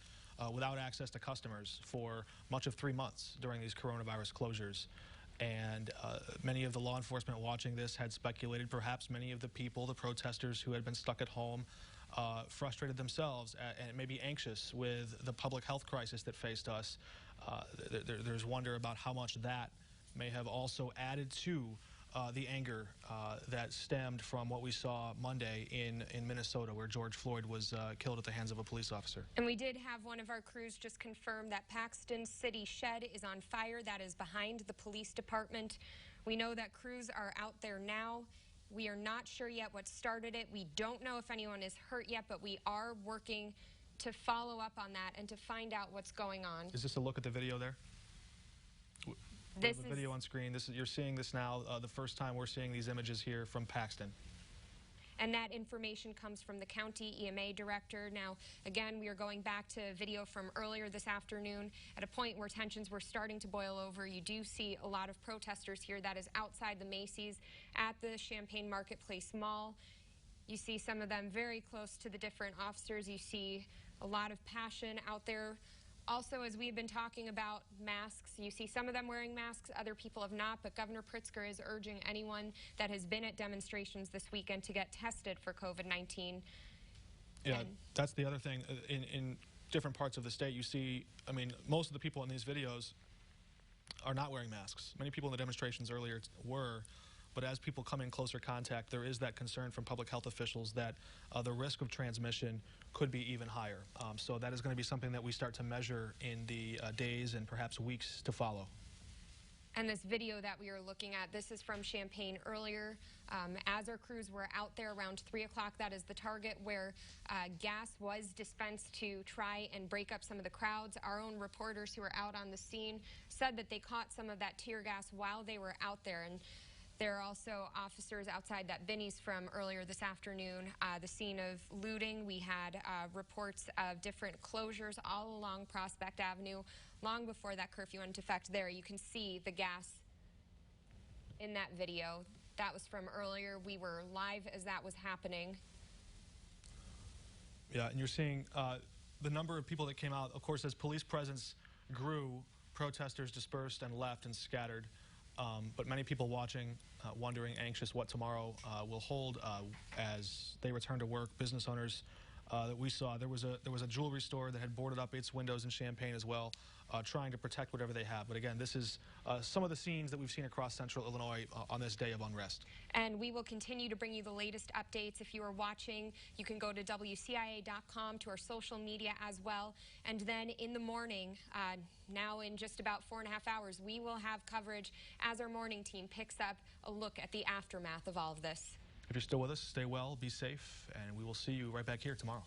without access to customers for much of 3 months during these coronavirus closures. And many of the law enforcement watching this had speculated perhaps many of the people, the protesters who had been stuck at home, frustrated themselves and maybe anxious with the public health crisis that faced us. There's wonder about how much that may have also added to the anger that stemmed from what we saw Monday in Minnesota, where George Floyd was killed at the hands of a police officer. And we did have one of our crews just confirm that Paxton City Shed is on fire. That is behind the police department. We know that crews are out there now. We are not sure yet what started it. We don't know if anyone is hurt yet, but we are working to follow up on that and to find out what's going on. Is this a look at the video there? This is the video on screen. You're seeing this now, the first time we're seeing these images here from Paxton. And that information comes from the county EMA director. Now, again, we are going back to video from earlier this afternoon at a point where tensions were starting to boil over. You do see a lot of protesters here. That is outside the Macy's at the Champaign Marketplace Mall. You see some of them very close to the different officers. You see a lot of passion out there. Also, as we've been talking about masks, you see some of them wearing masks, other people have not, but Governor Pritzker is urging anyone that has been at demonstrations this weekend to get tested for COVID-19. Yeah, that's the other thing. In different parts of the state, you see, I mean, most of the people in these videos are not wearing masks. Many people in the demonstrations earlier were, But as people come in closer contact, there is that concern from public health officials that the risk of transmission could be even higher. So that is going to be something that we start to measure in the days and perhaps weeks to follow. And this video that we are looking at, this is from Champaign earlier. As our crews were out there around 3 o'clock, that is the target where gas was dispensed to try and break up some of the crowds. Our own reporters who were out on the scene said that they caught some of that tear gas while they were out there. And there are also officers outside that Vinny's from earlier this afternoon. The scene of looting, we had reports of different closures all along Prospect Avenue long before that curfew went into effect. There you can see the gas in that video. That was from earlier. We were live as that was happening. Yeah, and you're seeing the number of people that came out. Of course, as police presence grew, protesters dispersed and left and scattered. But many people watching, wondering, anxious what tomorrow will hold as they return to work. Business owners that we saw, there was a jewelry store that had boarded up its windows in Champaign as well, trying to protect whatever they have. But again, this is some of the scenes that we've seen across central Illinois on this day of unrest. And we will continue to bring you the latest updates. If you are watching, you can go to WCIA.com, to our social media as well. And then in the morning, now in just about 4.5 hours, we will have coverage as our morning team picks up a look at the aftermath of all of this. If you're still with us, stay well, be safe, and we will see you right back here tomorrow.